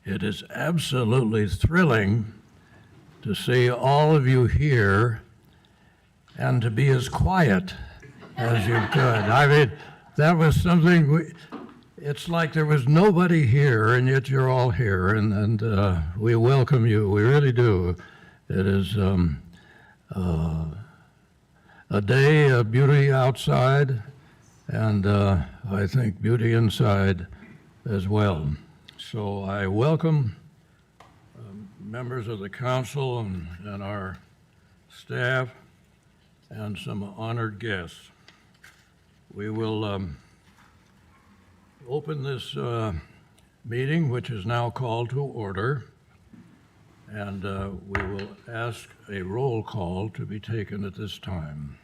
It is absolutely thrilling to see all of you here and to be as quiet as you could. I mean, that was something, it's like there was nobody here, and yet you're all here, and we welcome you. We really do. It is a day of beauty outside, and I think beauty inside as well. So I welcome members of the council and our staff and some honored guests. We will open this meeting, which is now called to order, and we will ask a roll call to be taken at this time.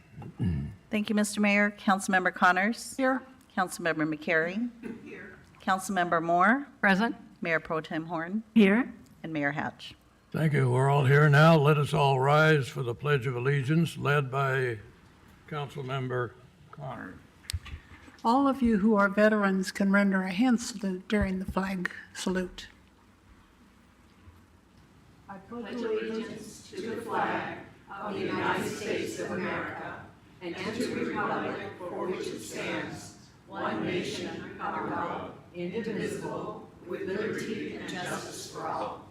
Thank you, Mr. Mayor. Councilmember Connors. Here. Councilmember McCary. Here. Councilmember Moore. Present. Mayor Pro Tem Horn. Here. And Mayor Hatch. Thank you. We're all here now. Let us all rise for the Pledge of Allegiance, led by Councilmember Connors. All of you who are veterans can render a hand salute during the flag salute. I pledge allegiance to the flag of the United States of America and to the republic for which it stands, one nation under God, indivisible, with liberty and justice for all.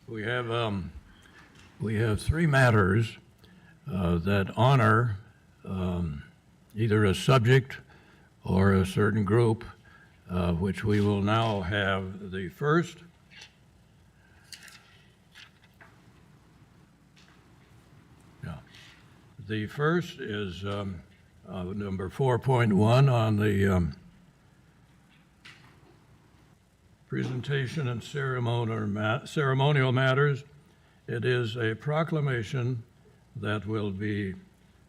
We have three matters that honor either a subject or a certain group, which we will now have. The first is number 4.1 on the presentation and ceremonial matters. It is a proclamation that will be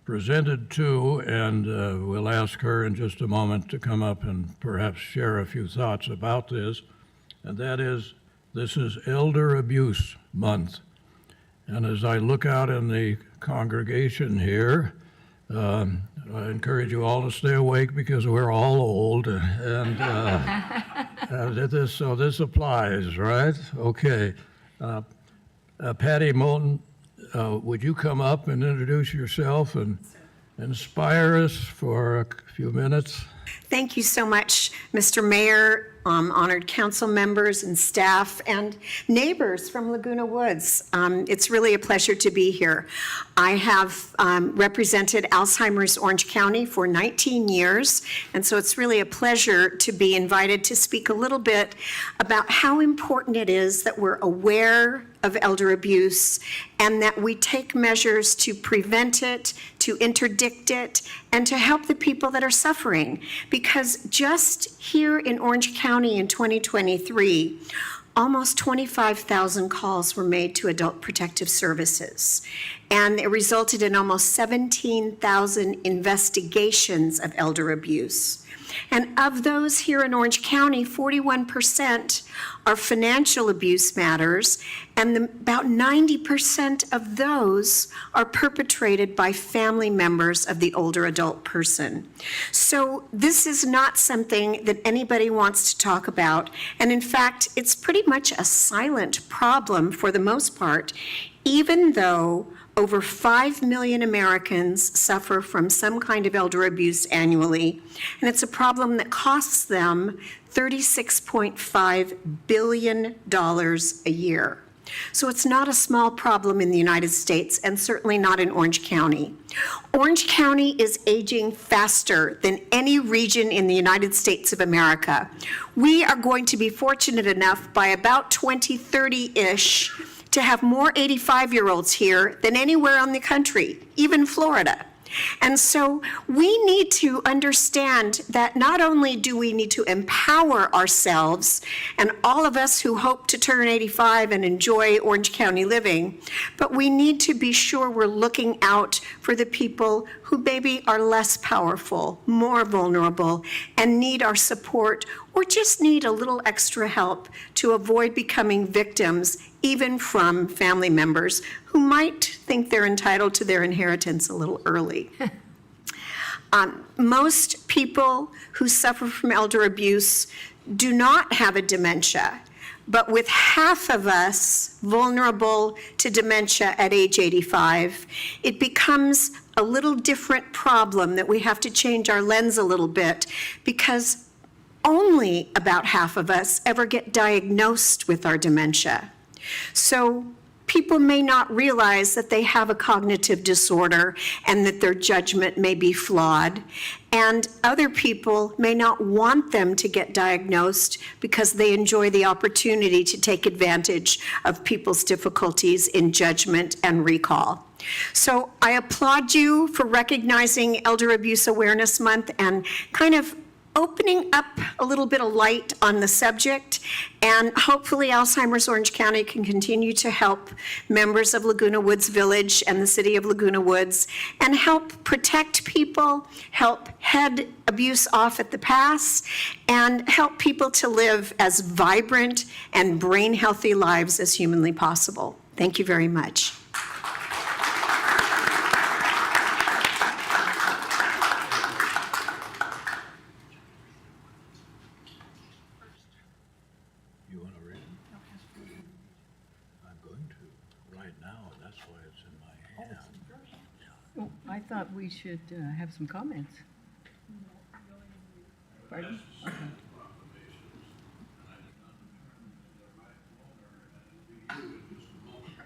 presented to, and we'll ask her in just a moment to come up and perhaps share a few thoughts about this. And that is, this is Elder Abuse Month. And as I look out in the congregation here, I encourage you all to stay awake because we're all old, and so this applies, right? Okay. Patty Moulton, would you come up and introduce yourself and inspire us for a few minutes? Thank you so much, Mr. Mayor, honored council members and staff and neighbors from Laguna Woods. It's really a pleasure to be here. I have represented Alzheimer's Orange County for 19 years, and so it's really a pleasure to be invited to speak a little bit about how important it is that we're aware of elder abuse and that we take measures to prevent it, to interdict it, and to help the people that are suffering. Because just here in Orange County in 2023, almost 25,000 calls were made to Adult Protective Services, and it resulted in almost 17,000 investigations of elder abuse. And of those here in Orange County, 41% are financial abuse matters, and about 90% of those are perpetrated by family members of the older adult person. So this is not something that anybody wants to talk about, and in fact, it's pretty much a silent problem for the most part, even though over 5 million Americans suffer from some kind of elder abuse annually, and it's a problem that costs them $36.5 billion a year. So it's not a small problem in the United States, and certainly not in Orange County. Orange County is aging faster than any region in the United States of America. We are going to be fortunate enough by about 2030-ish to have more 85-year-olds here than anywhere in the country, even Florida. And so we need to understand that not only do we need to empower ourselves and all of us who hope to turn 85 and enjoy Orange County living, but we need to be sure we're looking out for the people who maybe are less powerful, more vulnerable, and need our support, or just need a little extra help to avoid becoming victims, even from family members who might think they're entitled to their inheritance a little early. Most people who suffer from elder abuse do not have a dementia, but with half of us vulnerable to dementia at age 85, it becomes a little different problem that we have to change our lens a little bit, because only about half of us ever get diagnosed with our dementia. So people may not realize that they have a cognitive disorder and that their judgment may be flawed. And other people may not want them to get diagnosed because they enjoy the opportunity to take advantage of people's difficulties in judgment and recall. So I applaud you for recognizing Elder Abuse Awareness Month and kind of opening up a little bit of light on the subject, and hopefully Alzheimer's Orange County can continue to help members of Laguna Woods Village and the city of Laguna Woods and help protect people, help head abuse off at the pass, and help people to live as vibrant and brain-healthy lives as humanly possible. Thank you very much. You want to read it? I'm going to, right now, that's why it's in my hand. Oh, I thought we should have some comments. Pardon?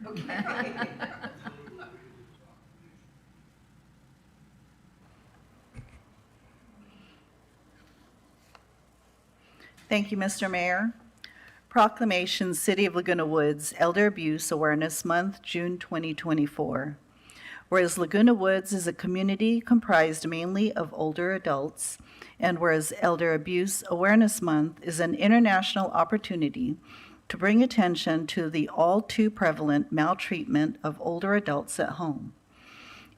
Okay. Thank you, Mr. Mayor. Proclamation, City of Laguna Woods, Elder Abuse Awareness Month, June 2024. Whereas Laguna Woods is a community comprised mainly of older adults, and whereas Elder Abuse Awareness Month is an international opportunity to bring attention to the all too prevalent maltreatment of older adults at home.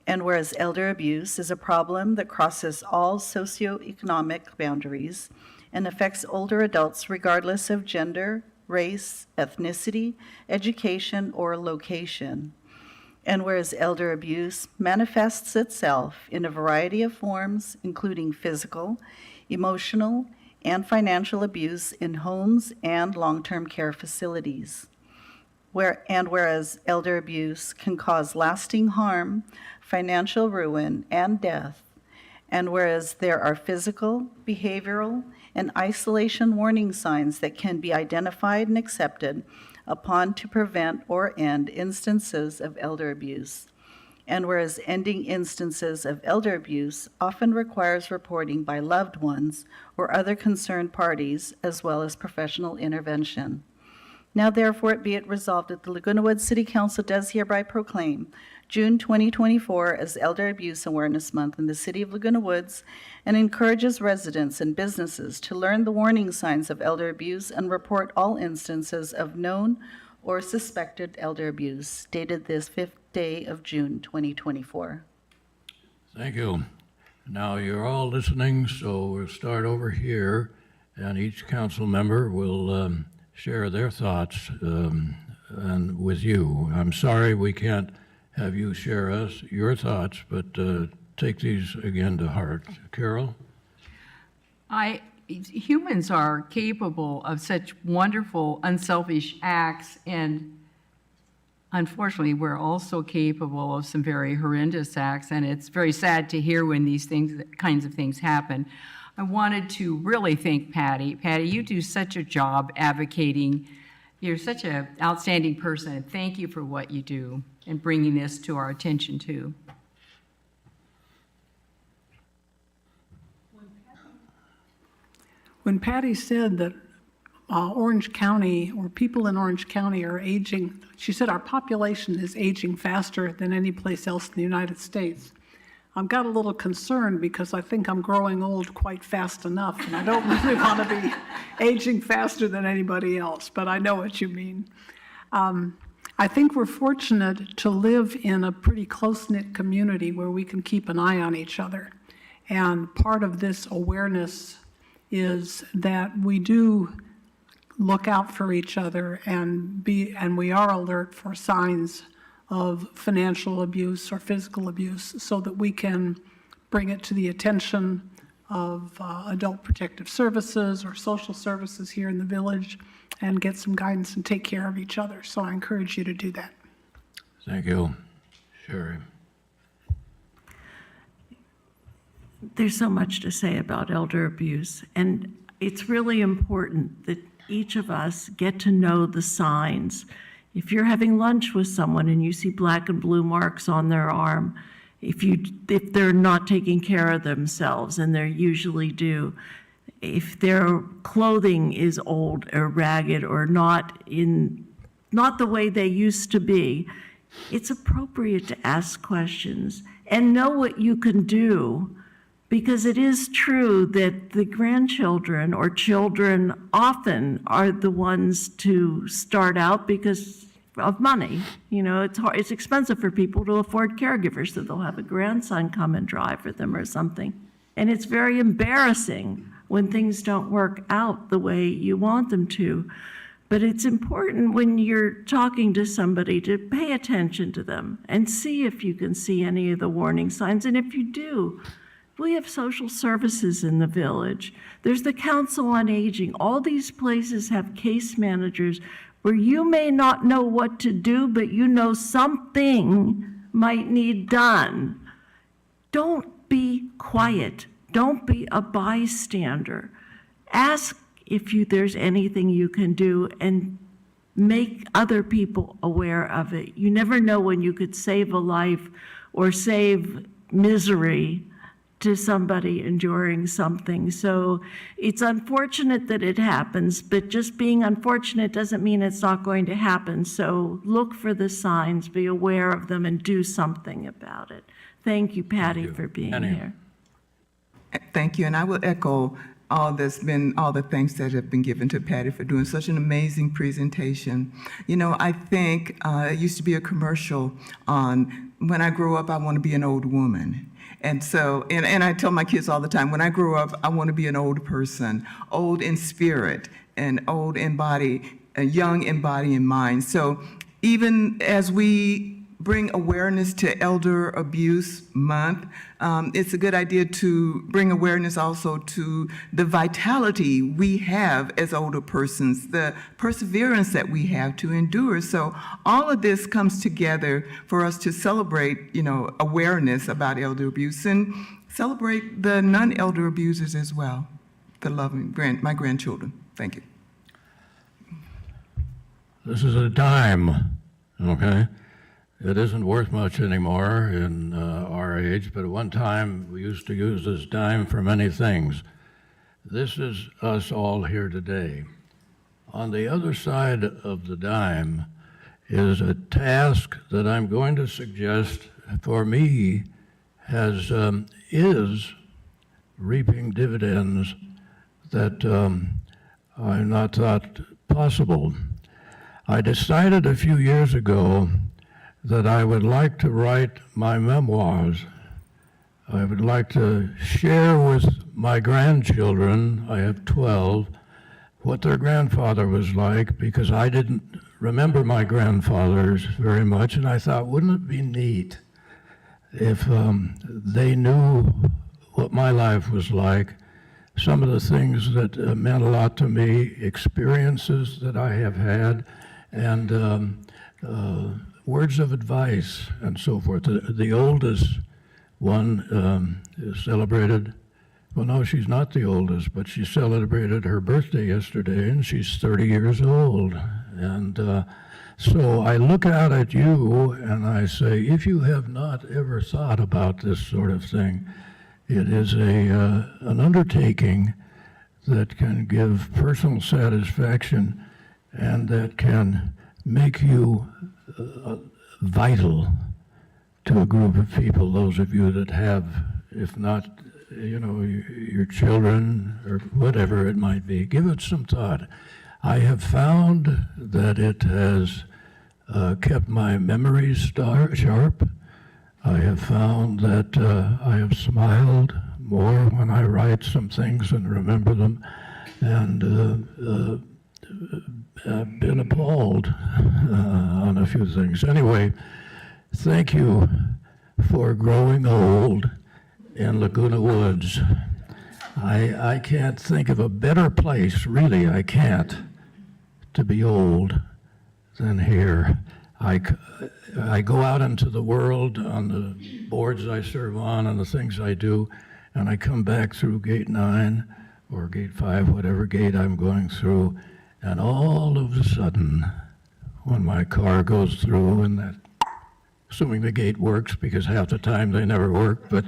And whereas elder abuse is a problem that crosses all socioeconomic boundaries and affects older adults regardless of gender, race, ethnicity, education, or location. And whereas elder abuse manifests itself in a variety of forms, including physical, emotional, and financial abuse in homes and long-term care facilities. Whereas elder abuse can cause lasting harm, financial ruin, and death, and whereas there are physical, behavioral, and isolation warning signs that can be identified and accepted upon to prevent or end instances of elder abuse. And whereas ending instances of elder abuse often requires reporting by loved ones or other concerned parties, as well as professional intervention. Now therefore be it resolved that the Laguna Woods City Council does hereby proclaim June 2024 as Elder Abuse Awareness Month in the City of Laguna Woods, and encourages residents and businesses to learn the warning signs of elder abuse and report all instances of known or suspected elder abuse, dated this 5th day of June 2024. Thank you. Now you're all listening, so we'll start over here, and each council member will share their thoughts and with you. I'm sorry we can't have you share your thoughts, but take these again to heart. Carol? Humans are capable of such wonderful, unselfish acts, and unfortunately, we're also capable of some very horrendous acts, and it's very sad to hear when these kinds of things happen. I wanted to really thank Patty. Patty, you do such a job advocating. You're such an outstanding person, and thank you for what you do and bringing this to our attention, too. When Patty said that Orange County, or people in Orange County are aging, she said our population is aging faster than any place else in the United States. I've got a little concerned because I think I'm growing old quite fast enough, and I don't really want to be aging faster than anybody else, but I know what you mean. I think we're fortunate to live in a pretty close-knit community where we can keep an eye on each other. And part of this awareness is that we do look out for each other and we are alert for signs of financial abuse or physical abuse so that we can bring it to the attention of Adult Protective Services or social services here in the village and get some guidance and take care of each other. So I encourage you to do that. Thank you. Sherry. There's so much to say about elder abuse, and it's really important that each of us get to know the signs. If you're having lunch with someone and you see black and blue marks on their arm, if they're not taking care of themselves, and they usually do, if their clothing is old or ragged or not the way they used to be, it's appropriate to ask questions and know what you can do. Because it is true that the grandchildren or children often are the ones to start out because of money. You know, it's expensive for people to afford caregivers, so they'll have a grandson come and drive for them or something. And it's very embarrassing when things don't work out the way you want them to. But it's important when you're talking to somebody to pay attention to them and see if you can see any of the warning signs. And if you do, we have social services in the village. There's the Council on Aging. All these places have case managers where you may not know what to do, but you know something might need done. Don't be quiet. Don't be a bystander. Ask if there's anything you can do and make other people aware of it. You never know when you could save a life or save misery to somebody enduring something. So it's unfortunate that it happens, but just being unfortunate doesn't mean it's not going to happen. So look for the signs, be aware of them, and do something about it. Thank you, Patty, for being Annie. here. Thank you, and I will echo all the thanks that have been given to Patty for doing such an amazing presentation. You know, I think it used to be a commercial on, when I grow up, I want to be an old woman. And so, and I tell my kids all the time, when I grow up, I want to be an old person, old in spirit and old in body, young in body and mind. So even as we bring awareness to Elder Abuse Month, it's a good idea to bring awareness also to the vitality we have as older persons, the perseverance that we have to endure. So all of this comes together for us to celebrate, you know, awareness about elder abuse and celebrate the non-elder abusers as well, the loving my grandchildren. Thank you. This is a dime, okay? It isn't worth much anymore in our age, but at one time we used to use this dime for many things. This is us all here today. On the other side of the dime is a task that I'm going to suggest for me is reaping dividends that I not thought possible. I decided a few years ago that I would like to write my memoirs. I would like to share with my grandchildren, I have 12, what their grandfather was like, because I didn't remember my grandfathers very much, and I thought, wouldn't it be neat if they knew what my life was like, some of the things that meant a lot to me, experiences that I have had, and words of advice and so forth. The oldest one is celebrated, well, no, she's not the oldest, but she celebrated her birthday yesterday, and she's 30 years old. And so I look out at you and I say, if you have not ever thought about this sort of thing, it is an undertaking that can give personal satisfaction and that can make you vital to a group of people, those of you that have, if not, you know, your children or whatever it might be. Give it some thought. I have found that it has kept my memories sharp. I have found that I have smiled more when I write some things and remember them, and I've been appalled on a few things. Anyway, thank you for growing old in Laguna Woods. I can't think of a better place, really, I can't, to be old than here. I go out into the world on the boards I serve on and the things I do, and I come back through gate 9 or gate 5, whatever gate I'm going through, and all of a sudden, when my car goes through, and that, assuming the gate works, because half the time they never work, but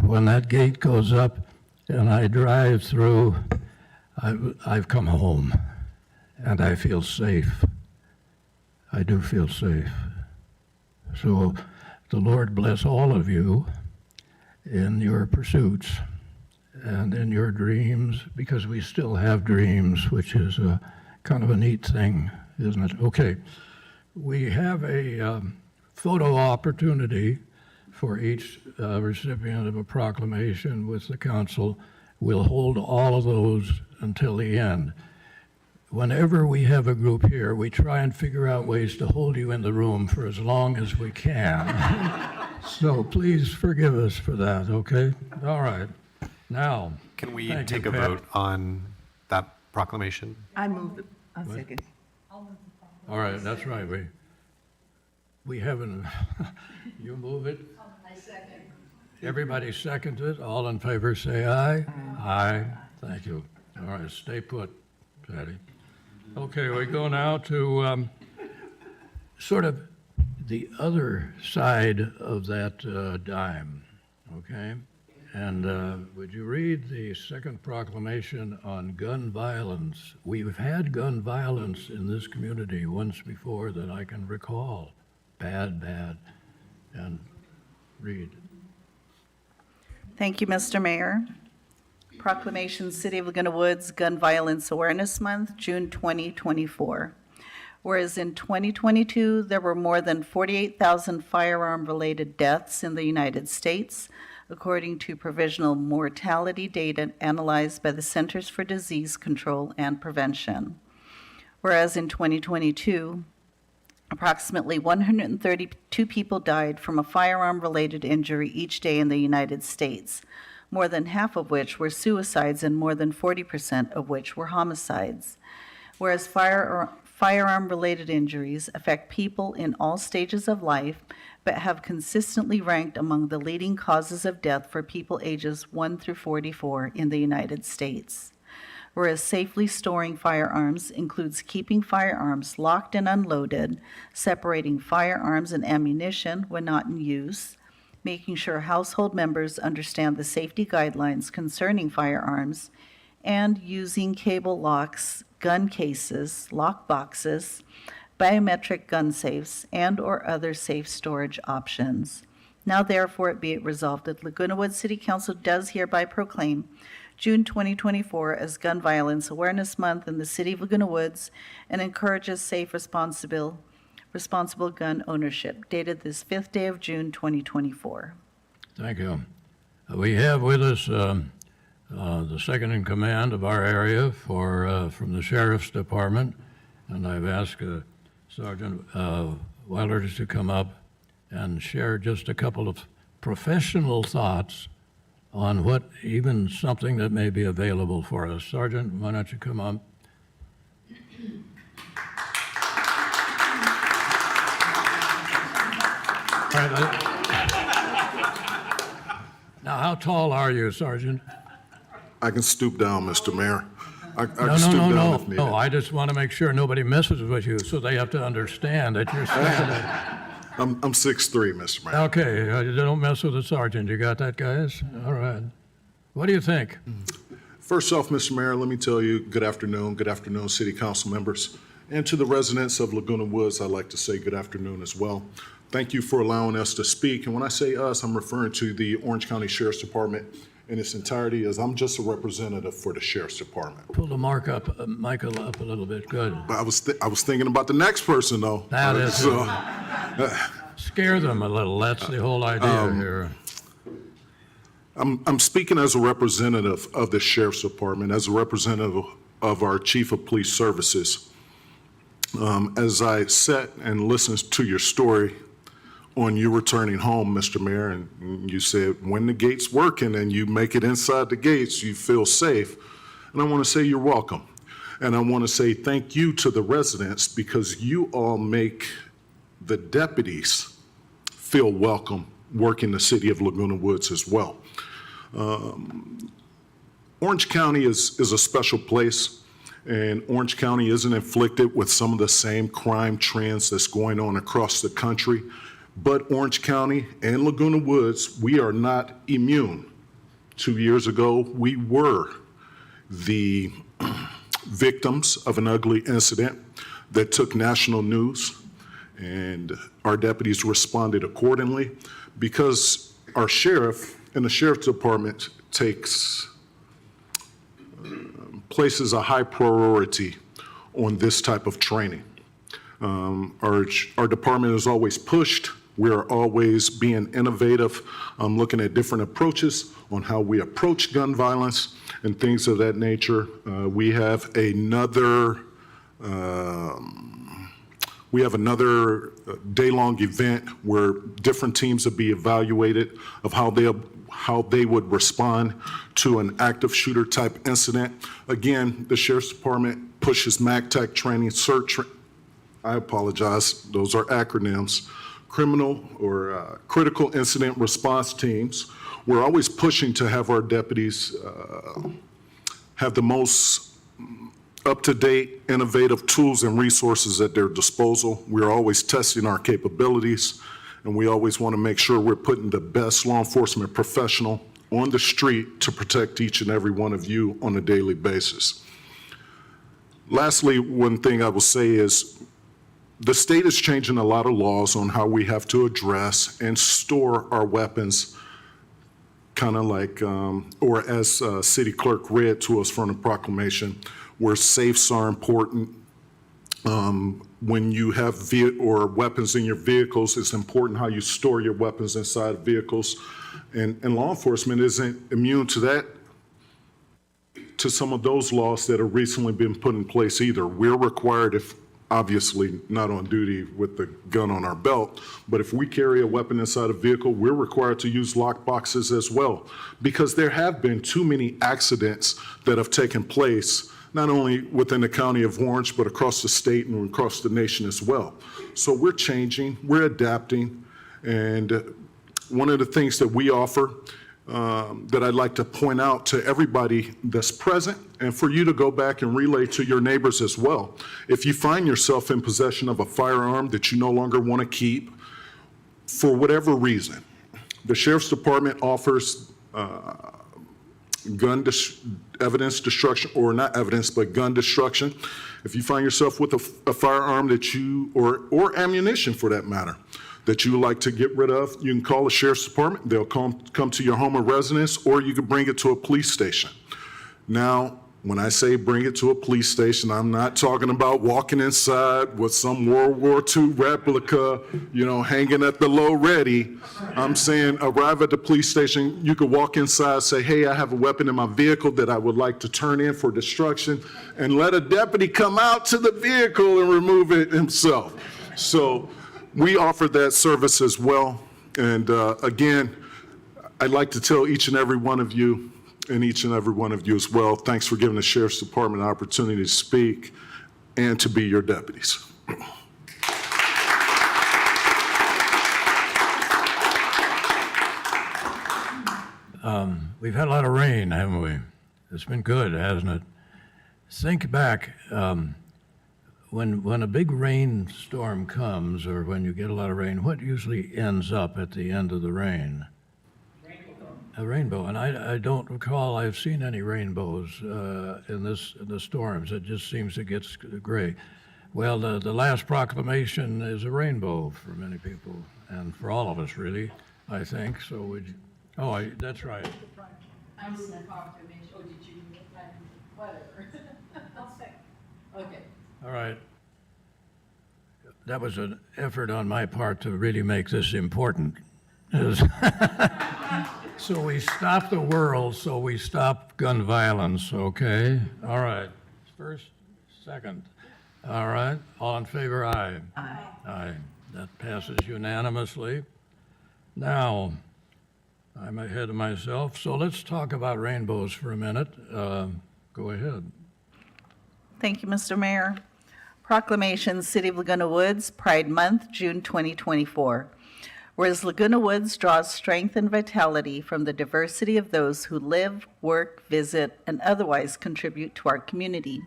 when that gate goes up and I drive through, I've come home, and I feel safe. I do feel safe. So the Lord bless all of you in your pursuits and in your dreams, because we still have dreams, which is a kind of a neat thing, isn't it? Okay, we have a photo opportunity for each recipient of a proclamation with the council. We'll hold all of those until the end. Whenever we have a group here, we try and figure out ways to hold you in the room for as long as we can. So please forgive us for that, okay? All right. Now, Can we thank you, take a Pat. vote on that proclamation? I move it. I'll second. All right, that's right. We haven't, you move it? I second. Everybody seconds it. All in favor, say aye. Aye. Thank you. All right, stay put, Patty. Okay, we go now to sort of the other side of that dime, okay? And would you read the second proclamation on gun violence? We've had gun violence in this community once before that I can recall. Bad. And read. Thank you, Mr. Mayor. Proclamation, City of Laguna Woods Gun Violence Awareness Month, June 2024. Whereas in 2022, there were more than 48,000 firearm-related deaths in the United States, according to provisional mortality data analyzed by the Centers for Disease Control and Prevention. Whereas in 2022, approximately 132 people died from a firearm-related injury each day in the United States, more than half of which were suicides and more than 40% of which were homicides. Whereas firearm-related injuries affect people in all stages of life, but have consistently ranked among the leading causes of death for people ages 1 through 44 in the United States. Whereas safely storing firearms includes keeping firearms locked and unloaded, separating firearms and ammunition when not in use, making sure household members understand the safety guidelines concerning firearms, and using cable locks, gun cases, lock boxes, biometric gun safes, and/or other safe storage options. Now therefore be it resolved that Laguna Woods City Council does hereby proclaim June 2024 as Gun Violence Awareness Month in the City of Laguna Woods and encourages safe, responsible gun ownership, dated this 5th day of June 2024. Thank you. We have with us the second in command of our area from the Sheriff's Department, and I've asked Sergeant Weller to come up and share just a couple of professional thoughts on what even something that may be available for us. Sergeant, why don't you come up? All right, now, how tall are you, Sergeant? I can stoop down, Mr. Mayor. I can stoop down if needed. No, I just want to make sure nobody messes with you, so they have to understand that you're standing. I'm 6'3", Mr. Mayor. Okay, don't mess with the sergeant. You got that, guys? All right. What do you think? First off, Mr. Mayor, let me tell you, good afternoon, City Council members. And to the residents of Laguna Woods, I'd like to say good afternoon as well. Thank you for allowing us to speak. And when I say us, I'm referring to the Orange County Sheriff's Department in its entirety, as I'm just a representative for the Sheriff's Department. Pull the Michael up a little bit. Good. But I was thinking about the next person, though. That is scare them a little. That's the whole idea here. I'm speaking as a representative of the Sheriff's Department, as a representative of our Chief of Police Services. As I sat and listened to your story, on you returning home, Mr. Mayor, and you said when the gate's working and you make it inside the gates, you feel safe. And I want to say you're welcome. And I want to say thank you to the residents because you all make the deputies feel welcome working the city of Laguna Woods as well. Orange County is a special place, and Orange County isn't inflicted with some of the same crime trends that's going on across the country. But Orange County and Laguna Woods, we are not immune. 2 years ago, we were the victims of an ugly incident that took national news, and our deputies responded accordingly because our sheriff and the sheriff's department places a high priority on this type of training. Our department is always pushed. We are always being innovative, looking at different approaches on how we approach gun violence and things of that nature. We have another day-long event where different teams will be evaluated of how they would respond to an active shooter type incident. Again, the Sheriff's Department pushes MACTAC training, I apologize, those are acronyms, criminal or critical incident response teams. We're always pushing to have our deputies have the most up-to-date, innovative tools and resources at their disposal. We're always testing our capabilities, and we always want to make sure we're putting the best law enforcement professional on the street to protect each and every one of you on a daily basis. Lastly, one thing I will say is the state is changing a lot of laws on how we have to address and store our weapons, kind of like, or as City Clerk read to us from the proclamation, where safes are important. When you have weapons in your vehicles, it's important how you store your weapons inside vehicles. And law enforcement isn't immune to that, to some of those laws that have recently been put in place either. We're required, if obviously not on duty with the gun on our belt, but if we carry a weapon inside a vehicle, we're required to use lock boxes as well, because there have been too many accidents that have taken place, not only within the county of Orange, but across the state and across the nation as well. So we're changing, we're adapting, and one of the things that we offer that I'd like to point out to everybody that's present, and for you to go back and relay to your neighbors as well. If you find yourself in possession of a firearm that you no longer want to keep, for whatever reason, the Sheriff's Department offers evidence destruction, or not evidence, but gun destruction. If you find yourself with a firearm that you, or ammunition for that matter, that you would like to get rid of, you can call the Sheriff's Department. They'll come to your home of residence, or you can bring it to a police station. Now, when I say bring it to a police station, I'm not talking about walking inside with some World War II replica, hanging at the low ready. I'm saying arrive at the police station. You could walk inside, say, hey, I have a weapon in my vehicle that I would like to turn in for destruction, and let a deputy come out to the vehicle and remove it himself. So we offer that service as well. And again, I'd like to tell each and every one of you, and each and every one of you as well, thanks for giving the Sheriff's Department an opportunity to speak and to be your deputies. We've had a lot of rain, haven't we? It's been good, hasn't it? Think back, when a big rainstorm comes, or when you get a lot of rain, what usually ends up at the end of the rain? A rainbow, and I don't recall I've seen any rainbows in the storms. It just seems it gets gray. Well, the last proclamation is a rainbow for many people, and for all of us, really, I think. So that's right. I'm in the proclamation. Oh, did you? Whatever. I'll say. Okay. All right. That was an effort on my part to really make this important. So we stop the world, so we stop gun violence, okay? All right. First, second. All right. All in favor, aye. Aye. Aye. That passes unanimously. Now, I'm ahead of myself, so let's talk about rainbows for a minute. Go ahead. Thank you, Mr. Mayor. Proclamation, City of Laguna Woods, Pride Month, June 2024. Whereas Laguna Woods draws strength and vitality from the diversity of those who live, work, visit, and otherwise contribute to our community.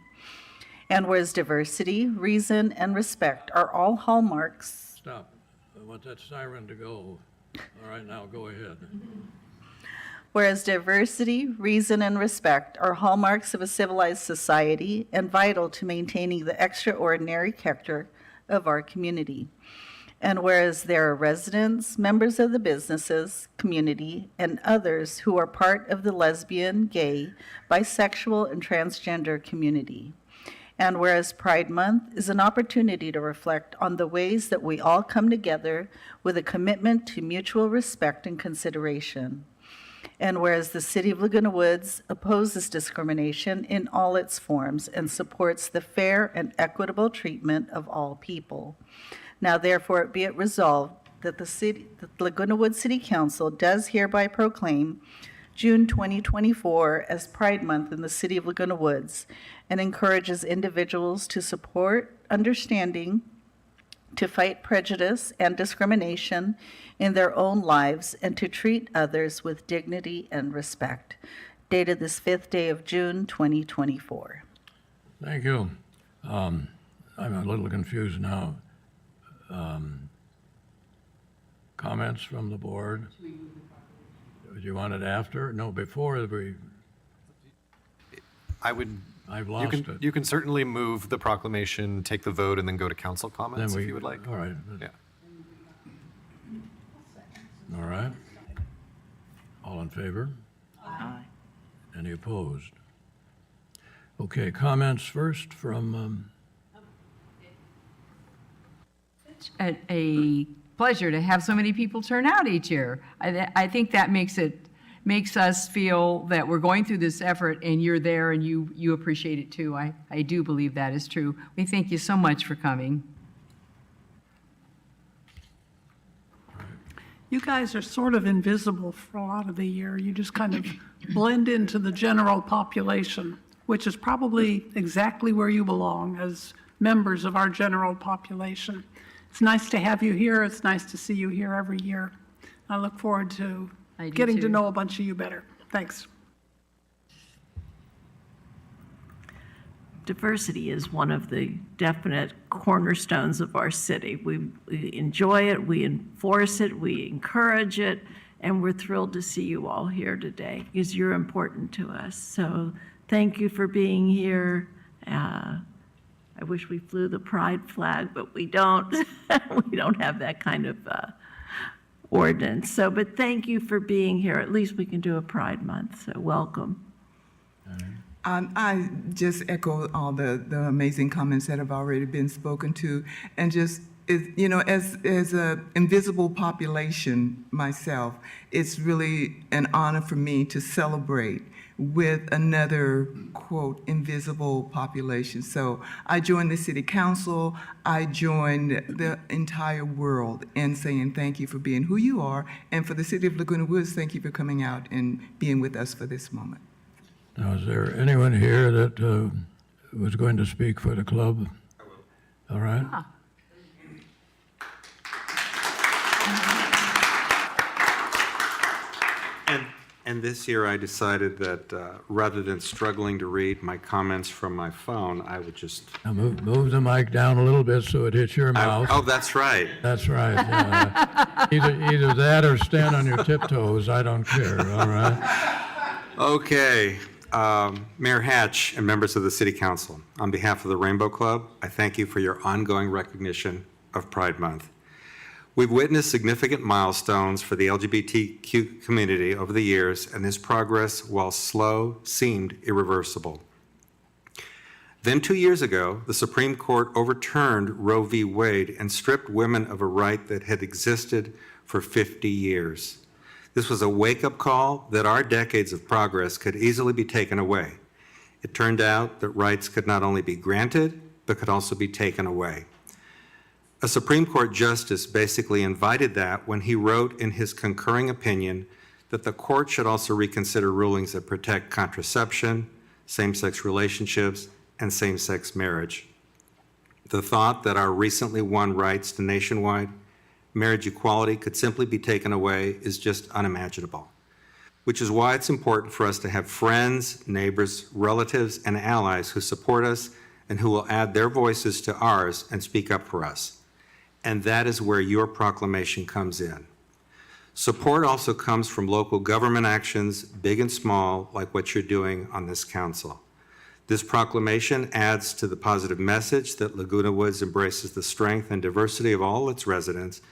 And whereas diversity, reason, and respect are all hallmarks. Stop. I want that siren to go. All right, now go ahead. Whereas diversity, reason, and respect are hallmarks of a civilized society and vital to maintaining the extraordinary character of our community. And whereas there are residents, members of the businesses, community, and others who are part of the lesbian, gay, bisexual, and transgender community. And whereas Pride Month is an opportunity to reflect on the ways that we all come together with a commitment to mutual respect and consideration. And whereas the City of Laguna Woods opposes discrimination in all its forms and supports the fair and equitable treatment of all people. Now therefore be it resolved that the Laguna Woods City Council does hereby proclaim June 2024 as Pride Month in the City of Laguna Woods and encourages individuals to support understanding, to fight prejudice and discrimination in their own lives, and to treat others with dignity and respect. Dated this 5th day of June, 2024. Thank you. I'm a little confused now. Comments from the board? Do you want it after? No, before we, I've lost it. You can certainly move the proclamation, take the vote, and then go to council Then comments if you would like. All right. Yeah. All right. All in favor? Aye. Any opposed? Okay, comments first from, A pleasure to have so many people turn out each year. I think that makes us feel that we're going through this effort and you're there and you appreciate it too. I do believe that is true. We thank you so much for coming. You guys are sort of invisible for a lot of the year. You just kind of blend into the general population, which is probably exactly where you belong as members of our general population. It's nice to have you here. It's nice to see you here every year. I look forward to I do getting to too. know a bunch of you better. Thanks. Diversity is one of the definite cornerstones of our city. We enjoy it, we enforce it, we encourage it, and we're thrilled to see you all here today because you're important to us. So thank you for being here. I wish we flew the pride flag, but we don't. We don't have that kind of ordinance. So, but thank you for being here. At least we can do a Pride Month, so welcome. I just echo all the amazing comments that have already been spoken to, and just, you know, as an invisible population myself, it's really an honor for me to celebrate with another, quote, invisible population. So I joined the city council, I joined the entire world in saying thank you for being who you are, and for the city of Laguna Woods, thank you for coming out and being with us for this moment. now, is there anyone here that was going to speak for the club? I will. All right. And this year I decided that rather than struggling to read my comments from my phone, I would just. Now move the mic down a little bit so it hits your mouth. Oh, that's right. That's right. Either that or stand on your tiptoes. I don't care. All right. Okay. Mayor Hatch and members of the City Council, on behalf of the Rainbow Club, I thank you for your ongoing recognition of Pride Month. We've witnessed significant milestones for the LGBTQ community over the years, and this progress, while slow, seemed irreversible. Then 2 years ago, the Supreme Court overturned Roe v. Wade and stripped women of a right that had existed for 50 years. This was a wake-up call that our decades of progress could easily be taken away. It turned out that rights could not only be granted, but could also be taken away. A Supreme Court justice basically invited that when he wrote in his concurring opinion that the court should also reconsider rulings that protect contraception, same-sex relationships, and same-sex marriage. The thought that our recently won rights to nationwide marriage equality could simply be taken away is just unimaginable, which is why it's important for us to have friends, neighbors, relatives, and allies who support us and who will add their voices to ours and speak up for us. And that is where your proclamation comes in. Support also comes from local government actions, big and small, like what you're doing on this council. This proclamation adds to the positive message that Laguna Woods embraces the strength and diversity of all its residents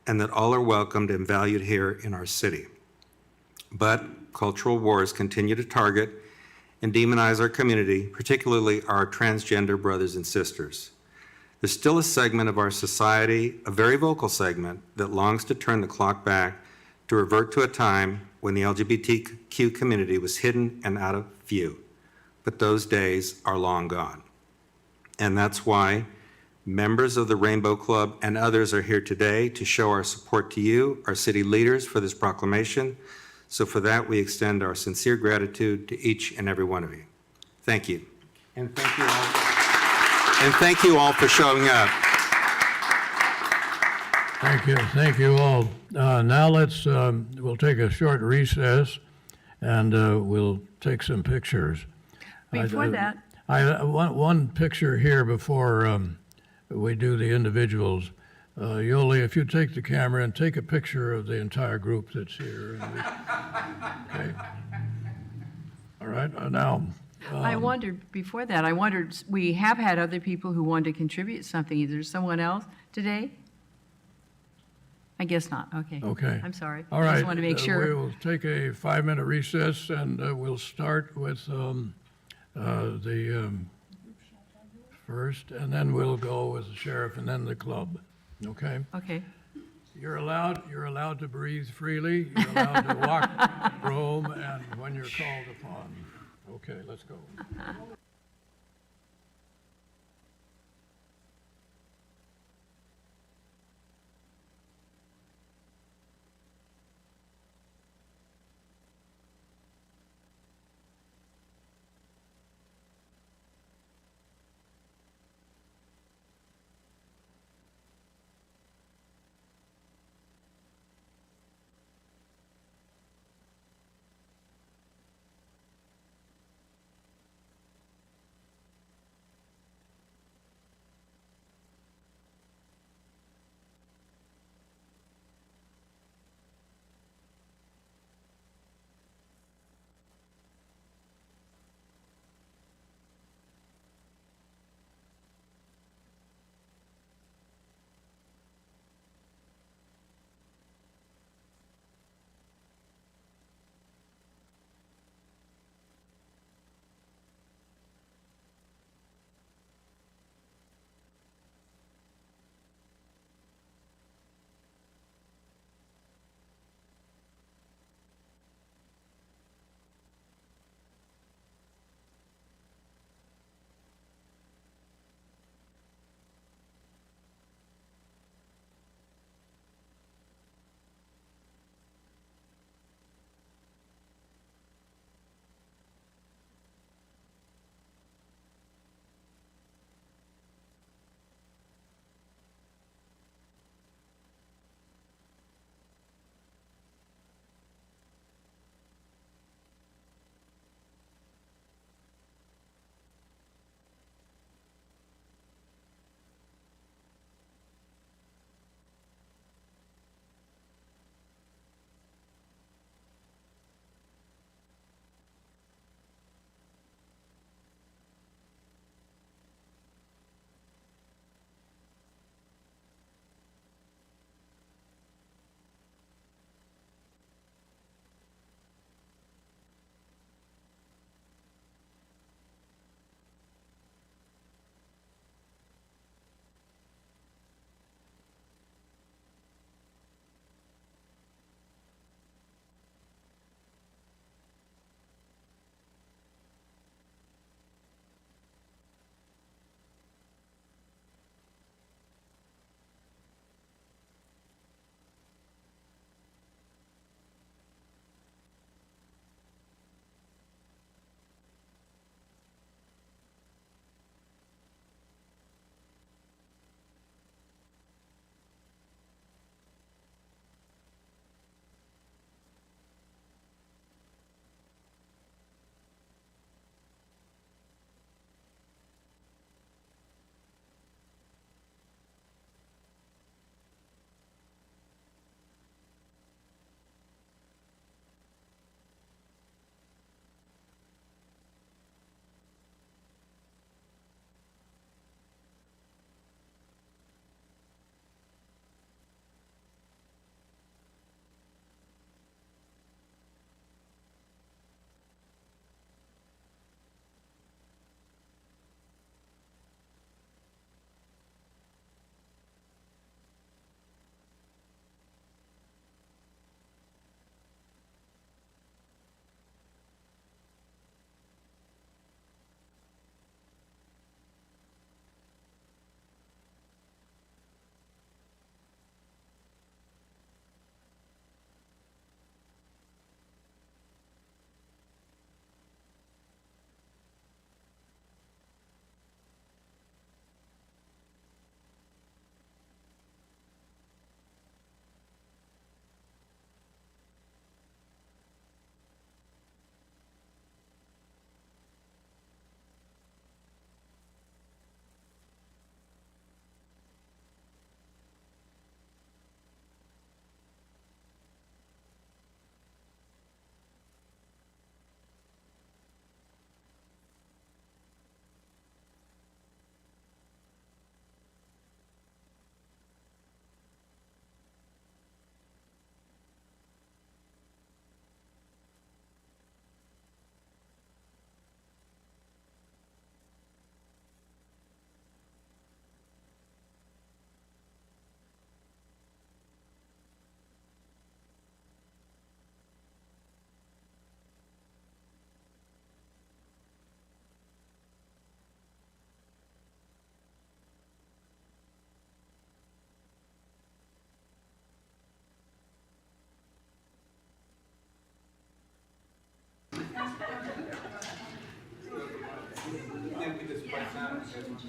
and that all are welcomed and valued here in our city. But cultural wars continue to target and demonize our community, particularly our transgender brothers and sisters. There's still a segment of our society, a very vocal segment, that longs to turn the clock back to revert to a time when the LGBTQ community was hidden and out of view. But those days are long gone. And that's why members of the Rainbow Club and others are here today to show our support to you, our city leaders, for this proclamation. So for that, we extend our sincere gratitude to each and every one of you. Thank you. And thank you all. And thank you all for showing up. Thank you all. Now we'll take a short recess and we'll take some pictures. Before that, I want one picture here before we do the individuals. Yoli, if you take the camera and take a picture of the entire group that's here. Okay. All right, now. I wondered, before that, we have had other people who wanted to contribute something. Is there someone else today? I guess not, okay. Okay. I'm sorry. All right. I just wanted to make sure. We will take a 5-minute recess and we'll start with the first, and then we'll go with the sheriff and then the club. Okay? Okay. You're allowed to breathe freely. You're allowed to walk, roam, and when you're called upon. Okay, let's go.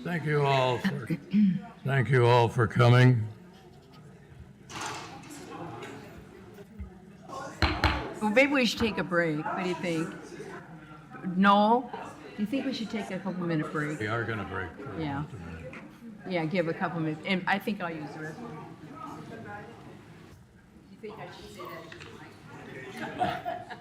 Thank you all for coming. Well, maybe we should take a break. What do you think? No? Do you think we should take a couple-minute break? We are going to break for Yeah. just a minute. Yeah, give a couple minutes, and I think I'll use the restroom. Do you think I should say that?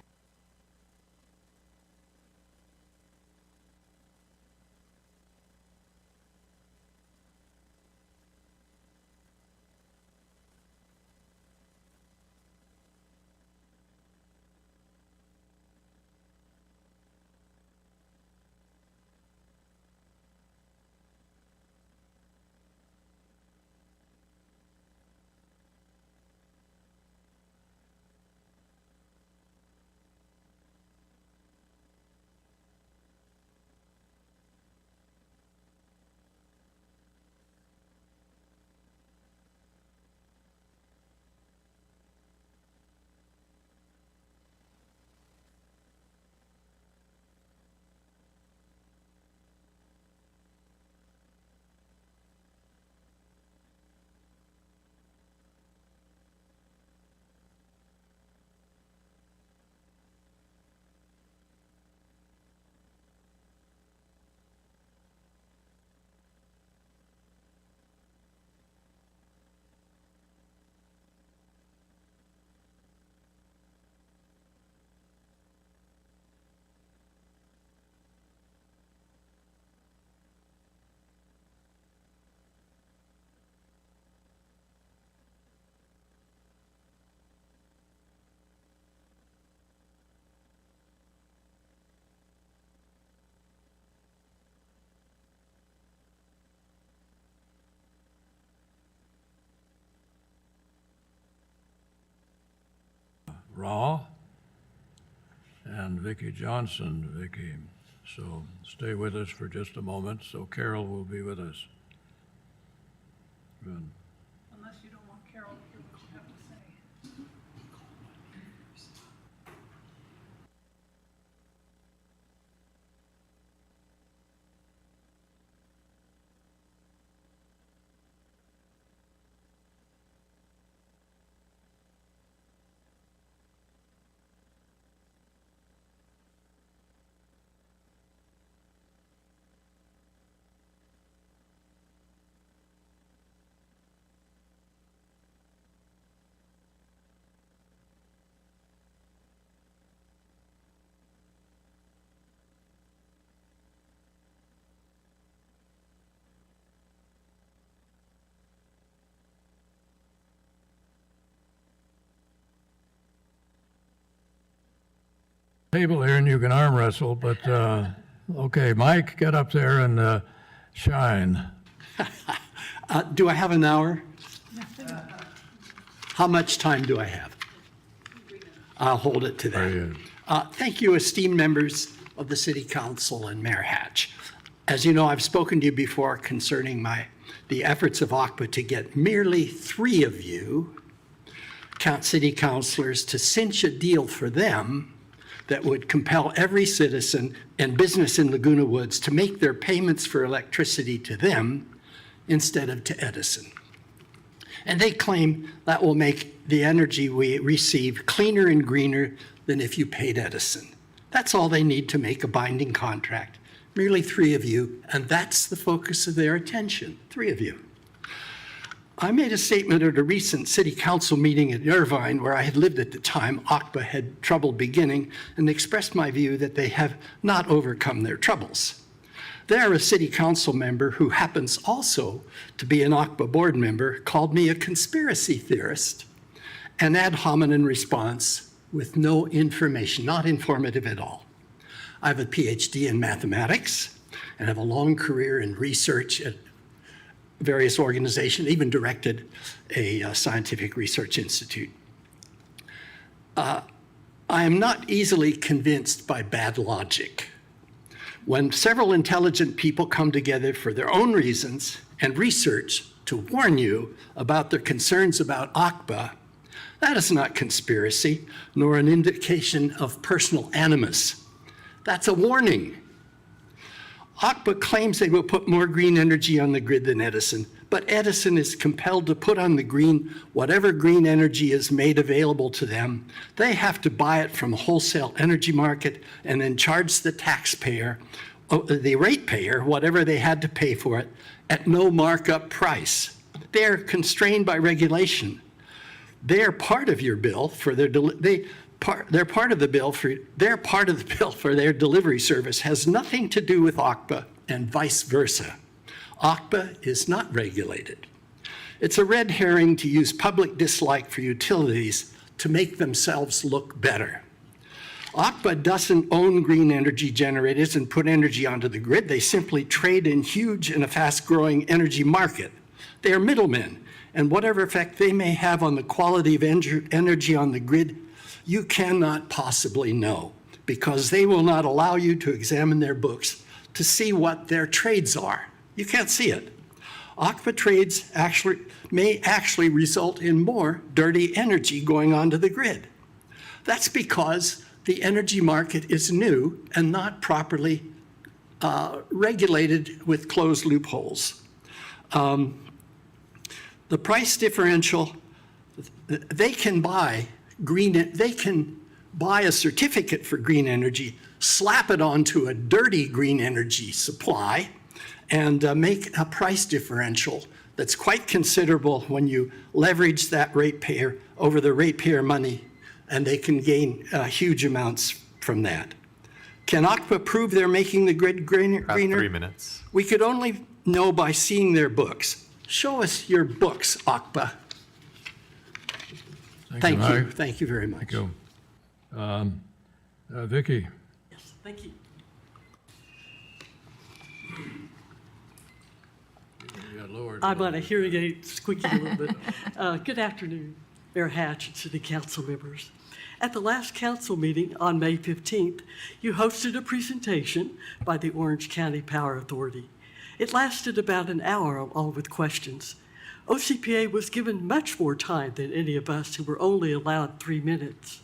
Raw and Vicki Johnson. Vicki, so stay with us for just a moment. So Carol will be with us. Good. Unless you don't want Carol to hear what you have to say. Table here and you can arm wrestle, but okay, Mike, get up there and shine. Do I have an hour? How much time do I have? I'll hold it to Very that. good. Thank you, esteemed members of the City Council and Mayor Hatch. As you know, I've spoken to you before concerning the efforts of ACPA to get merely 3 of you, city councilors, to cinch a deal for them that would compel every citizen and business in Laguna Woods to make their payments for electricity to them instead of to Edison. And they claim that will make the energy we receive cleaner and greener than if you paid Edison. That's all they need to make a binding contract. Merely 3 of you, and that's the focus of their attention, 3 of you. I made a statement at a recent city council meeting at Irvine, where I had lived at the time ACPA had trouble beginning, and expressed my view that they have not overcome their troubles. There, a city council member who happens also to be an ACPA board member called me a conspiracy theorist, an ad hominem response with no information, not informative at all. I have a PhD in mathematics and have a long career in research at various organizations, even directed a scientific research institute. I am not easily convinced by bad logic. When several intelligent people come together for their own reasons and research to warn you about their concerns about ACPA, that is not conspiracy, nor an indication of personal animus. That's a warning. ACWA claims they will put more green energy on the grid than Edison, but Edison is compelled to put on the green whatever green energy is made available to them. They have to buy it from the wholesale energy market and then charge the taxpayer, the ratepayer, whatever they had to pay for it, at no markup price. They're constrained by regulation. They're part of your bill for their they're part of the bill for their delivery service has nothing to do with ACWA and vice versa. ACWA is not regulated. It's a red herring to use public dislike for utilities to make themselves look better. ACWA doesn't own green energy generators and put energy onto the grid. They simply trade in huge and a fast-growing energy market. They are middlemen, and whatever effect they may have on the quality of energy on the grid, you cannot possibly know, because they will not allow you to examine their books to see what their trades are. You can't see it. ACWA trades may actually result in more dirty energy going onto the grid. That's because the energy market is new and not properly regulated with closed loopholes. The price differential, they can buy a certificate for green energy, slap it onto a dirty green energy supply, and make a price differential that's quite considerable when you leverage that ratepayer over the ratepayer money, and they can gain huge amounts from that. Can ACWA prove they're making the grid greener? About 3 minutes. We could only know by seeing their books. Show us your books, ACWA. Thank you. Mike. Thank you very much. Thank you. Vicki, Yes, thank you. you got lowered. I'm on a hearing aid, squeaking a little bit. Good afternoon, Mayor Hatch and City Council members. At the last council meeting on May 15th, you hosted a presentation by the Orange County Power Authority. It lasted about an hour, along with questions. OCPA was given much more time than any of us who were only allowed 3 minutes.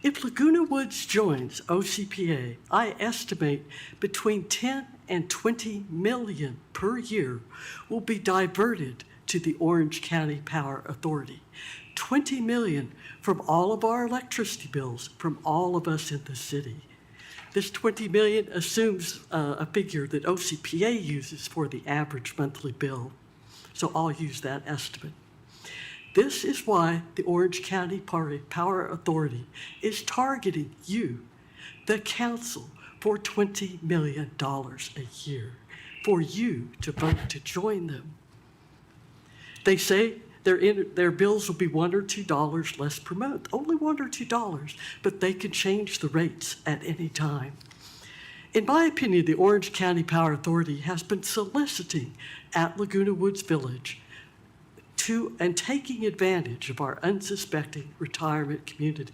If Laguna Woods joins OCPA, I estimate between 10 and 20 million per year will be diverted to the Orange County Power Authority. 20 million from all of our electricity bills, from all of us in the city. This 20 million assumes a figure that OCPA uses for the average monthly bill. So I'll use that estimate. This is why the Orange County Power Authority is targeting you, the council, for $20 million a year for you to vote to join them. They say their bills will be $1 or $2 less per month, only $1 or $2, but they can change the rates at any time. In my opinion, the Orange County Power Authority has been soliciting at Laguna Woods Village and taking advantage of our unsuspecting retirement community.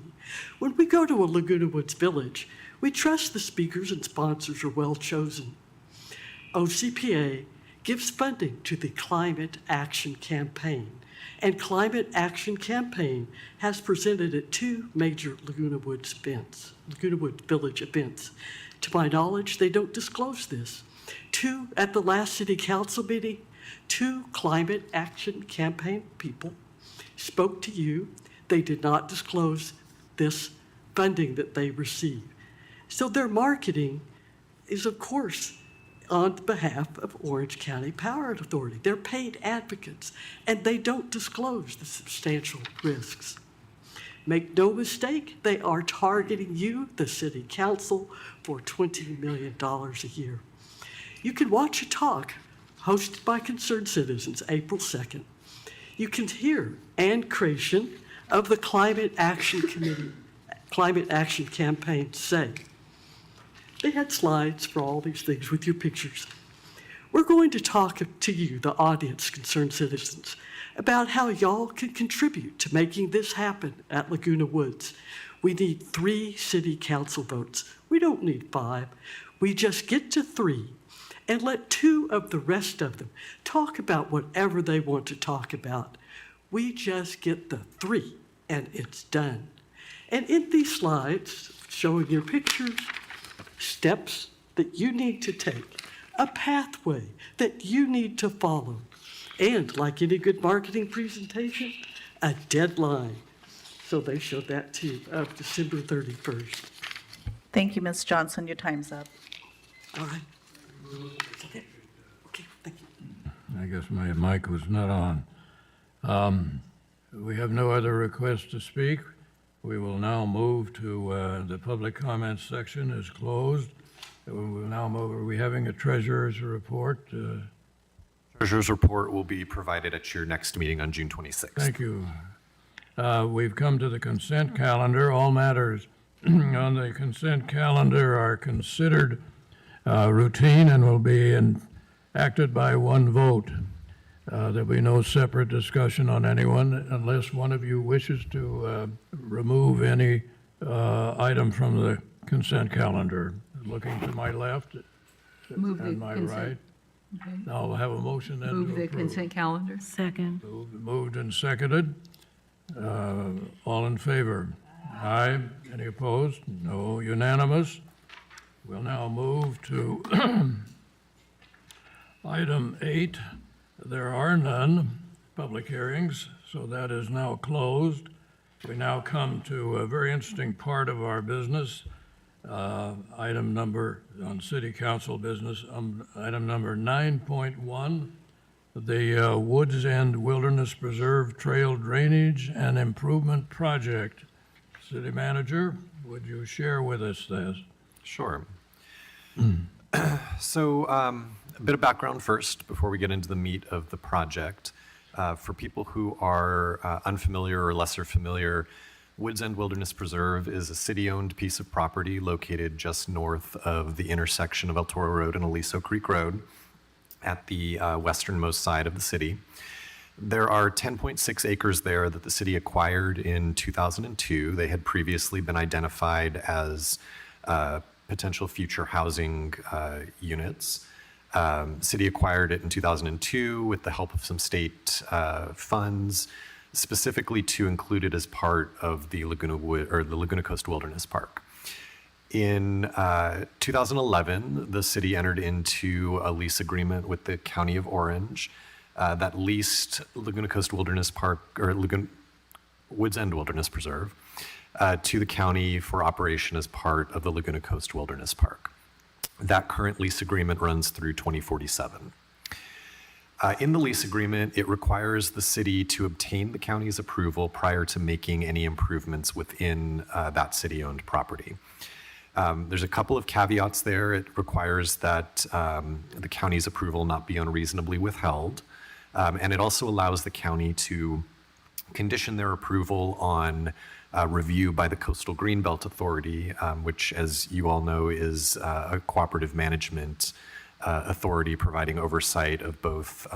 When we go to a Laguna Woods Village, we trust the speakers and sponsors are well chosen. OCPA gives funding to the Climate Action Campaign, and Climate Action Campaign has presented at 2 major Laguna Woods Village events. To my knowledge, they don't disclose this. 2 at the last city council meeting, 2 Climate Action Campaign people spoke to you. They did not disclose this funding that they receive. So their marketing is, of course, on behalf of Orange County Power Authority. They're paid advocates, and they don't disclose the substantial risks. Make no mistake, they are targeting you, the city council, for $20 million a year. You can watch a talk hosted by concerned citizens April 2nd. You can hear Ann Creation of the Climate Action Campaign say. They had slides for all these things with your pictures. We're going to talk to you, the audience, concerned citizens, about how y'all can contribute to making this happen at Laguna Woods. We need 3 city council votes. We don't need 5. We just get to 3 and let 2 of the rest of them talk about whatever they want to talk about. We just get the 3 and it's done. And in these slides, showing your pictures, steps that you need to take, a pathway that you need to follow, and like any good marketing presentation, a deadline. So they showed that too, of December 31st. Thank you, Ms. Johnson. Your time's up. All right. Okay, thank you. I guess my mic was not on. We have no other requests to speak. We will now move to, the public comments section is closed. We will now move, are we having a treasurer's report? Treasurer's report will be provided at your next meeting on June 26th. Thank you. We've come to the consent calendar. All matters on the consent calendar are considered routine and will be acted by one vote. There'll be no separate discussion on anyone unless one of you wishes to remove any item from the consent calendar. Looking to my left Move the and my consent. right. Okay. I'll have a motion then Move to the approve. consent calendar. Second. Moved and seconded. All in favor? Aye. Any opposed? No. Unanimous. We'll now move to item 8. There are none public hearings, so that is now closed. We now come to a very interesting part of our business. Item number on City Council business, item number 9.1, the Woods End Wilderness Preserve Trail Drainage and Improvement Project. City Manager, would you share with us this? Sure. So a bit of background first before we get into the meat of the project. For people who are unfamiliar or lesser familiar, Woods End Wilderness Preserve is a city-owned piece of property located just north of the intersection of El Toro Road and Aliso Creek Road at the westernmost side of the city. There are 10.6 acres there that the city acquired in 2002. They had previously been identified as potential future housing units. City acquired it in 2002 with the help of some state funds, specifically to include it as part of the Laguna Coast Wilderness Park. In 2011, the city entered into a lease agreement with the County of Orange that leased Laguna Coast Wilderness Park, or Woods End Wilderness Preserve, to the county for operation as part of the Laguna Coast Wilderness Park. That current lease agreement runs through 2047. In the lease agreement, it requires the city to obtain the county's approval prior to making any improvements within that city-owned property. There's a couple of caveats there. It requires that the county's approval not be unreasonably withheld. And it also allows the county to condition their approval on review by the Coastal Greenbelt Authority, which, as you all know, is a cooperative management authority providing oversight of both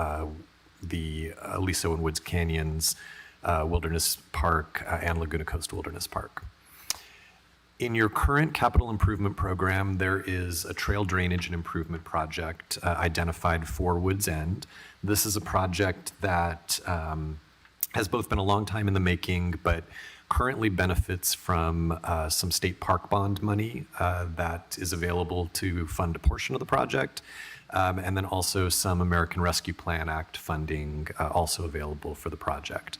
the Aliso and Woods Canyons Wilderness Park and Laguna Coast Wilderness Park. In your current capital improvement program, there is a trail drainage and improvement project identified for Woods End. This is a project that has both been a long time in the making, but currently benefits from some state park bond money that is available to fund a portion of the project, and then also some American Rescue Plan Act funding also available for the project.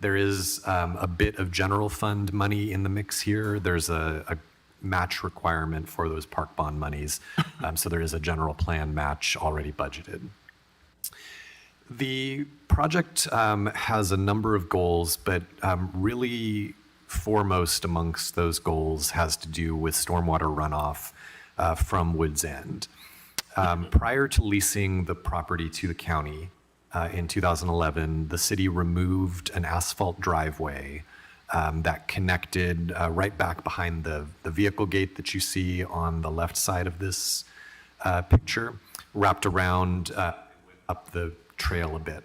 There is a bit of general fund money in the mix here. There's a match requirement for those park bond monies, so there is a general plan match already budgeted. The project has a number of goals, but really foremost amongst those goals has to do with stormwater runoff from Woods End. Prior to leasing the property to the county in 2011, the city removed an asphalt driveway that connected right back behind the vehicle gate that you see on the left side of this picture, wrapped around up the trail a bit.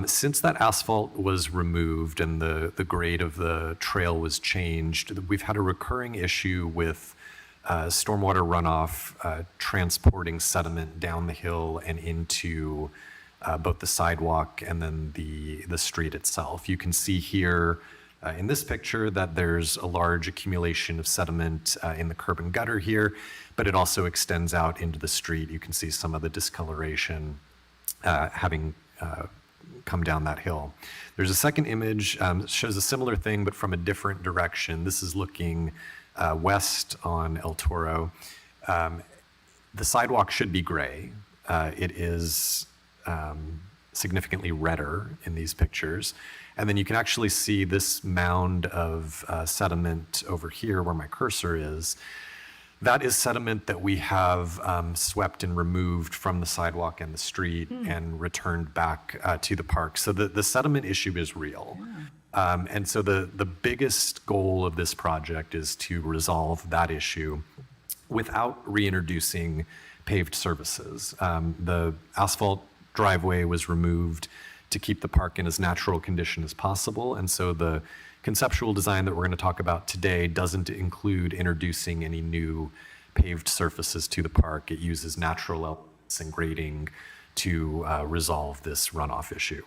Since that asphalt was removed and the grade of the trail was changed, we've had a recurring issue with stormwater runoff transporting sediment down the hill and into both the sidewalk and then the street itself. You can see here in this picture that there's a large accumulation of sediment in the curb and gutter here, but it also extends out into the street. You can see some of the discoloration having come down that hill. There's a second image that shows a similar thing, but from a different direction. This is looking west on El Toro. The sidewalk should be gray. It is significantly redder in these pictures. And then you can actually see this mound of sediment over here where my cursor is. That is sediment that we have swept and removed from the sidewalk and the street and returned back to the park. So the sediment issue is real. And so the biggest goal of this project is to resolve that issue without reintroducing paved surfaces. The asphalt driveway was removed to keep the park in as natural condition as possible. And so the conceptual design that we're going to talk about today doesn't include introducing any new paved surfaces to the park. It uses natural elements and grading to resolve this runoff issue.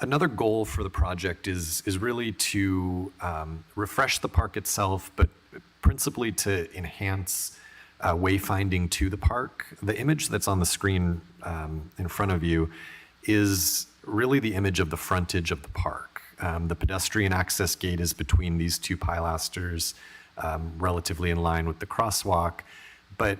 Another goal for the project is really to refresh the park itself, but principally to enhance wayfinding to the park. The image that's on the screen in front of you is really the image of the frontage of the park. The pedestrian access gate is between these two pilasters, relatively in line with the crosswalk. But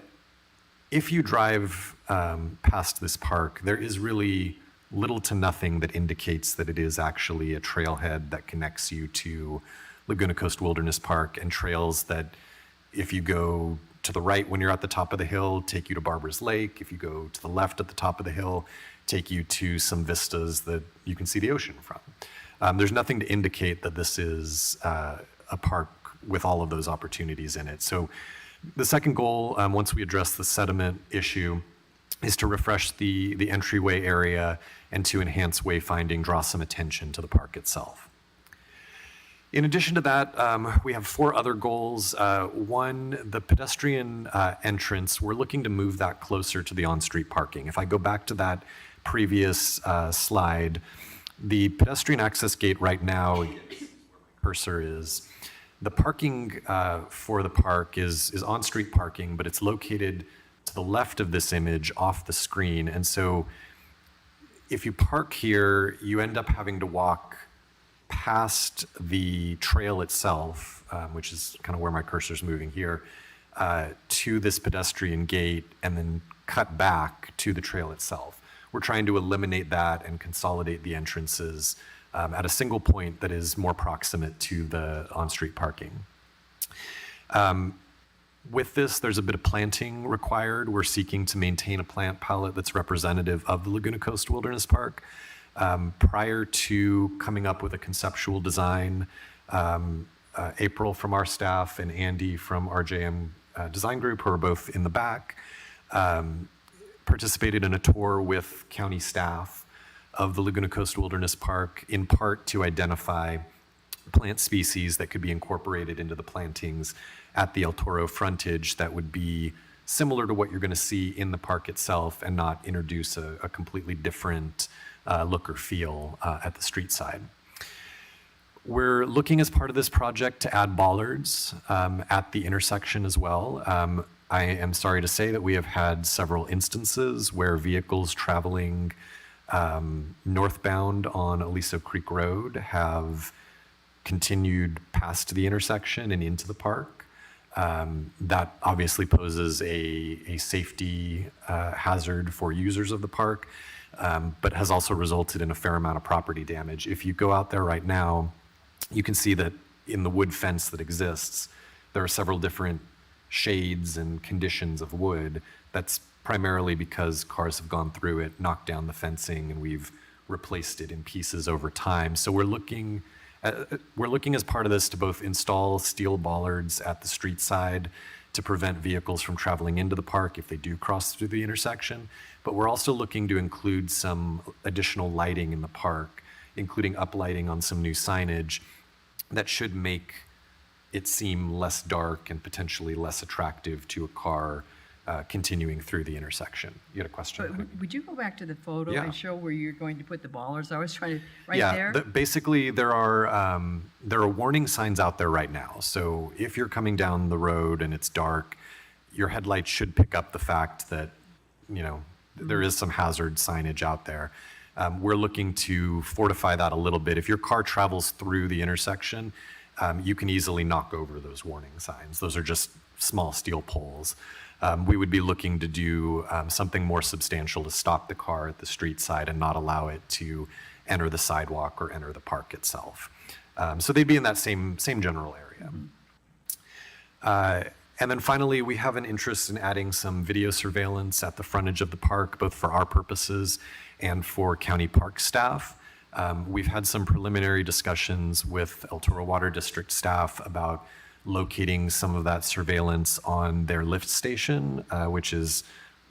if you drive past this park, there is really little to nothing that indicates that it is actually a trailhead that connects you to Laguna Coast Wilderness Park, and trails that, if you go to the right when you're at the top of the hill, take you to Barber's Lake. If you go to the left at the top of the hill, take you to some vistas that you can see the ocean from. There's nothing to indicate that this is a park with all of those opportunities in it. So the second goal, once we address the sediment issue, is to refresh the entryway area and to enhance wayfinding, draw some attention to the park itself. In addition to that, we have 4 other goals. One, the pedestrian entrance, we're looking to move that closer to the on-street parking. If I go back to that previous slide, the pedestrian access gate right now, where my cursor is, the parking for the park is on-street parking, but it's located to the left of this image off the screen. And so if you park here, you end up having to walk past the trail itself, which is kind of where my cursor is moving here, to this pedestrian gate and then cut back to the trail itself. We're trying to eliminate that and consolidate the entrances at a single point that is more proximate to the on-street parking. With this, there's a bit of planting required. We're seeking to maintain a plant palette that's representative of the Laguna Coast Wilderness Park. Prior to coming up with a conceptual design, April from our staff and Andy from RJM Design Group, who are both in the back, participated in a tour with county staff of the Laguna Coast Wilderness Park, in part to identify plant species that could be incorporated into the plantings at the El Toro frontage that would be similar to what you're going to see in the park itself and not introduce a completely different look or feel at the street side. We're looking as part of this project to add bollards at the intersection as well. I am sorry to say that we have had several instances where vehicles traveling northbound on Aliso Creek Road have continued past the intersection and into the park. That obviously poses a safety hazard for users of the park, but has also resulted in a fair amount of property damage. If you go out there right now, you can see that in the wood fence that exists, there are several different shades and conditions of wood. That's primarily because cars have gone through it, knocked down the fencing, and we've replaced it in pieces over time. So we're looking as part of this to both install steel bollards at the street side to prevent vehicles from traveling into the park if they do cross through the intersection. But we're also looking to include some additional lighting in the park, including uplighting on some new signage that should make it seem less dark and potentially less attractive to a car continuing through the intersection. You had a question? But would you go back to the photo Yeah. and show where you're going to put the ballers? I was trying to, right Yeah, there? basically there are warning signs out there right now. So if you're coming down the road and it's dark, your headlights should pick up the fact that, there is some hazard signage out there. We're looking to fortify that a little bit. If your car travels through the intersection, you can easily knock over those warning signs. Those are just small steel poles. We would be looking to do something more substantial to stop the car at the street side and not allow it to enter the sidewalk or enter the park itself. So they'd be in that same general area. And then finally, we have an interest in adding some video surveillance at the frontage of the park, both for our purposes and for county park staff. We've had some preliminary discussions with El Toro Water District staff about locating some of that surveillance on their lift station, which is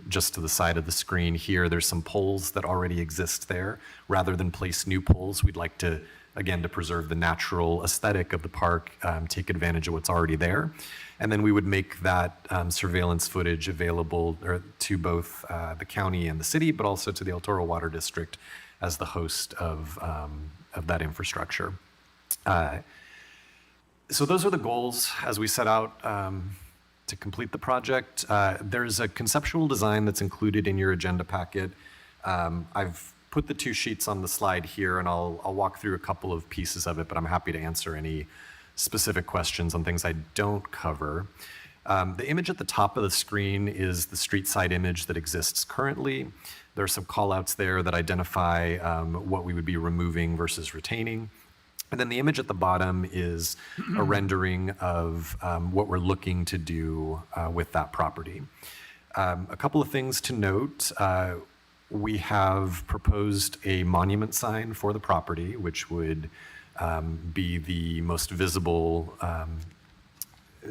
just to the side of the screen here. There's some poles that already exist there. Rather than place new poles, we'd like to, again, to preserve the natural aesthetic of the park, take advantage of what's already there. And then we would make that surveillance footage available to both the county and the city, but also to the El Toro Water District as the host of that infrastructure. So those are the goals as we set out to complete the project. There's a conceptual design that's included in your agenda packet. I've put the 2 sheets on the slide here, and I'll walk through a couple of pieces of it, but I'm happy to answer any specific questions on things I don't cover. The image at the top of the screen is the street side image that exists currently. There are some callouts there that identify what we would be removing versus retaining. And then the image at the bottom is a rendering of what we're looking to do with that property. A couple of things to note. We have proposed a monument sign for the property, which would be the most visible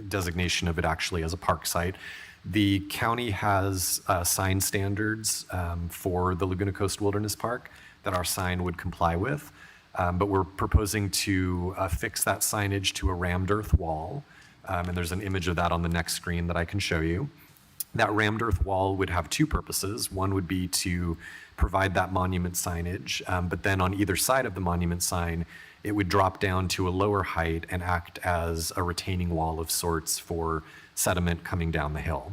designation of it actually as a park site. The county has sign standards for the Laguna Coast Wilderness Park that our sign would comply with. But we're proposing to fix that signage to a rammed earth wall. And there's an image of that on the next screen that I can show you. That rammed earth wall would have 2 purposes. One would be to provide that monument signage, but then on either side of the monument sign, it would drop down to a lower height and act as a retaining wall of sorts for sediment coming down the hill.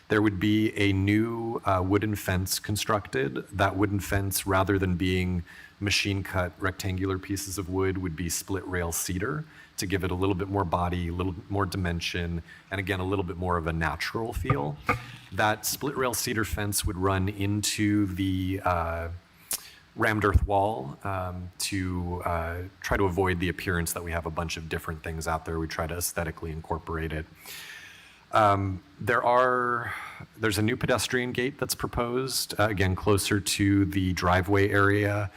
There would be a new wooden fence constructed. That wooden fence, rather than being machine-cut rectangular pieces of wood, would be split rail cedar to give it a little bit more body, a little more dimension, and again, a little bit more of a natural feel. That split rail cedar fence would run into the rammed earth wall to try to avoid the appearance that we have a bunch of different things out there. We try to aesthetically incorporate it. There's a new pedestrian gate that's proposed, again, closer to the driveway area,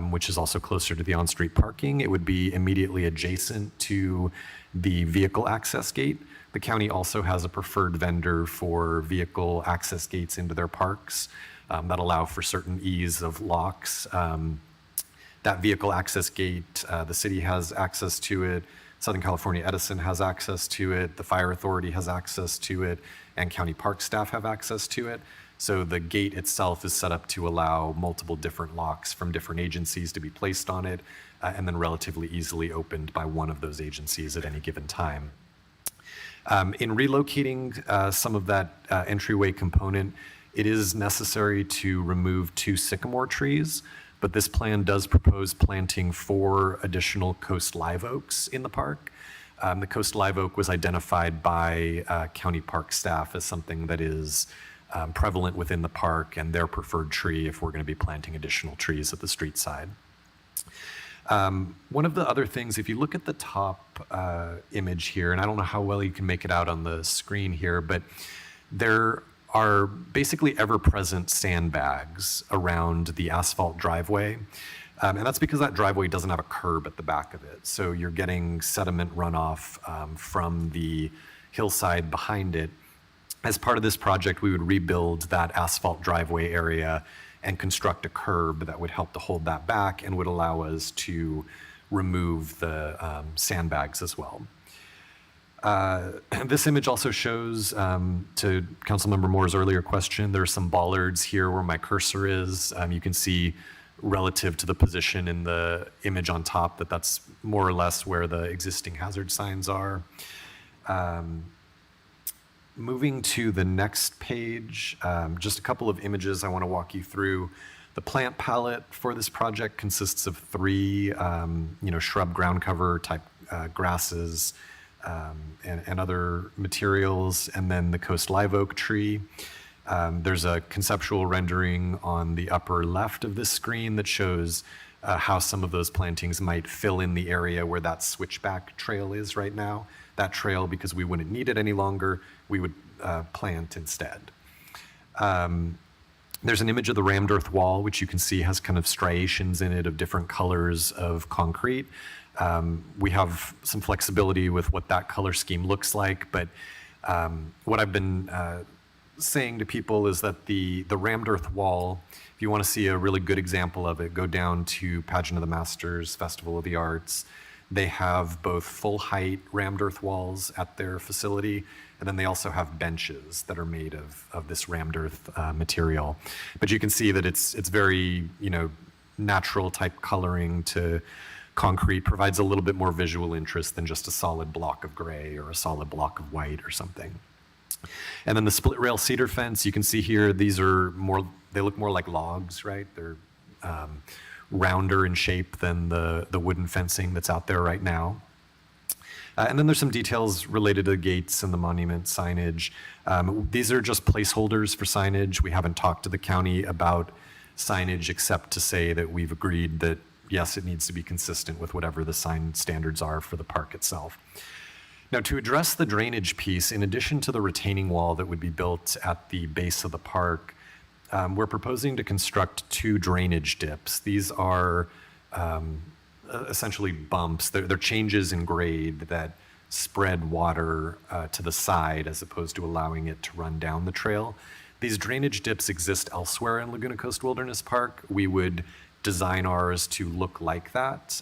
which is also closer to the on-street parking. It would be immediately adjacent to the vehicle access gate. The county also has a preferred vendor for vehicle access gates into their parks that allow for certain ease of locks. That vehicle access gate, the city has access to it. Southern California Edison has access to it, the fire authority has access to it, and county park staff have access to it. So the gate itself is set up to allow multiple different locks from different agencies to be placed on it, and then relatively easily opened by one of those agencies at any given time. In relocating some of that entryway component, it is necessary to remove 2 sycamore trees. But this plan does propose planting 4 additional coast live oaks in the park. The coast live oak was identified by county park staff as something that is prevalent within the park and their preferred tree if we're going to be planting additional trees at the street side. One of the other things, if you look at the top image here, and I don't know how well you can make it out on the screen here, but there are basically ever-present sandbags around the asphalt driveway. And that's because that driveway doesn't have a curb at the back of it. So you're getting sediment runoff from the hillside behind it. As part of this project, we would rebuild that asphalt driveway area and construct a curb that would help to hold that back and would allow us to remove the sandbags as well. This image also shows, to Councilmember Moore's earlier question, there are some bollards here where my cursor is. You can see relative to the position in the image on top that that's more or less where the existing hazard signs are. Moving to the next page, just a couple of images I want to walk you through. The plant palette for this project consists of three, shrub ground cover type grasses, and other materials, and then the coast live oak tree. There's a conceptual rendering on the upper left of this screen that shows how some of those plantings might fill in the area where that switchback trail is right now. That trail, because we wouldn't need it any longer, we would plant instead. There's an image of the rammed earth wall, which you can see has kind of striations in it of different colors of concrete. We have some flexibility with what that color scheme looks like, but what I've been saying to people is that the rammed earth wall, if you want to see a really good example of it, go down to Pageant of the Masters, Festival of the Arts. They have both full height rammed earth walls at their facility, and then they also have benches that are made of this rammed earth material. But you can see that it's very, natural type coloring to concrete, provides a little bit more visual interest than just a solid block of gray or a solid block of white or something. And then the split rail cedar fence, you can see here, these are they look more like logs, right? They're rounder in shape than the wooden fencing that's out there right now. And then there's some details related to the gates and the monument signage. These are just placeholders for signage. We haven't talked to the county about signage except to say that we've agreed that, yes, it needs to be consistent with whatever the sign standards are for the park itself. Now, to address the drainage piece, in addition to the retaining wall that would be built at the base of the park, we're proposing to construct two drainage dips. These are essentially bumps. They're changes in grade that spread water to the side as opposed to allowing it to run down the trail. These drainage dips exist elsewhere in Laguna Coast Wilderness Park. We would design ours to look like that.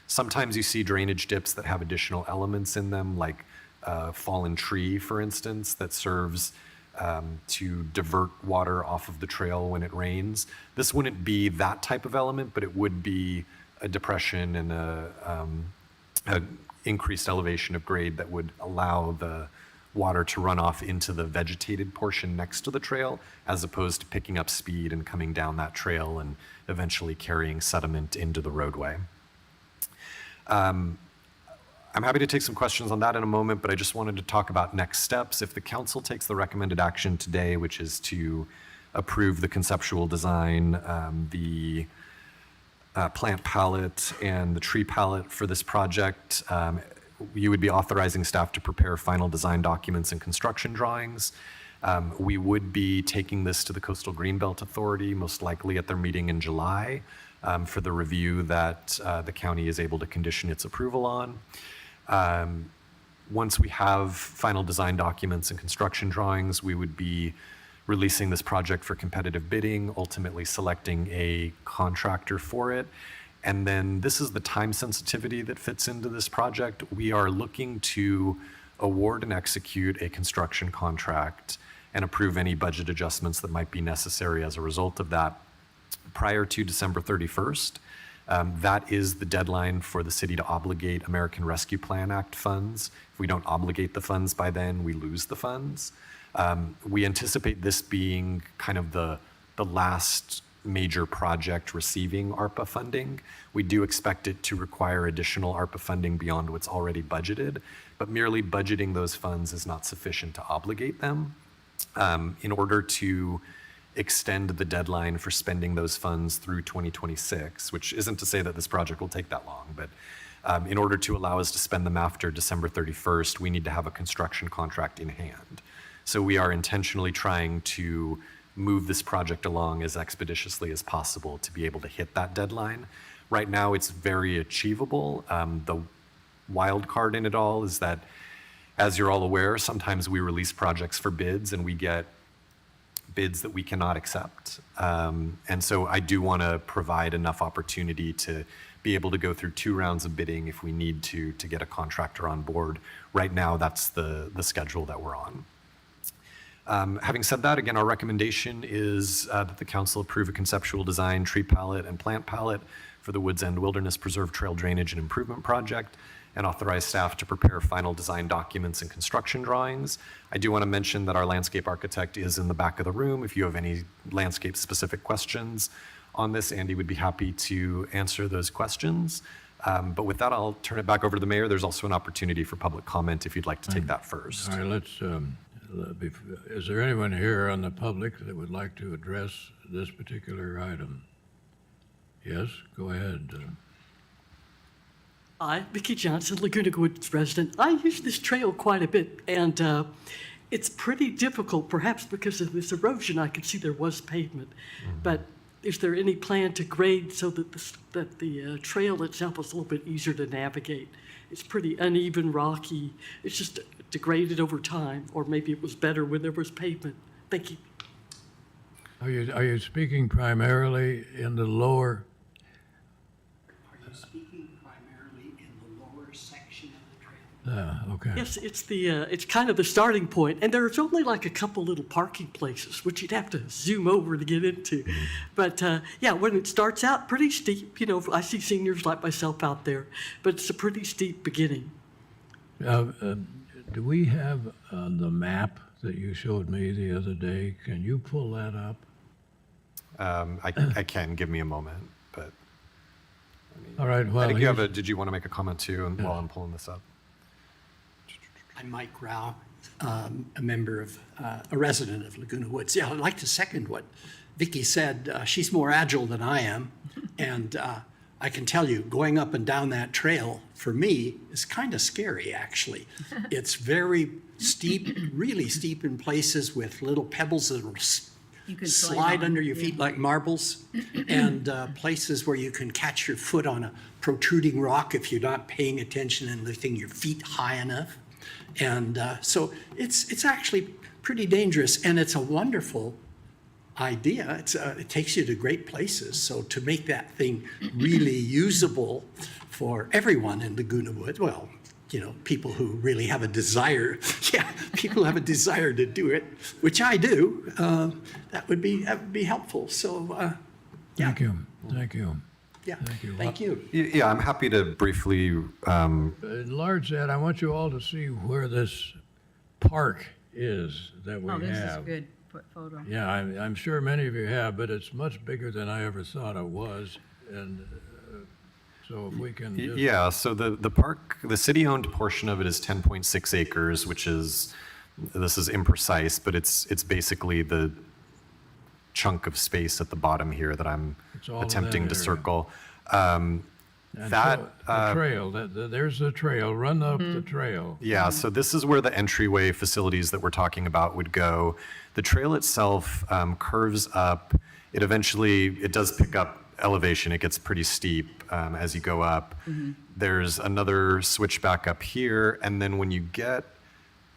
Sometimes you see drainage dips that have additional elements in them, like a fallen tree, for instance, that serves to divert water off of the trail when it rains. This wouldn't be that type of element, but it would be a depression and a increased elevation of grade that would allow the water to run off into the vegetated portion next to the trail, as opposed to picking up speed and coming down that trail and eventually carrying sediment into the roadway. I'm happy to take some questions on that in a moment, but I just wanted to talk about next steps. If the council takes the recommended action today, which is to approve the conceptual design, the plant palette, and the tree palette for this project, you would be authorizing staff to prepare final design documents and construction drawings. We would be taking this to the Coastal Greenbelt Authority, most likely at their meeting in July, for the review that the county is able to condition its approval on. Once we have final design documents and construction drawings, we would be releasing this project for competitive bidding, ultimately selecting a contractor for it. And then this is the time sensitivity that fits into this project. We are looking to award and execute a construction contract and approve any budget adjustments that might be necessary as a result of that prior to December 31st. That is the deadline for the city to obligate American Rescue Plan Act funds. If we don't obligate the funds by then, we lose the funds. We anticipate this being kind of the last major project receiving ARPA funding. We do expect it to require additional ARPA funding beyond what's already budgeted, but merely budgeting those funds is not sufficient to obligate them. In order to extend the deadline for spending those funds through 2026, which isn't to say that this project will take that long, but in order to allow us to spend them after December 31st, we need to have a construction contract in hand. So we are intentionally trying to move this project along as expeditiously as possible to be able to hit that deadline. Right now, it's very achievable. The wild card in it all is that, as you're all aware, sometimes we release projects for bids and we get bids that we cannot accept. And so I do want to provide enough opportunity to be able to go through 2 rounds of bidding if we need to get a contractor on board. Right now, that's the schedule that we're on. Having said that, again, our recommendation is that the council approve a conceptual design, tree palette, and plant palette for the Woods End Wilderness Preserve Trail Drainage and Improvement Project, and authorize staff to prepare final design documents and construction drawings. I do want to mention that our landscape architect is in the back of the room. If you have any landscape-specific questions on this, Andy would be happy to answer those questions. But with that, I'll turn it back over to the mayor. There's also an opportunity for public comment if you'd like to take that first. All right, is there anyone here on the public that would like to address this particular item? Yes, go ahead. Hi, Vicki Johnson, Laguna Woods resident. I use this trail quite a bit, and it's pretty difficult, perhaps because of this erosion. I could see there was pavement, but is there any plan to grade so that the trail itself is a little bit easier to navigate? It's pretty uneven, rocky. It's just degraded over time, or maybe it was better when there was pavement. Thank you. Are you speaking primarily in the lower? Are you speaking primarily in the lower section of the trail? Okay. Yes, it's kind of the starting point, and there's only like a couple little parking places, which you'd have to zoom over to get into. But yeah, when it starts out pretty steep, I see seniors like myself out there, but it's a pretty steep beginning. Do we have the map that you showed me the other day? Can you pull that up? I can, give me a moment, but. All right, I well, think did you want to make a comment too, and while I'm pulling this up? I'm Mike Rao, a resident of Laguna Woods. Yeah, I'd like to second what Vicki said. She's more agile than I am, and I can tell you, going up and down that trail, for me, is kind of scary, actually. It's very steep, really steep in places with little pebbles that will slide under your feet like marbles, and places where you can catch your foot on a protruding rock if you're not paying attention and lifting your feet high enough. And so it's actually pretty dangerous, and it's a wonderful idea. It takes you to great places. So to make that thing really usable for everyone in Laguna Woods, well, people who really have a desire, people who have a desire to do it, which I do, that would be helpful. So, yeah. Thank you. Yeah, Thank you. thank you. Yeah, I'm happy to briefly, Enlarge that. I want you all to see where this park is that we have. Oh, this is a good photo. Yeah, I'm sure many of you have, but it's much bigger than I ever thought it was. And so if we can just... Yeah, so the park, the city-owned portion of it is 10.6 acres, which is, this is imprecise, but it's basically the chunk of space at the bottom here that I'm all attempting that to area. circle. And so the trail, there's the trail, run up the trail. Yeah, so this is where the entryway facilities that we're talking about would go. The trail itself curves up. It does pick up elevation. It gets pretty steep as you go up. There's another switchback up here, and then when you get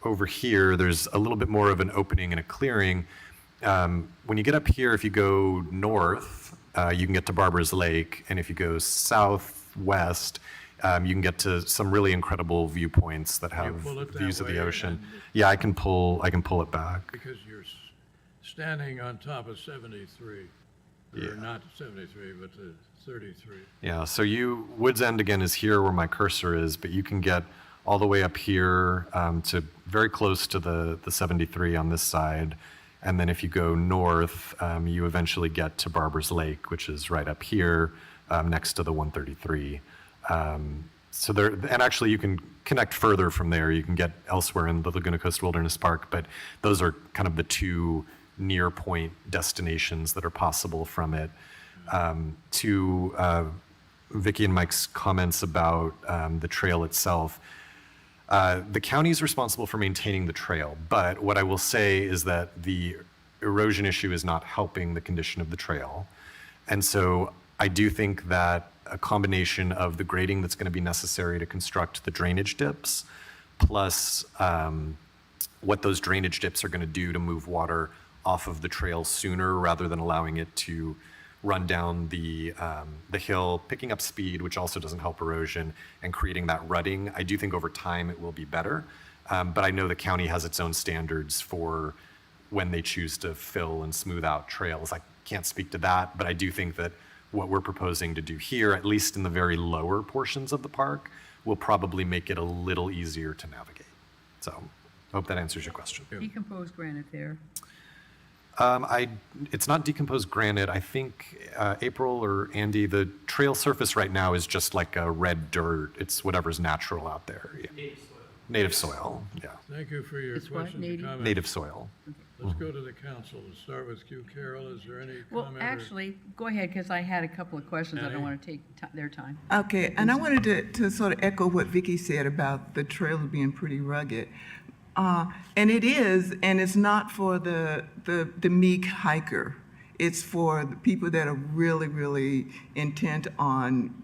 over here, there's a little bit more of an opening and a clearing. When you get up here, if you go north, you can get to Barber's Lake, and if you go southwest, you can get to some really incredible viewpoints that have pull it that views of the way, ocean. and- Yeah, I can pull it back. Because you're standing on top of 73, or not 73, but the 33. Yeah, so Woods End again is here where my cursor is, but you can get all the way up here to very close to the 73 on this side. And then if you go north, you eventually get to Barber's Lake, which is right up here next to the 133. And actually you can connect further from there. You can get elsewhere in the Laguna Coast Wilderness Park, but those are kind of the two near point destinations that are possible from it. To Vicki and Mike's comments about the trail itself, the county is responsible for maintaining the trail, but what I will say is that the erosion issue is not helping the condition of the trail. And so I do think that a combination of the grading that's going to be necessary to construct the drainage dips, plus what those drainage dips are going to do to move water off of the trail sooner rather than allowing it to run down the hill, picking up speed, which also doesn't help erosion, and creating that rutting. I do think over time it will be better, but I know the county has its own standards for when they choose to fill and smooth out trails. I can't speak to that, but I do think that what we're proposing to do here, at least in the very lower portions of the park, will probably make it a little easier to navigate. So I hope that answers your question. Decomposed granite there. It's not decomposed granite. I think April or Andy, the trail surface right now is just like a red dirt. It's whatever's natural out there. Yeah. Native soil. Yeah. Thank you for your It's what, questions and native? comments. Native soil. Let's go to the council. Let's start with you, Carol. Is there any Well, comment? or- actually, go ahead, because I had a couple of questions. I Annie? don't want to take their time. Okay, and I wanted to sort of echo what Vicki said about the trails being pretty rugged. And it is, and it's not for the meek hiker. It's for the people that are really, really intent on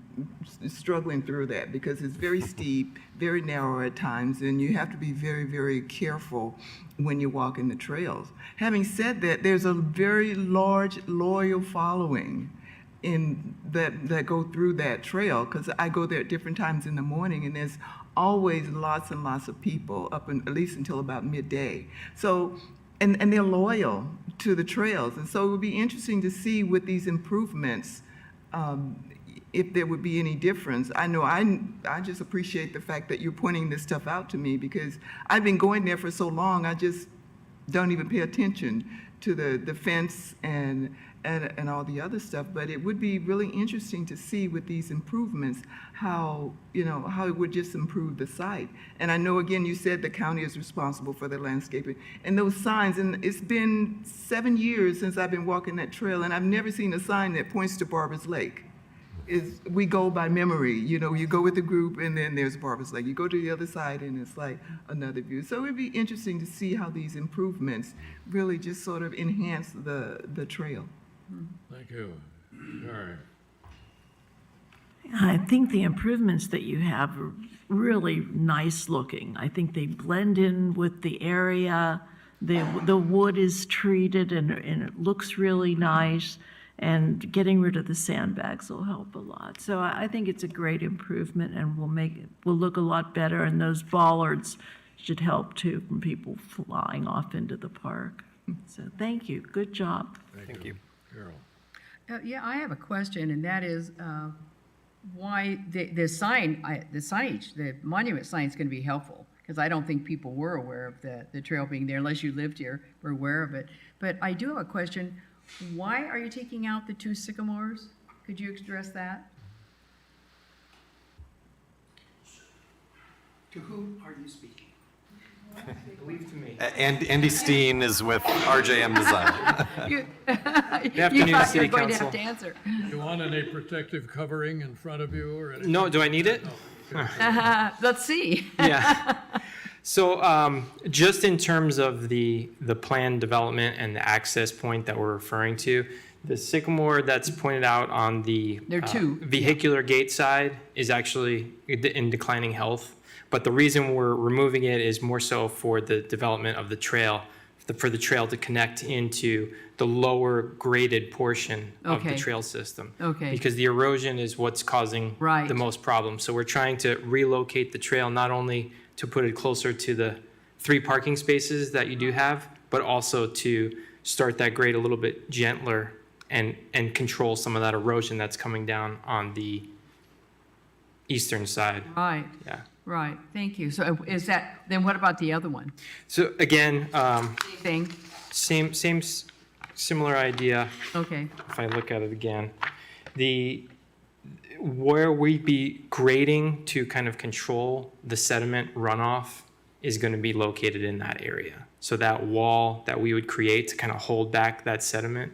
struggling through that, because it's very steep, very narrow at times, and you have to be very, very careful when you walk in the trails. Having said that, there's a very large, loyal following that go through that trail, because I go there at different times in the morning, and there's always lots and lots of people up at least until about midday. So, and they're loyal to the trails, and so it would be interesting to see with these improvements if there would be any difference. I know I just appreciate the fact that you're pointing this stuff out to me, because I've been going there for so long, I just don't even pay attention to the fence and all the other stuff. But it would be really interesting to see with these improvements how it would just improve the site. And I know, again, you said the county is responsible for the landscaping and those signs, and it's been 7 years since I've been walking that trail, and I've never seen a sign that points to Barbara's Lake. We go by memory, you go with the group and then there's Barbara's Lake. You go to the other side and it's like another view. So it'd be interesting to see how these improvements really just sort of enhance the trail. Thank you. Mary. I think the improvements that you have are really nice looking. I think they blend in with the area. The wood is treated and it looks really nice. And getting rid of the sandbags will help a lot. So I think it's a great improvement and will look a lot better. And those bollards should help too from people flying off into the park. So thank you. Good job. Thank you. Carol. Yeah, I have a question, and that is why the signage, the monument sign is going to be helpful, because I don't think people were aware of the trail being there, unless you lived here, were aware of it. But I do have a question. Why are you taking out the 2 sycamores? Could you address that? To whom are you speaking? Believe to me. And Andy Steen is with RJM Design. You afternoon, thought you City were going to Council. have to answer. You want any protective covering in front of you or anything? No, do I need it? Let's see. Yeah. So just in terms of the planned development and the access point that we're referring to, the sycamore that's pointed out on the There are 2. vehicular gate side is actually in declining health. But the reason we're removing it is more so for the development of the trail, for the trail to connect into the lower graded portion of the Okay. trail system. Okay. Because the erosion is what's causing Right. the most problems. So we're trying to relocate the trail, not only to put it closer to the 3 parking spaces that you do have, but also to start that grade a little bit gentler and control some of that erosion that's coming down on the eastern side. Right, Yeah. right. Thank you. So then what about the other one? So again, Thing? similar idea. Okay. If I look at it again, where we'd be grading to kind of control the sediment runoff is going to be located in that area. So that wall that we would create to kind of hold back that sediment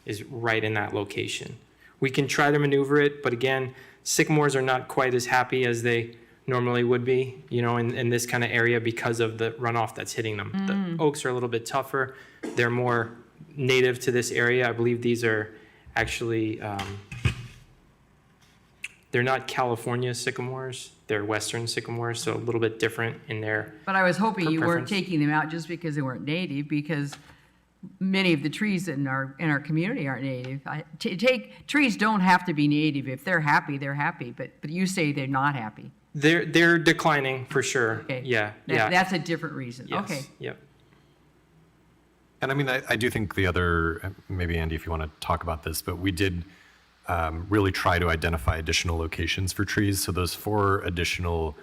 is right in that location. We can try to maneuver it, but again, sycamores are not quite as happy as they normally would be, in this kind of area because of the runoff that's hitting them. The oaks are a little bit tougher. They're more native to this area. I believe these are actually, they're not California sycamores. They're Western sycamores, so a little bit different in their. But I was hoping you weren't preference. taking them out just because they weren't native, because many of the trees in our community aren't native. Trees don't have to be native. If they're happy, they're happy, but you say they're not happy. They're declining for sure. Okay. Yeah, yeah. That's a different reason. Yes, Okay. Yep. And I mean, I do think the other, maybe Andy, if you want to talk about this, but we did really try to identify additional locations for trees. So those 4 additional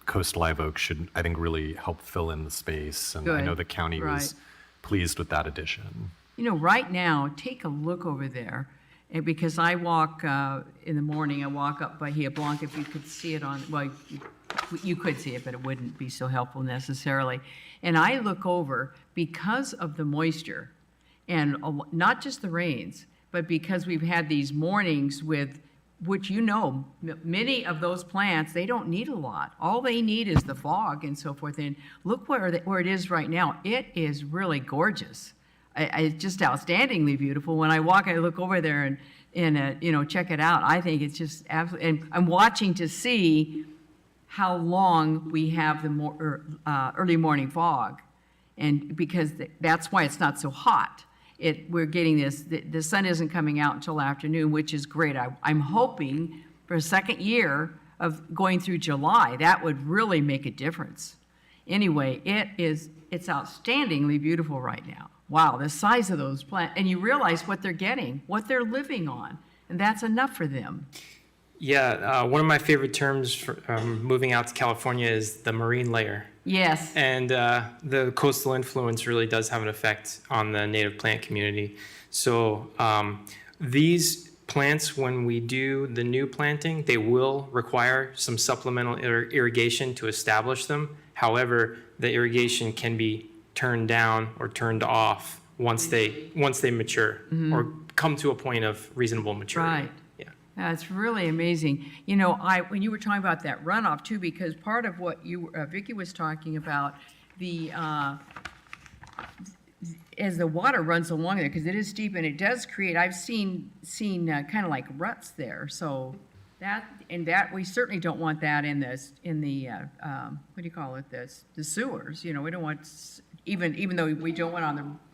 coast live oaks should, I think, really help fill in the space. And I Good. know the county was pleased with that addition. You know, right now, take a look over there, and because I walk in the morning, I walk up Bahia Blanca. If you could see it on, well, you could see it, but it wouldn't be so helpful necessarily. And I look over because of the moisture, and not just the rains, but because we've had these mornings with, which many of those plants, they don't need a lot. All they need is the fog and so forth. And look where it is right now. It is really gorgeous. It's just outstandingly beautiful. When I walk, I look over there and check it out. I think it's just absolutely. And I'm watching to see how long we have the early morning fog, and because that's why it's not so hot. We're getting this. The sun isn't coming out until afternoon, which is great. I'm hoping for a second year of going through July, that would really make a difference. Anyway, it's outstandingly beautiful right now. Wow, the size of those plants, and you realize what they're getting, what they're living on, and that's enough for them. Yeah, one of my favorite terms for moving out to California is the marine layer. Yes. And the coastal influence really does have an effect on the native plant community. So these plants, when we do the new planting, they will require some supplemental irrigation to establish them. However, the irrigation can be turned down or turned off once they mature or come to a point of reasonable maturity. Right. It's really amazing. You know, when you were talking about that runoff too, because part of what Vicki was talking about, as the water runs along there, because it is steep and it does create, I've seen kind of like ruts there. So that we certainly don't want that in the what do you call it? The sewers. You know, we don't want, even though we don't want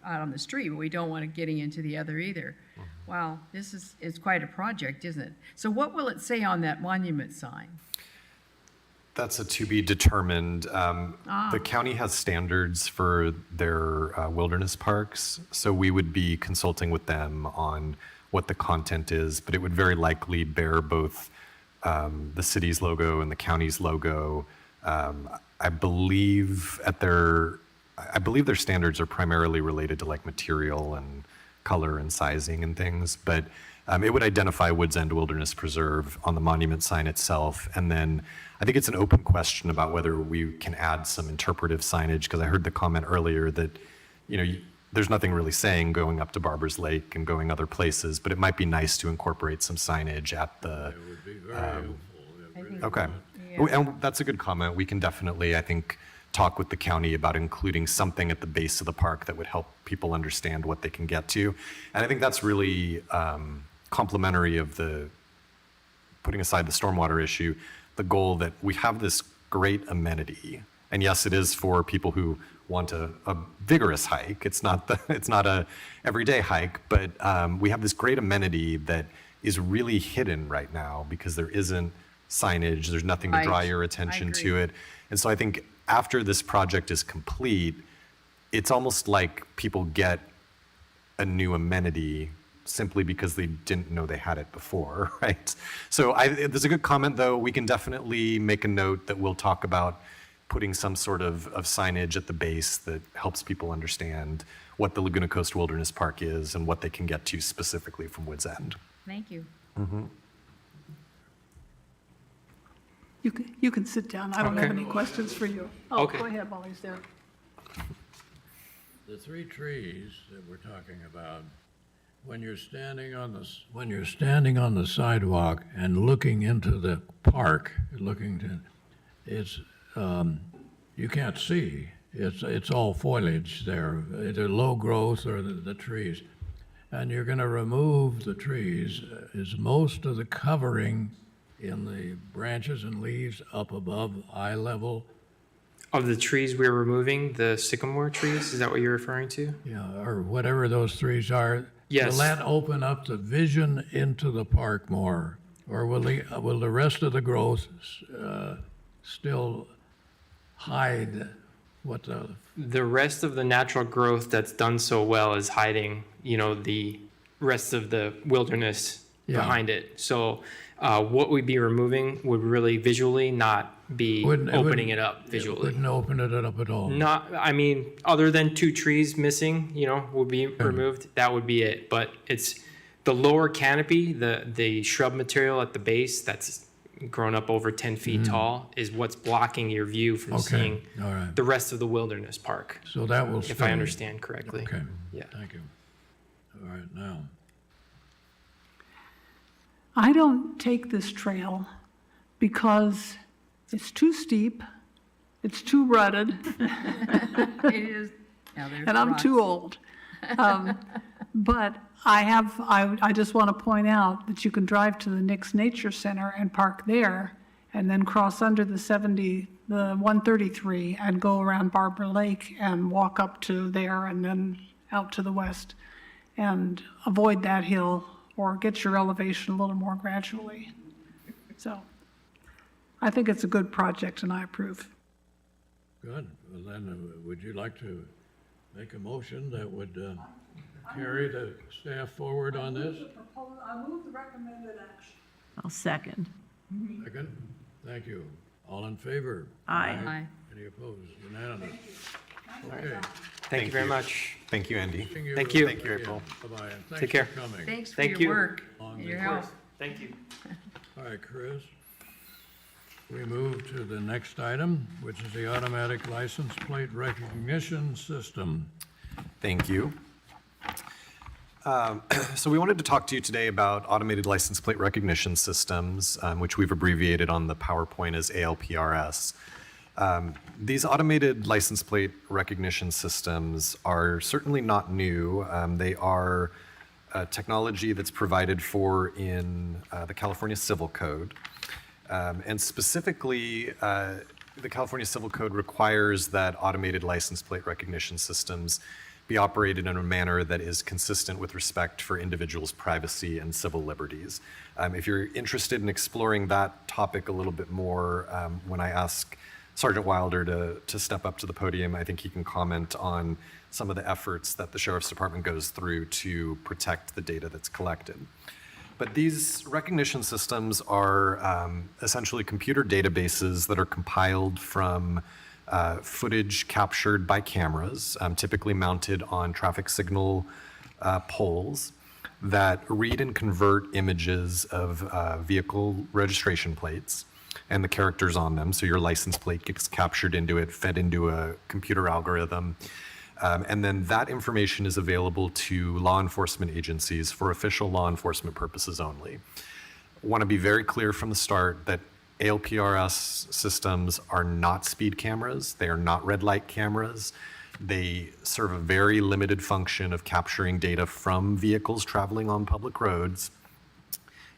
out on the street, but we don't want it getting into the other either. Wow, this is quite a project, isn't it? So what will it say on that monument sign? That's a to be determined. The county has standards for their wilderness parks, so we would be consulting with them on what the content is, but it would very likely bear both the city's logo and the county's logo. I believe their standards are primarily related to like material and color and sizing and things, but it would identify Woods End Wilderness Preserve on the monument sign itself. And then I think it's an open question about whether we can add some interpretive signage, because I heard the comment earlier that, there's nothing really saying going up to Barber's Lake and going other places, but it might be nice to incorporate some signage at the. It would be very helpful. Okay. Yeah. And that's a good comment. We can definitely, I think, talk with the county about including something at the base of the park that would help people understand what they can get to. And I think that's really complementary of putting aside the stormwater issue, the goal that we have this great amenity. And yes, it is for people who want a vigorous hike. It's not a everyday hike, but we have this great amenity that is really hidden right now because there isn't signage. There's nothing to draw your attention to it. And so I think after this project is complete, it's almost like people get a new amenity simply because they didn't know they had it before, right? So there's a good comment, though. We can definitely make a note that we'll talk about putting some sort of signage at the base that helps people understand what the Laguna Coast Wilderness Park is and what they can get to specifically from Woods End. Thank you. You can sit down. I don't have Okay. any questions for you. Oh, Okay. go ahead while he's there. The 3 trees that we're talking about, when you're standing on the sidewalk and looking into the park, you can't see. It's all foliage there. Either low growth or the trees. And you're going to remove the trees. Is most of the covering in the branches and leaves up above eye level? Of the trees we're removing, the sycamore trees, is that what you're referring to? Yeah, or whatever those trees are. Yes. Will that open up the vision into the park more? Or will the rest of the growth still hide what The rest of the natural growth that's done so well is hiding, the rest of the wilderness Yeah. behind it. So what we'd be removing would really visually not be Wouldn't- it opening wouldn't- it up visually. wouldn't open it up at all? Other than 2 trees missing, would be removed, that would be it. But it's the lower canopy, the shrub material at the base that's grown up over 10 feet tall is what's blocking your view from Okay, seeing all right. the rest of the wilderness park, So that will stay. if I understand correctly. Okay, Yeah. thank you. All right, now, I don't take this trail because it's too steep, it's too rutted, It is. Now, there's and I'm too rocks. old. But I just want to point out that you can drive to the Nix Nature Center and park there, and then cross under the 133 and go around Barbara Lake and walk up to there and then out to the west and avoid that hill or get your elevation a little more gradually. So I think it's a good project and I approve. good. Well, then, would you like to make a motion that would carry the staff forward on this? I move the recommended action. I'll second. Second? Thank you. All in favor? Aye. Aye. Any opposed? Unanimous. Okay. Thank you very much. Thank you, Andy. Thank you. Thank you, April. Bye-bye, and Take thanks care. for coming. Thanks for Thank your you. work Long and your way. help. Thank you. All right, Chris. We move to the next item, which is the automatic license plate recognition system. Thank you. So we wanted to talk to you today about automated license plate recognition systems, which we've abbreviated on the PowerPoint as ALPRS. These automated license plate recognition systems are certainly not new. They are technology that's provided for in the California Civil Code. And specifically, the California Civil Code requires that automated license plate recognition systems be operated in a manner that is consistent with respect for individuals' privacy and civil liberties. If you're interested in exploring that topic a little bit more, when I ask Sergeant Wilder to step up to the podium, I think he can comment on some of the efforts that the Sheriff's Department goes through to protect the data that's collected. But these recognition systems are essentially computer databases that are compiled from footage captured by cameras, typically mounted on traffic signal poles, that read and convert images of vehicle registration plates and the characters on them. So your license plate gets captured into it, fed into a computer algorithm. And then that information is available to law enforcement agencies for official law enforcement purposes only. I want to be very clear from the start that ALPRS systems are not speed cameras. They are not red light cameras. They serve a very limited function of capturing data from vehicles traveling on public roads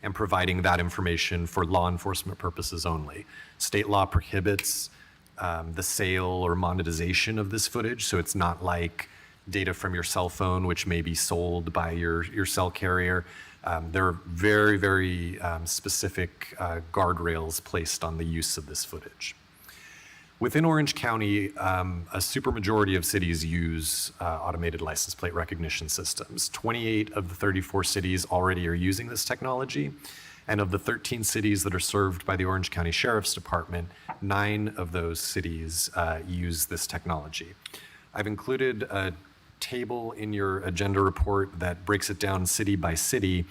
and providing that information for law enforcement purposes only. State law prohibits the sale or monetization of this footage, so it's not like data from your cell phone, which may be sold by your cell carrier. There are very, very specific guardrails placed on the use of this footage. Within Orange County, a supermajority of cities use automated license plate recognition systems. 28 of the 34 cities already are using this technology. And of the 13 cities that are served by the Orange County Sheriff's Department, 9 of those cities use this technology. I've included a table in your agenda report that breaks it down city by city,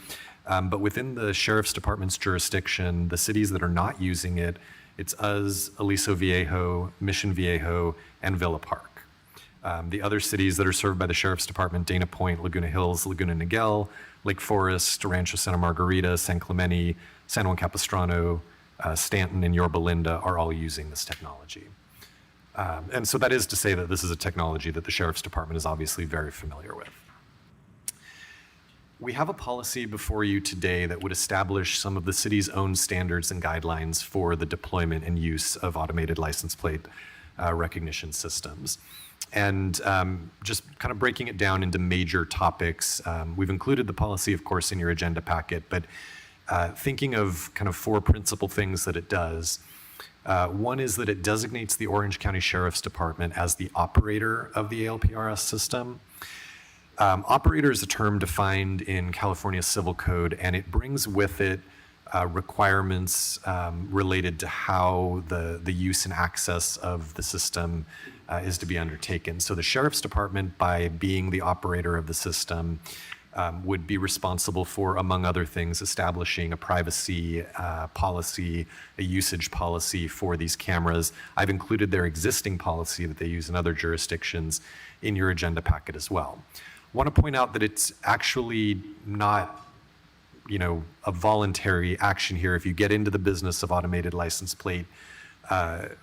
but within the Sheriff's Department's jurisdiction, the cities that are not using it, it's Aliso Viejo, Mission Viejo, and Villa Park. The other cities that are served by the Sheriff's Department, Dana Point, Laguna Hills, Laguna Niguel, Lake Forest, Rancho Santa Margarita, San Clemente, San Juan Capistrano, Stanton, and Yorba Linda are all using this technology. And so that is to say that this is a technology that the Sheriff's Department is obviously very familiar with. We have a policy before you today that would establish some of the city's own standards and guidelines for the deployment and use of automated license plate recognition systems. And just kind of breaking it down into major topics, we've included the policy, of course, in your agenda packet, but thinking of kind of 4 principal things that it does. One is that it designates the Orange County Sheriff's Department as the operator of the ALPRS system. Operator is a term defined in California Civil Code, and it brings with it requirements related to how the use and access of the system is to be undertaken. So the Sheriff's Department, by being the operator of the system, would be responsible for, among other things, establishing a privacy policy, a usage policy for these cameras. I've included their existing policy that they use in other jurisdictions in your agenda packet as well. I want to point out that it's actually not, a voluntary action here. If you get into the business of automated license plate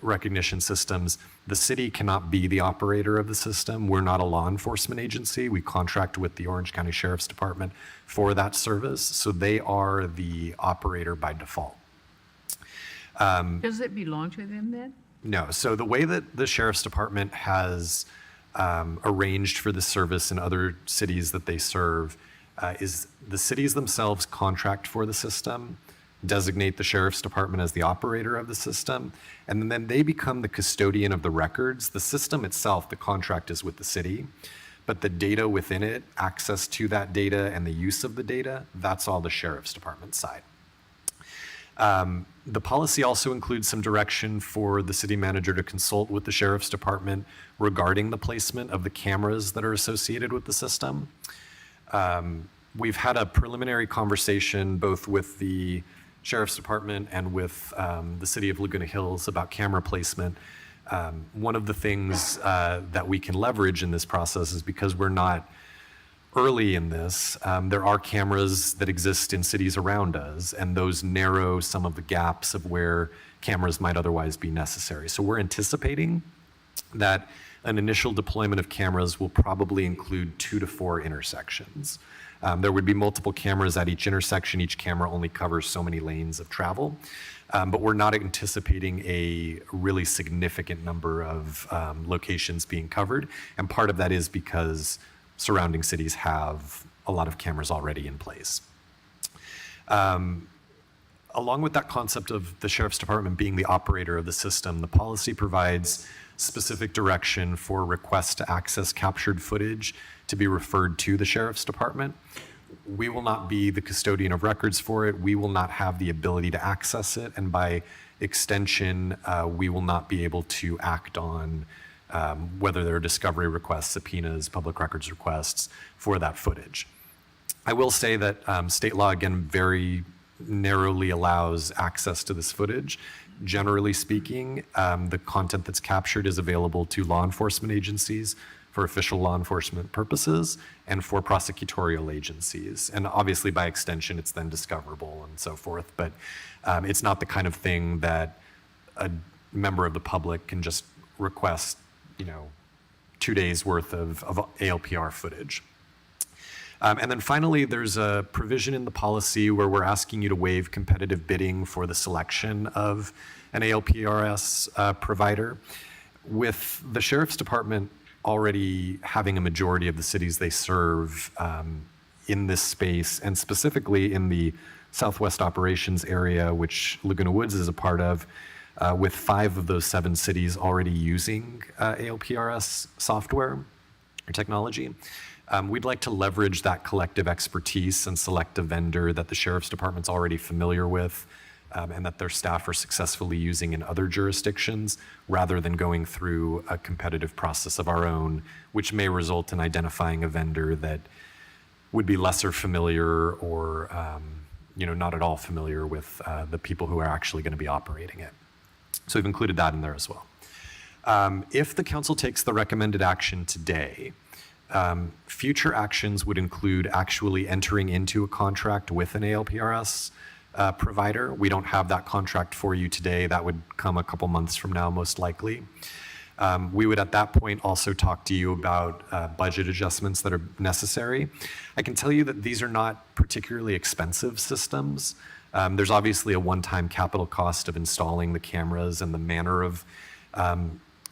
recognition systems, the city cannot be the operator of the system. We're not a law enforcement agency. We contract with the Orange County Sheriff's Department for that service, so they are the operator by default. Does it belong to them then? No. So the way that the Sheriff's Department has arranged for the service in other cities that they serve is the cities themselves contract for the system, designate the Sheriff's Department as the operator of the system, and then they become the custodian of the records. The system itself, the contract is with the city, but the data within it, access to that data and the use of the data, that's all the Sheriff's Department side. The policy also includes some direction for the city manager to consult with the Sheriff's Department regarding the placement of the cameras that are associated with the system. We've had a preliminary conversation both with the Sheriff's Department and with the City of Laguna Hills about camera placement. One of the things that we can leverage in this process is because we're not early in this, there are cameras that exist in cities around us, and those narrow some of the gaps of where cameras might otherwise be necessary. So we're anticipating that an initial deployment of cameras will probably include 2 to 4 intersections. There would be multiple cameras at each intersection. Each camera only covers so many lanes of travel. But we're not anticipating a really significant number of locations being covered. And part of that is because surrounding cities have a lot of cameras already in place. Along with that concept of the Sheriff's Department being the operator of the system, the policy provides specific direction for requests to access captured footage to be referred to the Sheriff's Department. We will not be the custodian of records for it. We will not have the ability to access it. And by extension, we will not be able to act on whether there are discovery requests, subpoenas, public records requests for that footage. I will say that state law, again, very narrowly allows access to this footage. Generally speaking, the content that's captured is available to law enforcement agencies for official law enforcement purposes and for prosecutorial agencies. And obviously, by extension, it's then discoverable and so forth. But it's not the kind of thing that a member of the public can just request, 2 days worth of ALPR footage. And then finally, there's a provision in the policy where we're asking you to waive competitive bidding for the selection of an ALPRS provider. With the Sheriff's Department already having a majority of the cities they serve in this space, and specifically in the Southwest Operations area, which Laguna Woods is a part of, with 5 of those 7 cities already using ALPRS software or technology. We'd like to leverage that collective expertise and select a vendor that the Sheriff's Department's already familiar with and that their staff are successfully using in other jurisdictions, rather than going through a competitive process of our own, which may result in identifying a vendor that would be lesser familiar or not at all familiar with the people who are actually going to be operating it. So we've included that in there as well. If the council takes the recommended action today, future actions would include actually entering into a contract with an ALPRS provider. We don't have that contract for you today. That would come a couple months from now, most likely. We would at that point also talk to you about budget adjustments that are necessary. I can tell you that these are not particularly expensive systems. There's obviously a one-time capital cost of installing the cameras and the manner of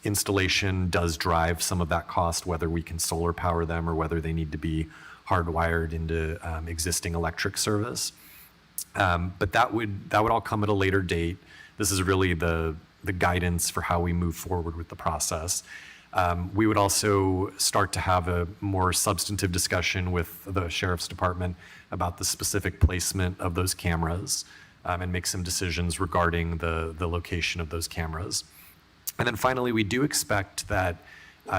installation does drive some of that cost, whether we can solar power them or whether they need to be hardwired into existing electric service. But that would all come at a later date. This is really the guidance for how we move forward with the process. We would also start to have a more substantive discussion with the Sheriff's Department about the specific placement of those cameras and make some decisions regarding the location of those cameras. And then finally, we do expect that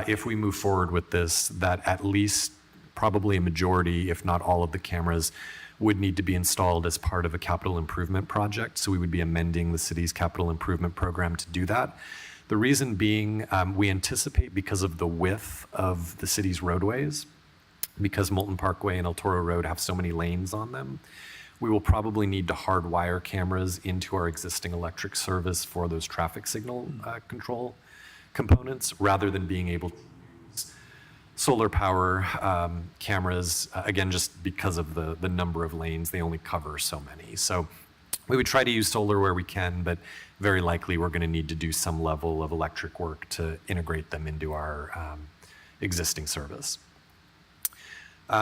if we move forward with this, that at least probably a majority, if not all of the cameras would need to be installed as part of a capital improvement project. So we would be amending the city's capital improvement program to do that. The reason being, we anticipate because of the width of the city's roadways, because Moulton Parkway and El Toro Road have so many lanes on them, we will probably need to hardwire cameras into our existing electric service for those traffic signal control components, rather than being able to use solar power cameras, again, just because of the number of lanes, they only cover so many. So we would try to use solar where we can, but very likely we're going to need to do some level of electric work to integrate them into our existing service.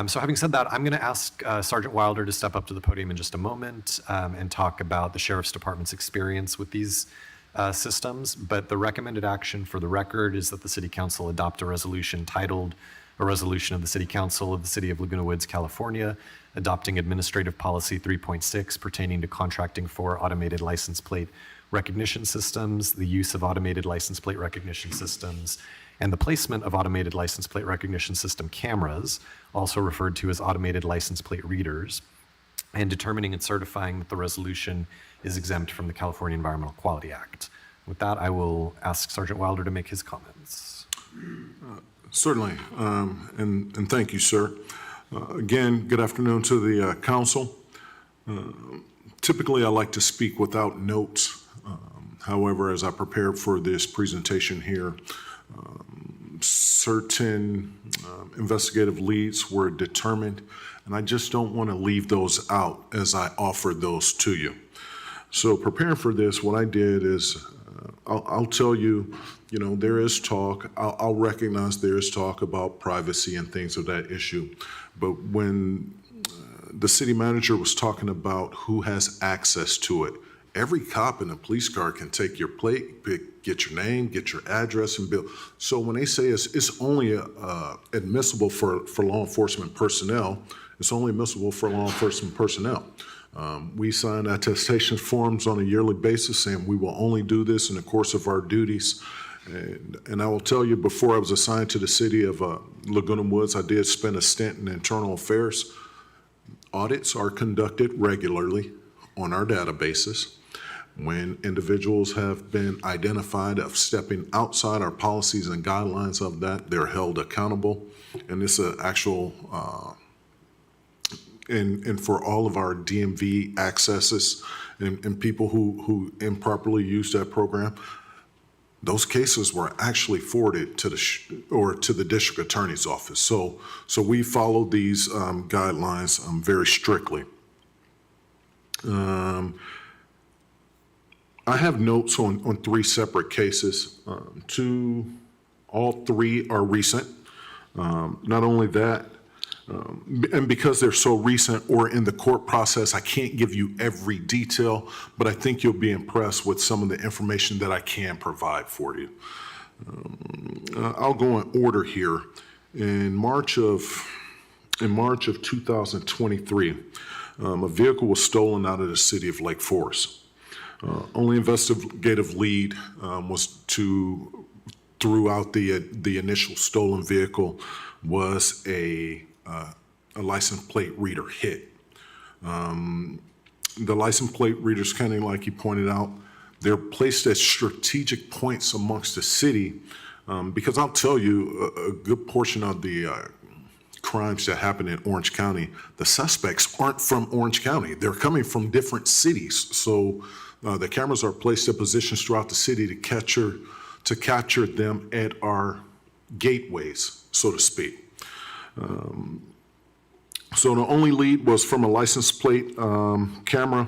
So having said that, I'm going to ask Sergeant Wilder to step up to the podium in just a moment and talk about the Sheriff's Department's experience with these systems. But the recommended action for the record is that the City Council adopt a resolution titled, "A Resolution of the City Council of the City of Laguna Woods, California, adopting Administrative Policy 3.6 pertaining to contracting for automated license plate recognition systems, the use of automated license plate recognition systems, and the placement of automated license plate recognition system cameras, also referred to as automated license plate readers, and determining and certifying that the resolution is exempt from the California Environmental Quality Act." With that, I will ask Sergeant Wilder to make his comments. Certainly, and thank you, sir. Again, good afternoon to the council. Typically, I like to speak without notes. However, as I prepared for this presentation here, certain investigative leads were determined, and I just don't want to leave those out as I offered those to you. So preparing for this, what I did is, I'll tell you, there is talk, I'll recognize there is talk about privacy and things of that issue. But when the city manager was talking about who has access to it, every cop in a police car can take your plate, get your name, get your address, and bill. So when they say it's only admissible for law enforcement personnel, it's only admissible for law enforcement personnel. We sign attestation forms on a yearly basis saying we will only do this in the course of our duties. And I will tell you, before I was assigned to the city of Laguna Woods, I did spend a stint in internal affairs. Audits are conducted regularly on our databases. When individuals have been identified of stepping outside our policies and guidelines of that, they're held accountable. And it's an actual, and for all of our DMV accesses and people who improperly use that program, those cases were actually forwarded to the district attorney's office. So we follow these guidelines very strictly. I have notes on 3 separate cases. All 3 are recent. Not only that, and because they're so recent or in the court process, I can't give you every detail, but I think you'll be impressed with some of the information that I can provide for you. I'll go in order here. In March of 2023, a vehicle was stolen out of the city of Lake Forest. Only investigative lead was throughout the initial stolen vehicle was a license plate reader hit. The license plate readers, kind of like you pointed out, they're placed at strategic points amongst the city because I'll tell you, a good portion of the crimes that happen in Orange County, the suspects aren't from Orange County. They're coming from different cities. So the cameras are placed at positions throughout the city to capture them at our gateways, so to speak. So the only lead was from a license plate camera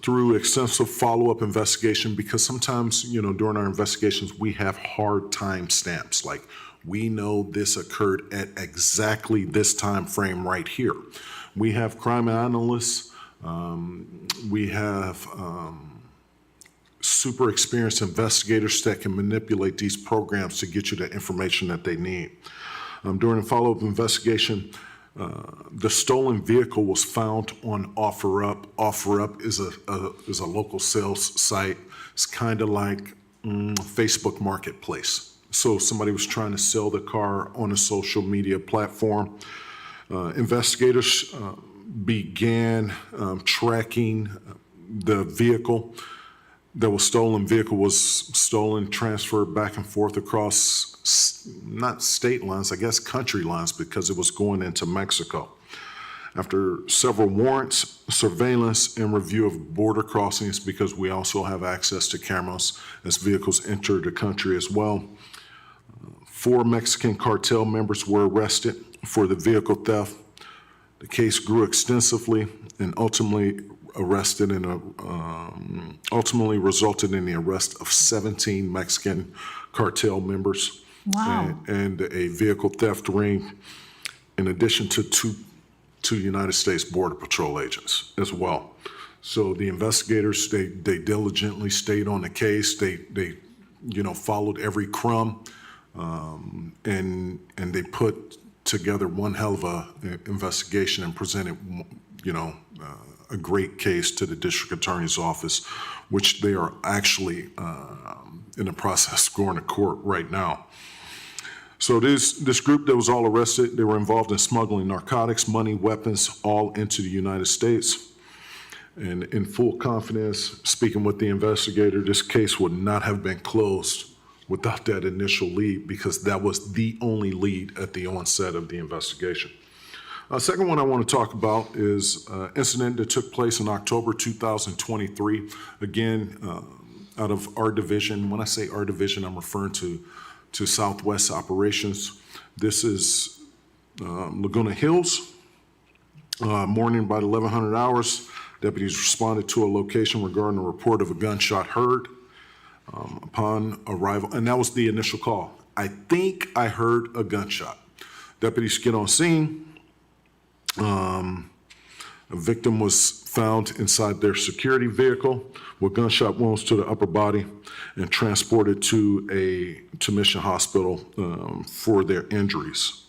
through extensive follow-up investigation, because sometimes, during our investigations, we have hard time stamps. Like, we know this occurred at exactly this time frame right here. We have crime analysts. We have super experienced investigators that can manipulate these programs to get you the information that they need. During the follow-up investigation, the stolen vehicle was found on OfferUp. OfferUp is a local sales site. It's kind of like Facebook Marketplace. So somebody was trying to sell the car on a social media platform. Investigators began tracking the vehicle that was stolen. Vehicle was stolen, transferred back and forth across not state lines, I guess country lines, because it was going into Mexico. After several warrants, surveillance, and review of border crossings, because we also have access to cameras as vehicles enter the country as well, 4 Mexican cartel members were arrested for the vehicle theft. The case grew extensively and ultimately resulted in the arrest of 17 Mexican cartel members. Wow. And a vehicle theft ring, in addition to two United States Border Patrol agents as well. So the investigators, they diligently stayed on the case. They followed every crumb, and they put together one hell of a investigation and presented, a great case to the district attorney's office, which they are actually in the process of going to court right now. So this group that was all arrested, they were involved in smuggling narcotics, money, weapons, all into the United States. And in full confidence, speaking with the investigator, this case would not have been closed without that initial lead, because that was the only lead at the onset of the investigation. Second one I want to talk about is an incident that took place in October 2023. Again, out of our division. When I say our division, I'm referring to Southwest Operations. This is Laguna Hills. Morning about 1100 hours, deputies responded to a location regarding a report of a gunshot heard. Upon arrival, and that was the initial call. I think I heard a gunshot. Deputies get on scene. A victim was found inside their security vehicle with gunshot wounds to the upper body and transported to Mission Hospital for their injuries.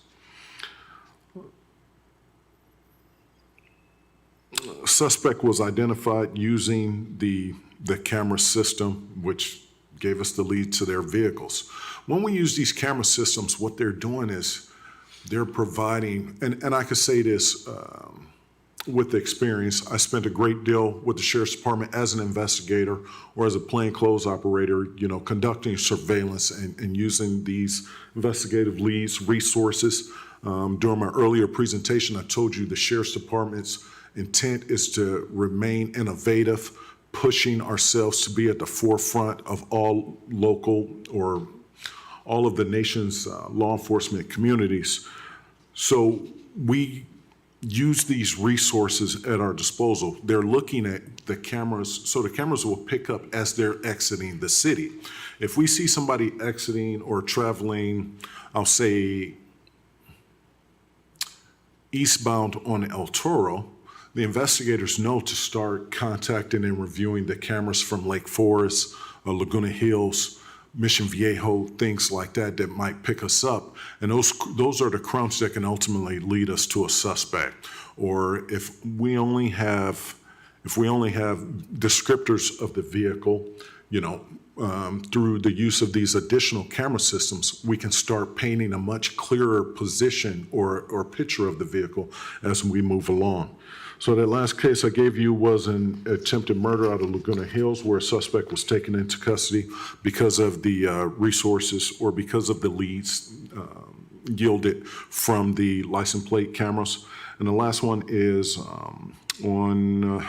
Suspect was identified using the camera system, which gave us the lead to their vehicles. When we use these camera systems, what they're doing is they're providing, and I could say this with experience, I spent a great deal with the Sheriff's Department as an investigator or as a plainclothes operator, conducting surveillance and using these investigative leads, resources. During my earlier presentation, I told you the Sheriff's Department's intent is to remain innovative, pushing ourselves to be at the forefront of all local or all of the nation's law enforcement communities. So we use these resources at our disposal. They're looking at the cameras, so the cameras will pick up as they're exiting the city. If we see somebody exiting or traveling, I'll say eastbound on El Toro, the investigators know to start contacting and reviewing the cameras from Lake Forest, Laguna Hills, Mission Viejo, things like that might pick us up. And those are the crumbs that can ultimately lead us to a suspect. Or if we only have descriptors of the vehicle, through the use of these additional camera systems, we can start painting a much clearer position or picture of the vehicle as we move along. So that last case I gave you was an attempted murder out of Laguna Hills, where a suspect was taken into custody because of the resources or because of the leads yielded from the license plate cameras. And the last one is in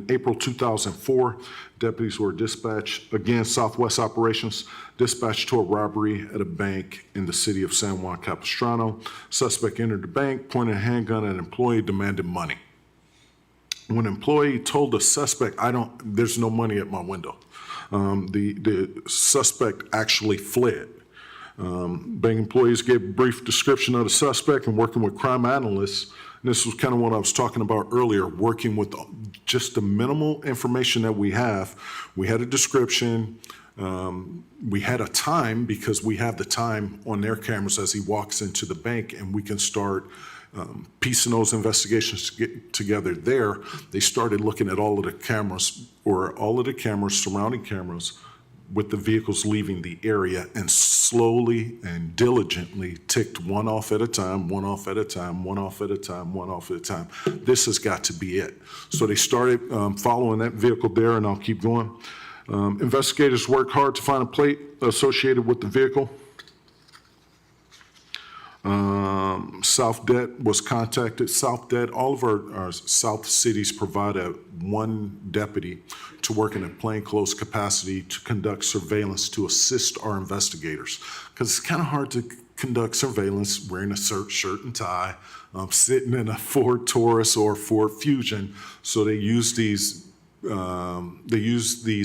April 2004, deputies were dispatched, again, Southwest Operations, dispatched to a robbery at a bank in the city of San Juan Capistrano. Suspect entered the bank, pointed a handgun at an employee, demanded money. when an employee told the suspect, there's no money at my window, the suspect actually fled. Bank employees gave a brief description of the suspect, and working with crime analysts, and this was kind of what I was talking about earlier, working with just the minimal information that we have. We had a description, we had a time, because we have the time on their cameras as he walks into the bank, and we can start piecing those investigations together there. They started looking at all of the cameras, surrounding cameras, with the vehicles leaving the area, and slowly and diligently ticked one off at a time, one off at a time, one off at a time, one off at a time. This has got to be it. So they started following that vehicle there, and I'll keep going. Investigators worked hard to find a plate associated with the vehicle. South Det was contacted. South Det, all of our South cities provide one deputy to work in a plainclothes capacity to conduct surveillance to assist our investigators. Because it's kind of hard to conduct surveillance wearing a shirt and tie, sitting in a Ford Taurus or Ford Fusion. So they use these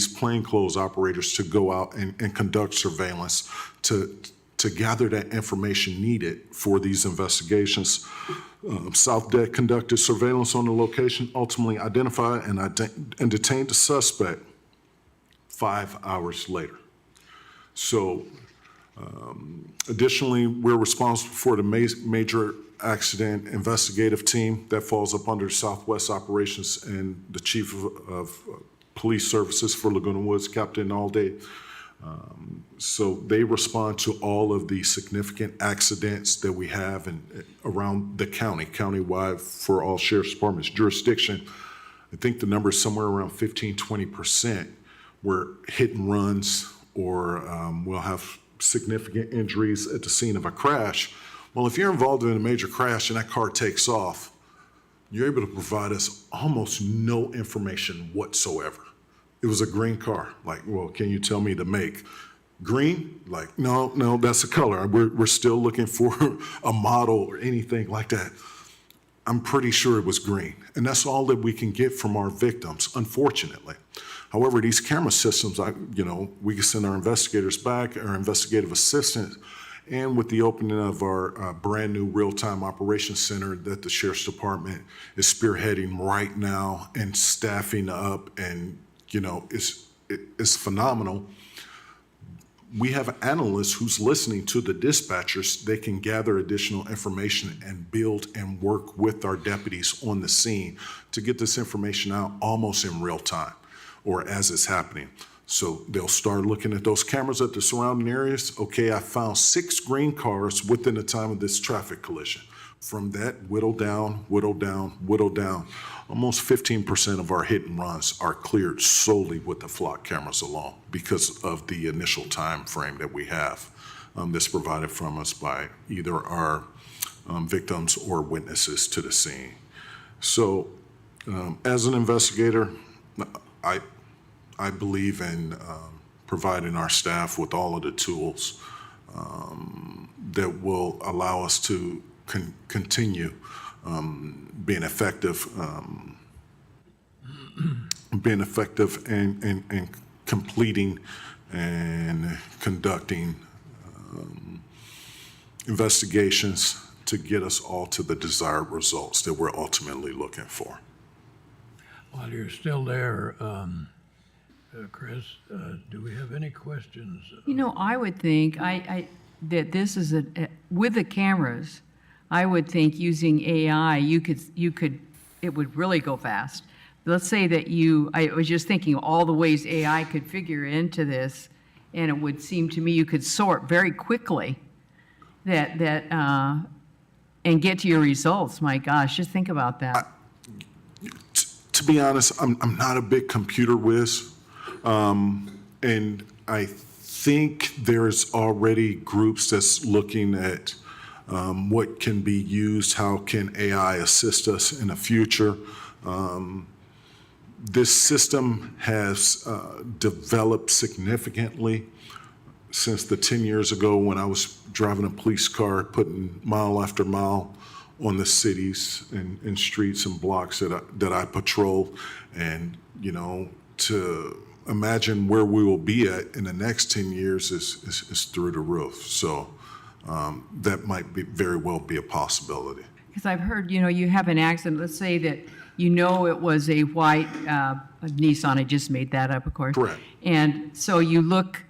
plainclothes operators to go out and conduct surveillance to gather that information needed for these investigations. South Det conducted surveillance on the location, ultimately identified and detained the suspect 5 hours later. So additionally, we're responsible for the major accident investigative team that falls up under Southwest Operations and the Chief of Police Services for Laguna Woods, Captain Alday. So they respond to all of the significant accidents that we have around the countywide for all sheriff's departments jurisdiction. I think the number is somewhere around 15-20% where hit and runs or we'll have significant injuries at the scene of a crash. Well, if you're involved in a major crash and that car takes off, you're able to provide us almost no information whatsoever. It was a green car. Like, well, can you tell me the make? Green? Like, no, that's a color. We're still looking for a model or anything like that. I'm pretty sure it was green. And that's all that we can get from our victims, unfortunately. However, these camera systems, we can send our investigators back, our investigative assistants, and with the opening of our brand new real-time operations center that the Sheriff's Department is spearheading right now and staffing up, and it's phenomenal. We have analysts who's listening to the dispatchers. They can gather additional information and build and work with our deputies on the scene to get this information out almost in real time or as it's happening. So they'll start looking at those cameras at the surrounding areas. Okay, I found 6 green cars within the time of this traffic collision. From that, whittle down. Almost 15% of our hit and runs are cleared solely with the flock cameras alone because of the initial time frame that we have that's provided from us by either our victims or witnesses to the scene. So as an investigator, I believe in providing our staff with all of the tools that will allow us to continue being effective and completing and conducting investigations to get us all to the desired results that we're ultimately looking for. While you're still there, Chris, do we have any questions? I would think that this is with the cameras, I would think using AI, it would really go fast. Let's say that I was just thinking all the ways AI could figure into this, and it would seem to me you could sort very quickly and get to your results. My gosh, just think about that. To be honest, I'm not a big computer whiz, and I think there's already groups that's looking at what can be used, how can AI assist us in the future. This system has developed significantly since the 10 years ago when I was driving a police car, putting mile after mile on the cities and streets and blocks that I patrol. And, you know, to imagine where we will be at in the next 10 years is through the roof. So that might be very well be a possibility. Because I've heard, you know, you have an accident, let's say that you know it was a white Nissan, I just made that up, of course. Correct. And so you look,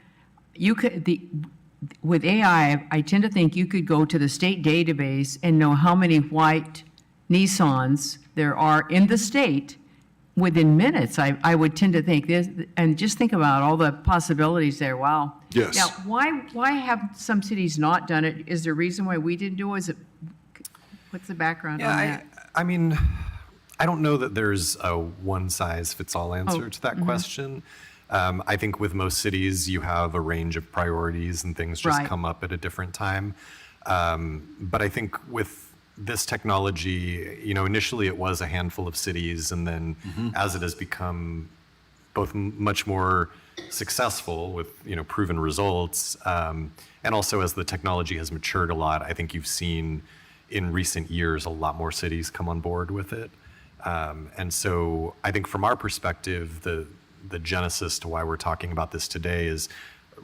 with AI, I tend to think you could go to the state database and know how many white Nissans there are in the state within minutes. I would tend to think this, and just think about all the possibilities there, wow. Yes. Now, why have some cities not done it? Is there a reason why we didn't do it? What's the background on that? I mean, I don't know that there's a one-size-fits-all answer to that question. I think with most cities, you have a range of priorities and things just Right. come up at a different time. But I think with this technology, you know, initially it was a handful of cities, and then as it has become both much more successful with, you know, proven results, and also as the technology has matured a lot, I think you've seen in recent years a lot more cities come on board with it. And so I think from our perspective, the genesis to why we're talking about this today is,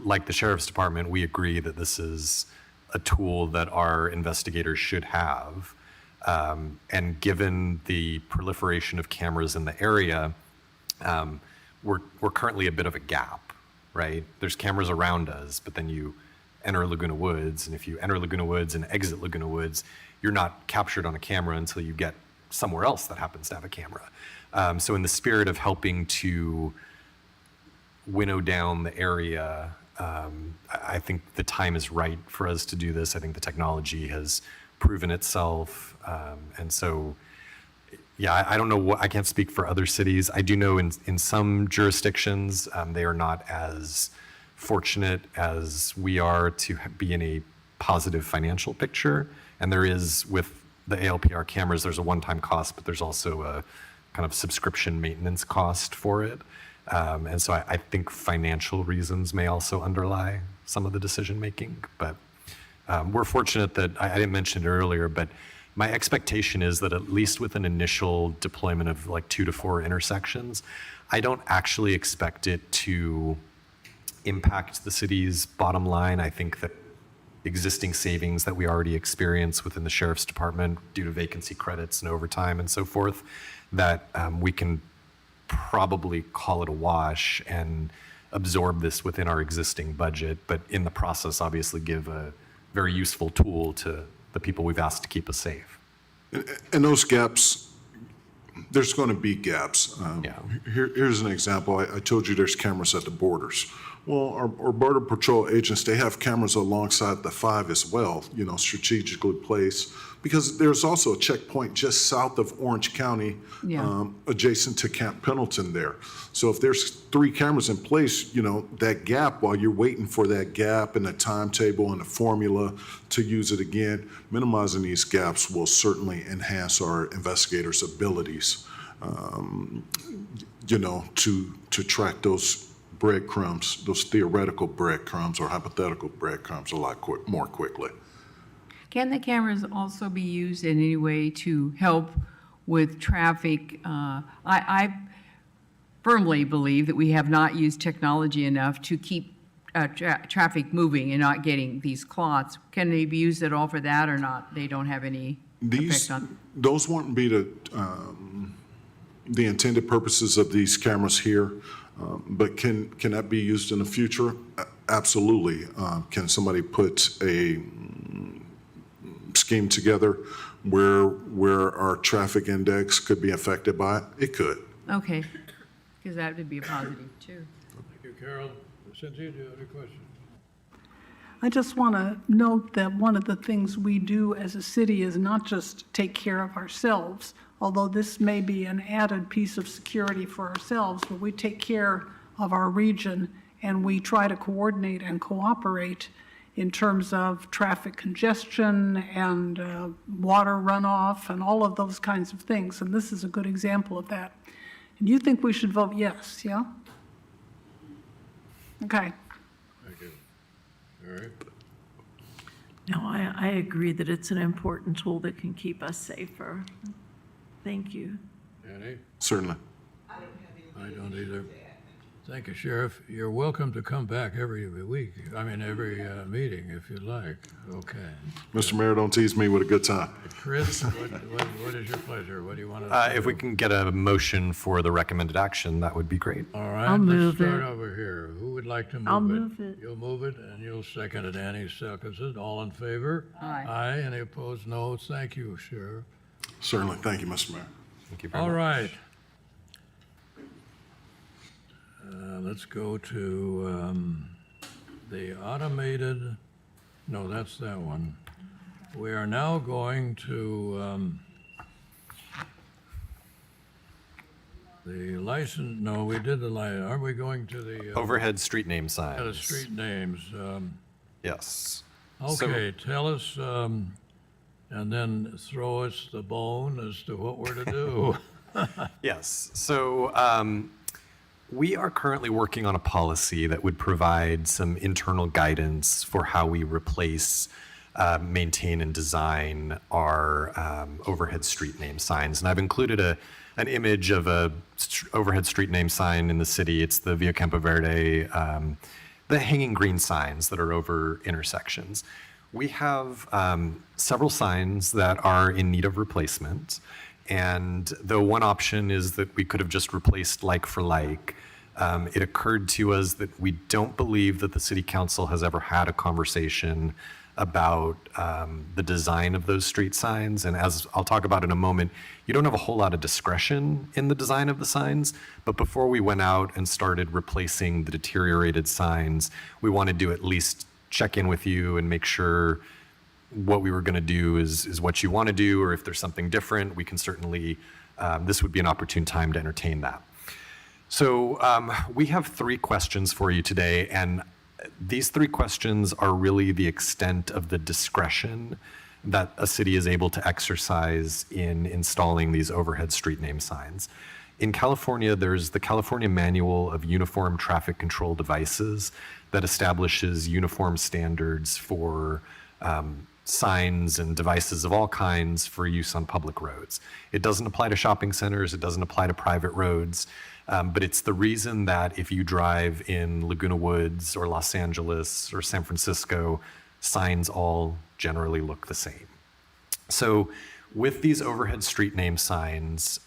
like the Sheriff's Department, we agree that this is a tool that our investigators should have. And given the proliferation of cameras in the area, we're currently a bit of a gap, right? There's cameras around us, but then you enter Laguna Woods, and if you enter Laguna Woods and exit Laguna Woods, you're not captured on a camera until you get somewhere else that happens to have a camera. So in the spirit of helping to winnow down the area, I think the time is right for us to do this. I think the technology has proven itself. And so, yeah, I don't know I can't speak for other cities. I do know in some jurisdictions, they are not as fortunate as we are to be in a positive financial picture. And there is, with the ALPR cameras, there's a one-time cost, but there's also a kind of subscription maintenance cost for it. And so I think financial reasons may also underlie some of the decision-making. But we're fortunate that, I didn't mention it earlier, but my expectation is that at least with an initial deployment of like 2 to 4 intersections, I don't actually expect it to impact the city's bottom line. I think that existing savings that we already experience within the Sheriff's Department due to vacancy credits and overtime and so forth, that we can probably call it a wash and absorb this within our existing budget, but in the process, obviously give a very useful tool to the people we've asked to keep us safe. And those gaps, there's going to be gaps. Yeah. Here's an example. I told you there's cameras at the borders. Well, our Border Patrol agents, they have cameras alongside the 5 as well, you know, strategically placed, because there's also a checkpoint just south of Orange County, Yeah. adjacent to Camp Pendleton there. So if there's 3 cameras in place, you know, that gap, while you're waiting for that gap and the timetable and the formula to use it again, minimizing these gaps will certainly enhance our investigators' abilities, you know, to track those breadcrumbs, those theoretical breadcrumbs or hypothetical breadcrumbs a lot more quickly. Can the cameras also be used in any way to help with traffic? I firmly believe that we have not used technology enough to keep traffic moving and not getting these clots. Can they be used at all for that or not? They don't have any effect on? Those wouldn't be the intended purposes of these cameras here. But can that be used in the future? Absolutely. Can somebody put a scheme together where our traffic index could be affected by it? It could. Okay, because that would be a positive too. Thank you, Carol. Cynthia, do you have a question? I just want to note that one of the things we do as a city is not just take care of ourselves, although this may be an added piece of security for ourselves, but we take care of our region and we try to coordinate and cooperate in terms of traffic congestion and water runoff and all of those kinds of things. And this is a good example of that. And you think we should vote yes, yeah? Okay. Thank you. All right. No, I agree that it's an important tool that can keep us safer. Thank you. Danny? Certainly. I don't either. Thank you, Sheriff. You're welcome to come back every week, every meeting if you'd like. Okay. Mr. Mayor, don't tease me with a good time. Chris, what is your pleasure? What do you want to If we can get a motion for the recommended action, that would be great. All right, I'll let's move start it. over here. Who would like to move it? I'll move it. You'll move it, and you'll second it. Annie seconds it. All in favor? Aye. Aye. Any opposed? No. Thank you, Sheriff. Certainly. Thank you, Mr. Mayor. Thank you very All much. right. Let's go to the automated, no, that's that one. We are now going to the license, no, we did the aren't we going to the Overhead street name signs. the street names? Yes. So- Okay, tell us, and then throw us the bone as to what we're to do. Yes. So we are currently working on a policy that would provide some internal guidance for how we replace, maintain, and design our overhead street name signs. And I've included an image of a overhead street name sign in the city. It's the Via Campo Verde, the hanging green signs that are over intersections. We have several signs that are in need of replacement. And though one option is that we could have just replaced like for like, it occurred to us that we don't believe that the city council has ever had a conversation about the design of those street signs. And as I'll talk about in a moment, you don't have a whole lot of discretion in the design of the signs. But before we went out and started replacing the deteriorated signs, we wanted to at least check in with you and make sure what we were going to do is what you want to do, or if there's something different, we can certainly, this would be an opportune time to entertain that. So we have 3 questions for you today, and these 3 questions are really the extent of the discretion that a city is able to exercise in installing these overhead street name signs. In California, there's the California Manual of Uniform Traffic Control Devices that establishes uniform standards for signs and devices of all kinds for use on public roads. It doesn't apply to shopping centers, it doesn't apply to private roads, but it's the reason that if you drive in Laguna Woods or Los Angeles or San Francisco, signs all generally look the same. So with these overhead street name signs,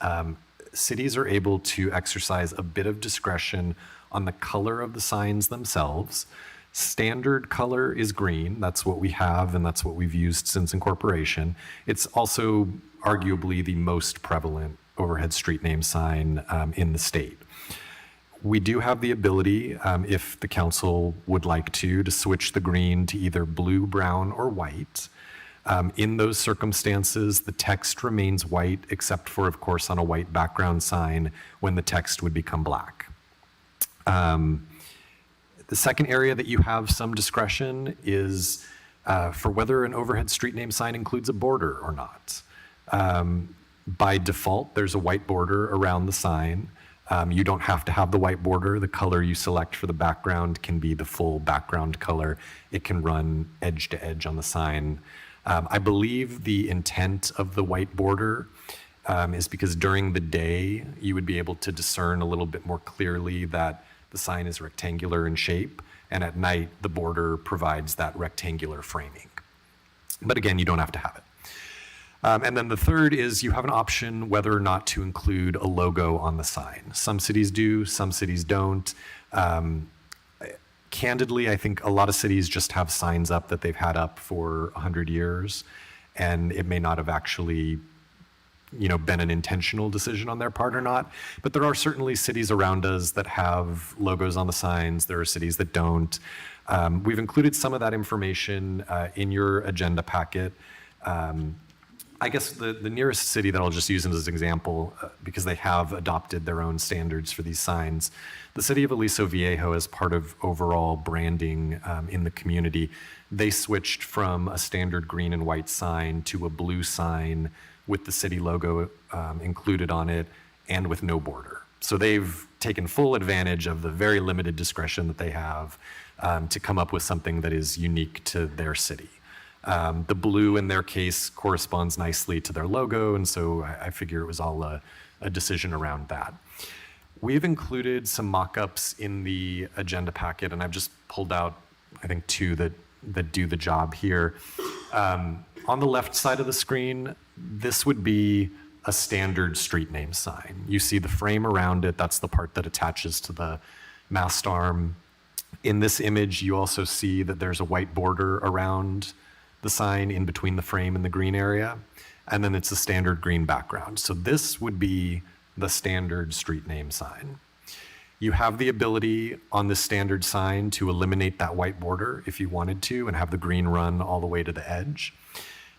cities are able to exercise a bit of discretion on the color of the signs themselves. Standard color is green. That's what we have, and that's what we've used since incorporation. It's also arguably the most prevalent overhead street name sign in the state. We do have the ability, if the council would like to switch the green to either blue, brown, or white. In those circumstances, the text remains white, except for, of course, on a white background sign when the text would become black. The second area that you have some discretion is for whether an overhead street name sign includes a border or not. By default, there's a white border around the sign. You don't have to have the white border. The color you select for the background can be the full background color. It can run edge to edge on the sign. I believe the intent of the white border is because during the day, you would be able to discern a little bit more clearly that the sign is rectangular in shape, and at night, the border provides that rectangular framing. But again, you don't have to have it. And then the third is you have an option whether or not to include a logo on the sign. Some cities do, some cities don't. Candidly, I think a lot of cities just have signs up that they've had up for 100 years, and it may not have actually been an intentional decision on their part or not. But there are certainly cities around us that have logos on the signs. There are cities that don't. We've included some of that information in your agenda packet. I guess the nearest city that I'll just use as an example, because they have adopted their own standards for these signs, the city of Aliso Viejo, as part of overall branding in the community, they switched from a standard green and white sign to a blue sign with the city logo included on it and with no border. So they've taken full advantage of the very limited discretion that they have to come up with something that is unique to their city. The blue in their case corresponds nicely to their logo, and so I figure it was all a decision around that. We've included some mock-ups in the agenda packet, and I've just pulled out, I think, two that do the job here. On the left side of the screen, this would be a standard street name sign. You see the frame around it, that's the part that attaches to the mast arm. In this image, you also see that there's a white border around the sign in between the frame and the green area, and then it's a standard green background. So this would be the standard street name sign. You have the ability on the standard sign to eliminate that white border if you wanted to and have the green run all the way to the edge.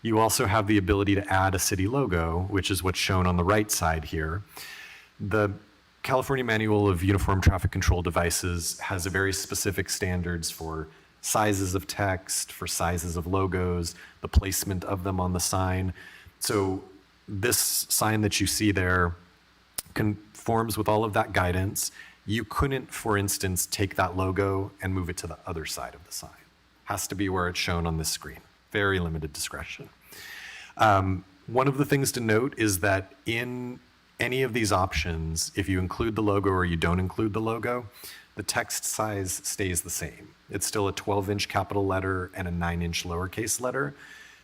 You also have the ability to add a city logo, which is what's shown on the right side here. The California Manual of Uniform Traffic Control Devices has a very specific standards for sizes of text, for sizes of logos, the placement of them on the sign. So this sign that you see there conforms with all of that guidance. You couldn't, for instance, take that logo and move it to the other side of the sign. Has to be where it's shown on this screen. Very limited discretion. One of the things to note is that in any of these options, if you include the logo or you don't include the logo, the text size stays the same. It's still a 12-inch capital letter and a 9-inch lowercase letter.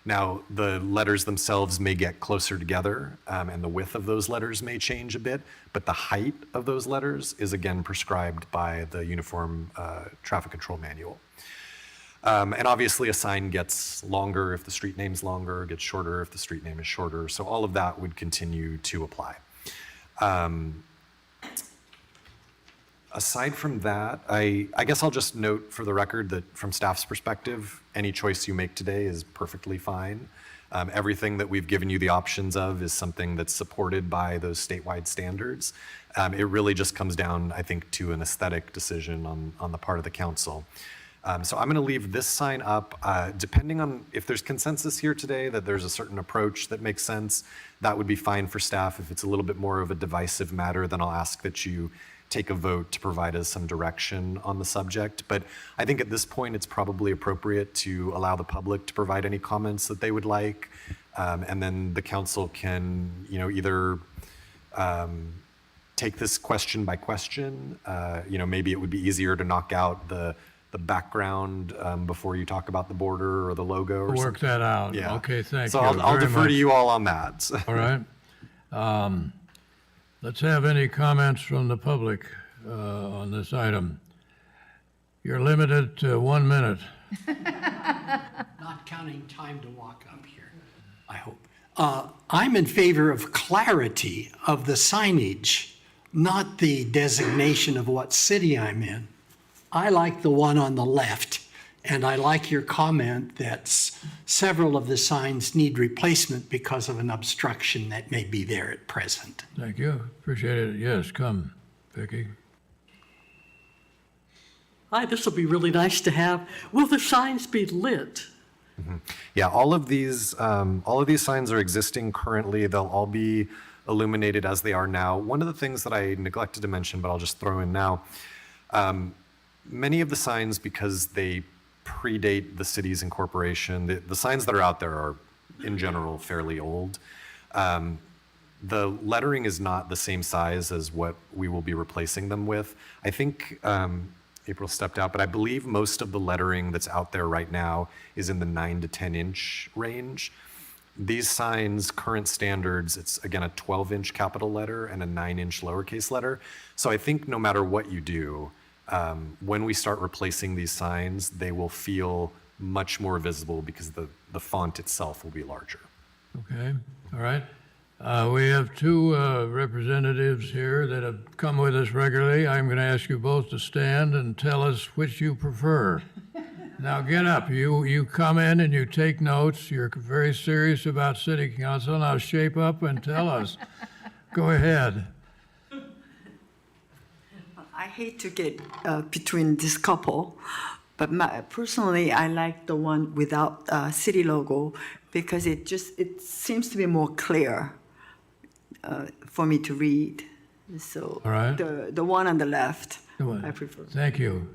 Now, the letters themselves may get closer together, and the width of those letters may change a bit, but the height of those letters is again prescribed by the Uniform Traffic Control Manual. And obviously a sign gets longer if the street name's longer, gets shorter if the street name is shorter, so all of that would continue to apply. Aside from that, I guess I'll just note for the record that from staff's perspective, any choice you make today is perfectly fine. Everything that we've given you the options of is something that's supported by those statewide standards. It really just comes down, I think, to an aesthetic decision on the part of the council. So I'm going to leave this sign up. Depending on if there's consensus here today that there's a certain approach that makes sense, that would be fine for staff. If it's a little bit more of a divisive matter, then I'll ask that you take a vote to provide us some direction on the subject. But I think at this point, it's probably appropriate to allow the public to provide any comments that they would like. And then the council can, either take this question by question. Maybe it would be easier to knock out the background before you talk about the border or the logo or something. Work that out. Yeah. Okay, thank So you. I'll very defer much. to you all on that. All right. Let's have any comments from the public on this item. You're limited to 1 minute. Not counting time to walk up here, I hope. I'm in favor of clarity of the signage, not the designation of what city I'm in. I like the one on the left, and I like your comment that several of the signs need replacement because of an obstruction that may be there at present. Thank you. Appreciate it. Yes, come, Vicki. Hi, this will be really nice to have. Will the signs be lit? Yeah, all of these signs are existing currently. They'll all be illuminated as they are now. One of the things that I neglected to mention, but I'll just throw in now, many of the signs, because they predate the city's incorporation, the signs that are out there are, in general, fairly old. The lettering is not the same size as what we will be replacing them with. I think April stepped out, but I believe most of the lettering that's out there right now is in the 9 to 10 inch range. These signs, current standards, it's again a 12-inch capital letter and a 9-inch lowercase letter. So I think no matter what you do, when we start replacing these signs, they will feel much more visible because the font itself will be larger. Okay, all right. We have two representatives here that have come with us regularly. I'm going to ask you both to stand and tell us which you prefer. Now get up. You come in and you take notes. You're very serious about city council. Now shape up and tell us. Go ahead. I hate to get between this couple, but personally, I like the one without city logo because it seems to be more clear for me to read. So All right. the one on the left, Go on. I prefer. Thank you.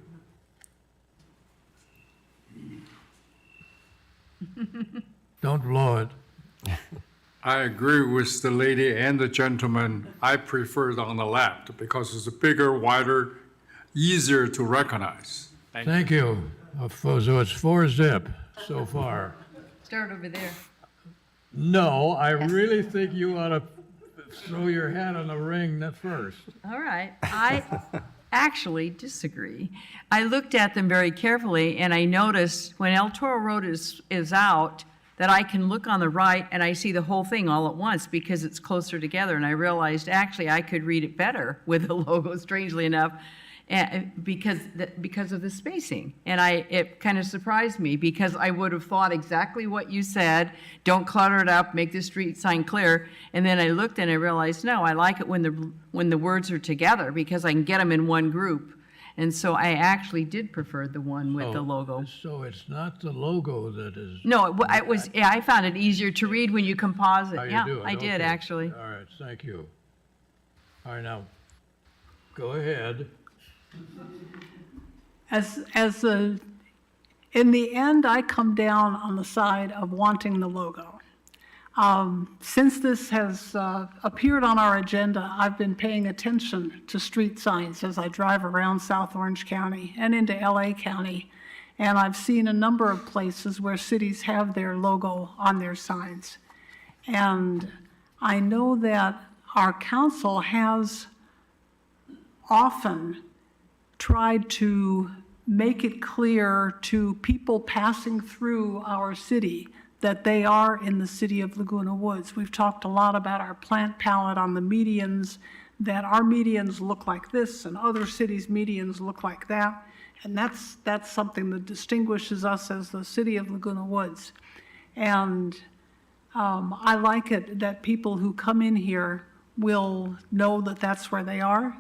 Don't blow it. I agree with the lady and the gentleman. I prefer it on the left because it's bigger, wider, easier to recognize. Thank you. So it's 4-zip so far. Start over there. No, I really think you ought to throw your hat on the ring at first. All right. I actually disagree. I looked at them very carefully, and I noticed when El Toro Road is out, that I can look on the right and I see the whole thing all at once because it's closer together. And I realized actually I could read it better with the logo, strangely enough, because of the spacing. And it kind of surprised me because I would have thought exactly what you said. Don't clutter it up, make the street sign clear. And then I looked and I realized, no, I like it when the words are together because I can get them in one group. And so I actually did prefer the one with the logo. So it's not the logo that is. No, it was, yeah, I found it easier to read when you composite. How you Yeah, do it, I did, okay. actually. All right, thank you. All right, now, go ahead. In the end, I come down on the side of wanting the logo. Since this has appeared on our agenda, I've been paying attention to street signs as I drive around South Orange County and into LA County. And I've seen a number of places where cities have their logo on their signs. And I know that our council has often tried to make it clear to people passing through our city that they are in the city of Laguna Woods. We've talked a lot about our plant palette on the medians, that our medians look like this and other cities' medians look like that. And that's something that distinguishes us as the city of Laguna Woods. And I like it that people who come in here will know that that's where they are.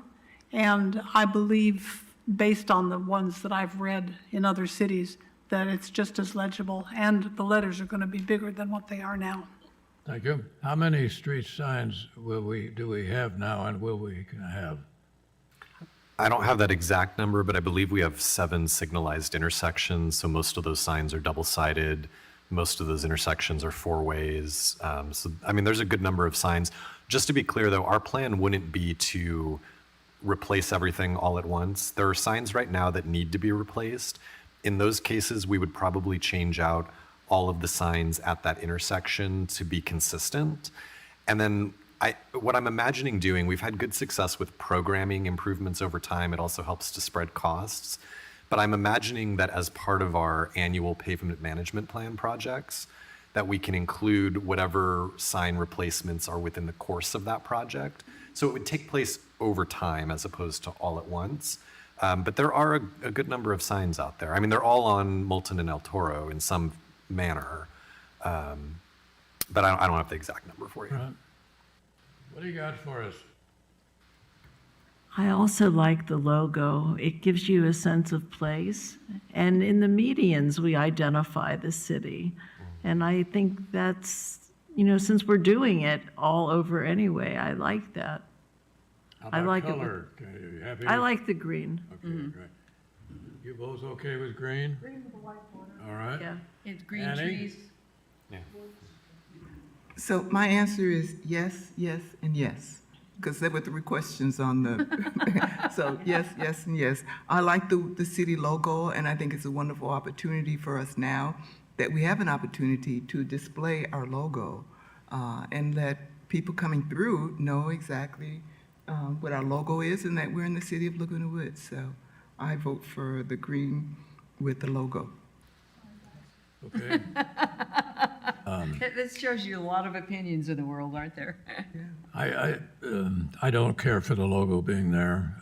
And I believe, based on the ones that I've read in other cities, that it's just as legible, and the letters are going to be bigger than what they are now. Thank you. How many street signs do we have now and will we have? I don't have that exact number, but I believe we have 7 signalized intersections. So most of those signs are double-sided. Most of those intersections are 4 ways. So, I mean, there's a good number of signs. Just to be clear, though, our plan wouldn't be to replace everything all at once. There are signs right now that need to be replaced. In those cases, we would probably change out all of the signs at that intersection to be consistent. And then what I'm imagining doing, we've had good success with programming improvements over time. It also helps to spread costs. But I'm imagining that as part of our annual pavement management plan projects, that we can include whatever sign replacements are within the course of that project. So it would take place over time as opposed to all at once. But there are a good number of signs out there. I mean, they're all on Moulton and El Toro in some manner. But I don't have the exact number for you. Right. What do you got for us? I also like the logo. It gives you a sense of place. And in the medians, we identify the city. And I think that's, since we're doing it all over anyway, I like that. How I about like color? Are you happy? I like the green. Okay, great. You both okay with green? Green with the white border. All right. Yeah. It's green Annie? trees. Yeah. So my answer is yes, yes, and yes, because there were 3 questions on the, so yes, yes, and yes. I like the city logo, and I think it's a wonderful opportunity for us now that we have an opportunity to display our logo and let people coming through know exactly what our logo is and that we're in the city of Laguna Woods. So I vote for the green with the logo. Okay. This shows you a lot of opinions in the world, aren't there? I don't care for the logo being there.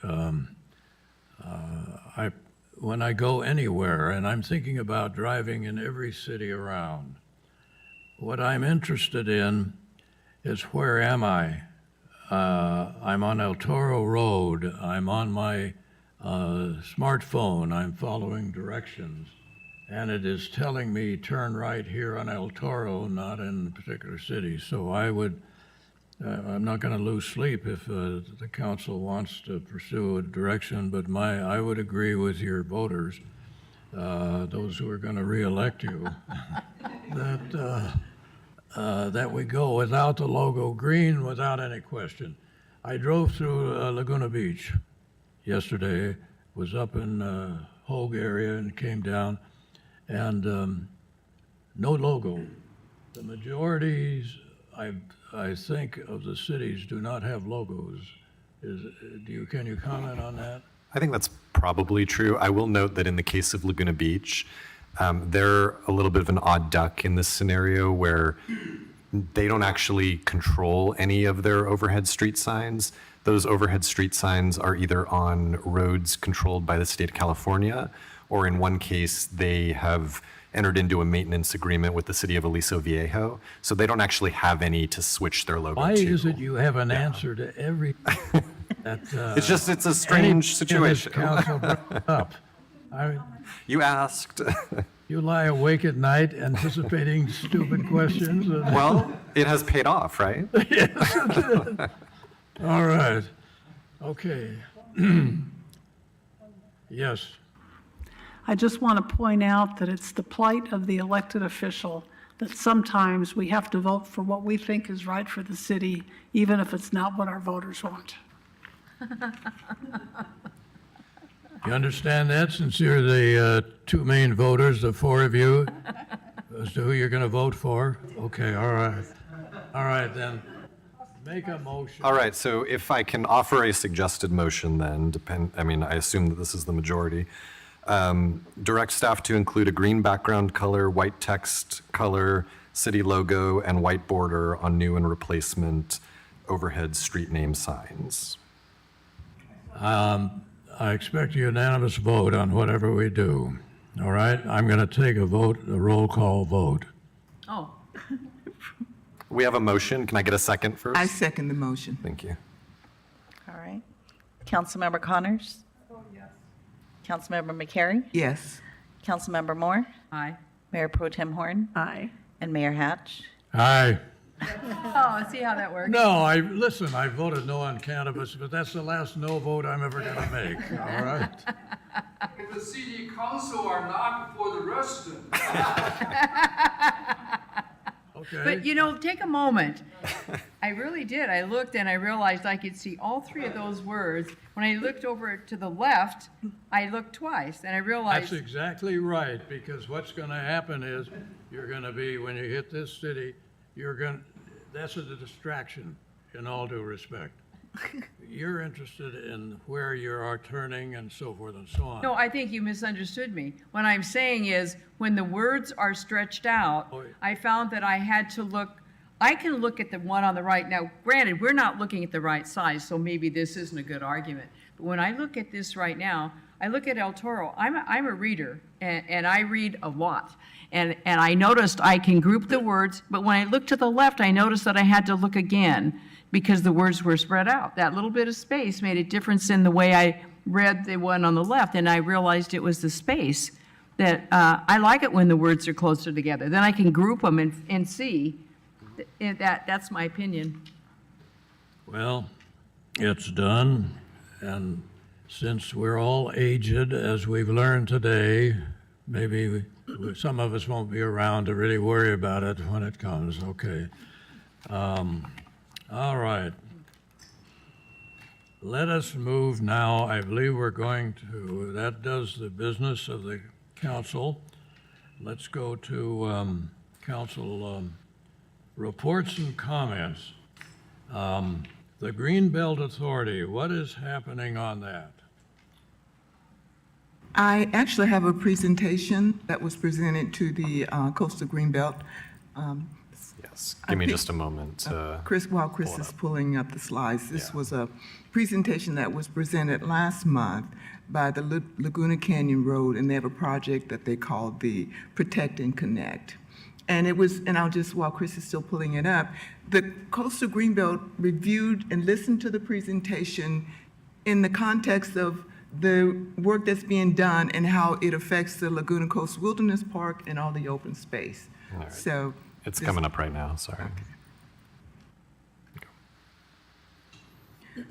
When I go anywhere, and I'm thinking about driving in every city around, what I'm interested in is where am I? I'm on El Toro Road. I'm on my smartphone. I'm following directions. And it is telling me turn right here on El Toro, not in a particular city. So I'm not going to lose sleep if the council wants to pursue a direction, but I would agree with your voters, those who are going to reelect you. that we go without the logo green without any question. I drove through Laguna Beach yesterday, was up in Hogue area and came down, and no logo. The majorities, I think, of the cities do not have logos. Can you comment on that? I think that's probably true. I will note that in the case of Laguna Beach, they're a little bit of an odd duck in this scenario where they don't actually control any of their overhead street signs. Those overhead street signs are either on roads controlled by the state of California, or in one case, they have entered into a maintenance agreement with the city of Aliso Viejo. So they don't actually have any to switch their logo Why to. is it you have an answer to every that, It's a strange situation. Council brought up? You asked. You lie awake at night anticipating stupid questions? Well, it has paid off, right? All right. Okay. Yes. I just want to point out that it's the plight of the elected official that sometimes we have to vote for what we think is right for the city, even if it's not what our voters want. You understand that, since you're the two main voters, the four of you, as to who you're going to vote for? Okay, all right. All right, then. Make a motion. All right, so if I can offer a suggested motion then, I assume that this is the majority. Direct staff to include a green background color, white text color, city logo, and white border on new and replacement overhead street name signs. I expect a unanimous vote on whatever we do. All right? I'm going to take a roll call vote. Oh, We have a motion. Can I get a second first? I second the motion. Thank you. All right. Councilmember Connors? Yes. Councilmember McCary? Yes. Councilmember Moore? aye. Mayor Pro Tem Horn? Aye. And Mayor Hatch? Aye. Oh, see how that works? No, I voted no on cannabis, but that's the last no vote I'm ever going to make. All right? If the city council are not for the resident. Okay. But you know, take a moment. I really did. I looked and I realized I could see all three of those words. When I looked over to the left, I looked twice and I realized. That's exactly right, because what's going to happen is you're going to be, when you hit this city, that's a distraction in all due respect. You're interested in where you are turning and so forth and so on. No, I think you misunderstood me. What I'm saying is, when the words are stretched out, I found that I had to look, I can look at the one on the right. Now, granted, we're not looking at the right size, so maybe this isn't a good argument. But when I look at this right now, I look at El Toro. I'm a reader, and I read a lot. And I noticed I can group the words, but when I looked to the left, I noticed that I had to look again, because the words were spread out. That little bit of space made a difference in the way I read the one on the left, and I realized it was the space that I like it when the words are closer together. Then I can group them and see. That's my opinion. Well, it's done, and since we're all aged, as we've learned today, maybe some of us won't be around to really worry about it when it comes. Okay. All right. Let us move now. I believe we're going to, that does the business of the council. Let's go to council reports and comments. The Greenbelt Authority, what is happening on that? I actually have a presentation that was presented to the Coastal Greenbelt. Yes, give me just a moment. While Chris is pulling up the slides, this was a presentation that was presented last month by the Laguna Canyon Road, and they have a project that they called the Protect and Connect. And it was, and I'll just, while Chris is still pulling it up, the Coastal Greenbelt reviewed and listened to the presentation in the context of the work that's being done and how it affects the Laguna Coast Wilderness Park and all the open space. All right. So It's coming up right now, sorry.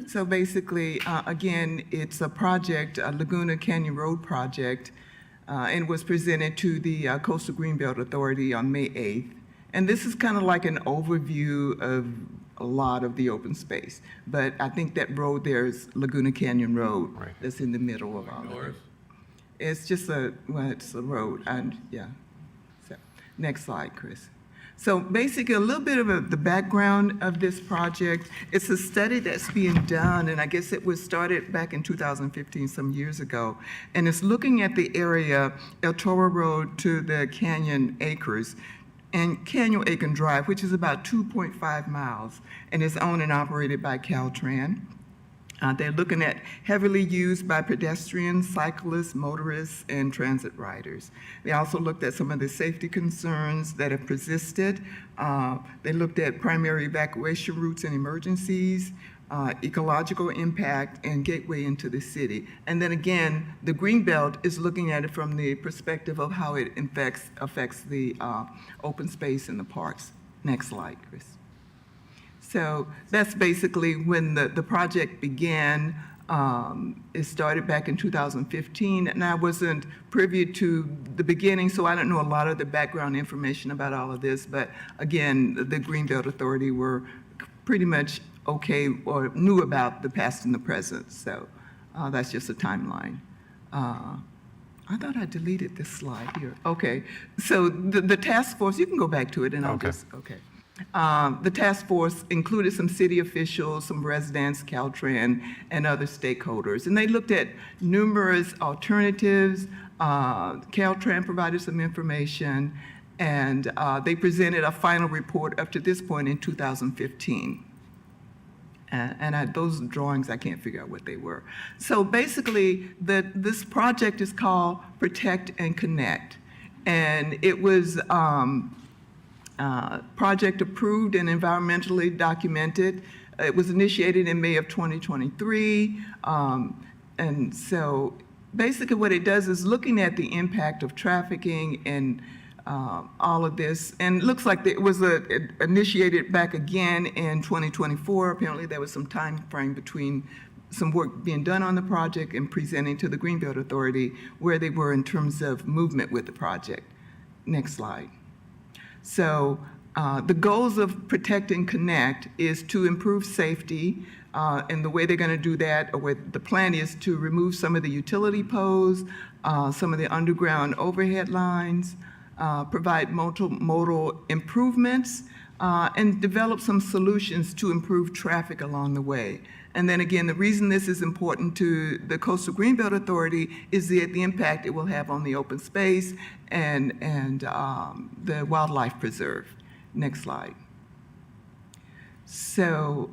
So basically, again, it's a project, a Laguna Canyon Road project, and was presented to the Coastal Greenbelt Authority on May 8th. And this is kind of like an overview of a lot of the open space. But I think that road there is Laguna Canyon Road. Right. That's in the middle of all of it. North? It's just it's a road, and yeah. So, next slide, Chris. So basically, a little bit of the background of this project. It's a study that's being done, and I guess it was started back in 2015, some years ago. And it's looking at the area, El Toro Road to the Canyon Acres, and Canyon Acre Drive, which is about 2.5 miles, and is owned and operated by Caltrans. They're looking at heavily used by pedestrians, cyclists, motorists, and transit riders. They also looked at some of the safety concerns that have persisted. They looked at primary evacuation routes and emergencies, ecological impact, and gateway into the city. And then again, the Greenbelt is looking at it from the perspective of how it affects the open space in the parks. Next slide, Chris. So that's basically when the project began. It started back in 2015, and I wasn't privy to the beginning, so I don't know a lot of the background information about all of this. But again, the Greenbelt Authority were pretty much okay or knew about the past and the present. So that's just a timeline. I thought I deleted this slide here. Okay, so the task force, you can go back to it and I'll just, okay. The task force included some city officials, some residents, Caltrans, and other stakeholders. And they looked at numerous alternatives. Caltrans provided some information, and they presented a final report up to this point in 2015. And those drawings, I can't figure out what they were. So basically, this project is called Protect and Connect. And it was project approved and environmentally documented. It was initiated in May of 2023. And so basically what it does is looking at the impact of trafficking and all of this. And it looks like it was initiated back again in 2024. Apparently there was some time frame between some work being done on the project and presenting to the Greenbelt Authority where they were in terms of movement with the project. Next slide. So the goals of Protect and Connect is to improve safety, and the way they're going to do that, or the plan is to remove some of the utility poles, some of the underground overhead lines, provide multimodal improvements, and develop some solutions to improve traffic along the way. And then again, the reason this is important to the Coastal Greenbelt Authority is the impact it will have on the open space and the wildlife preserve. Next slide. So,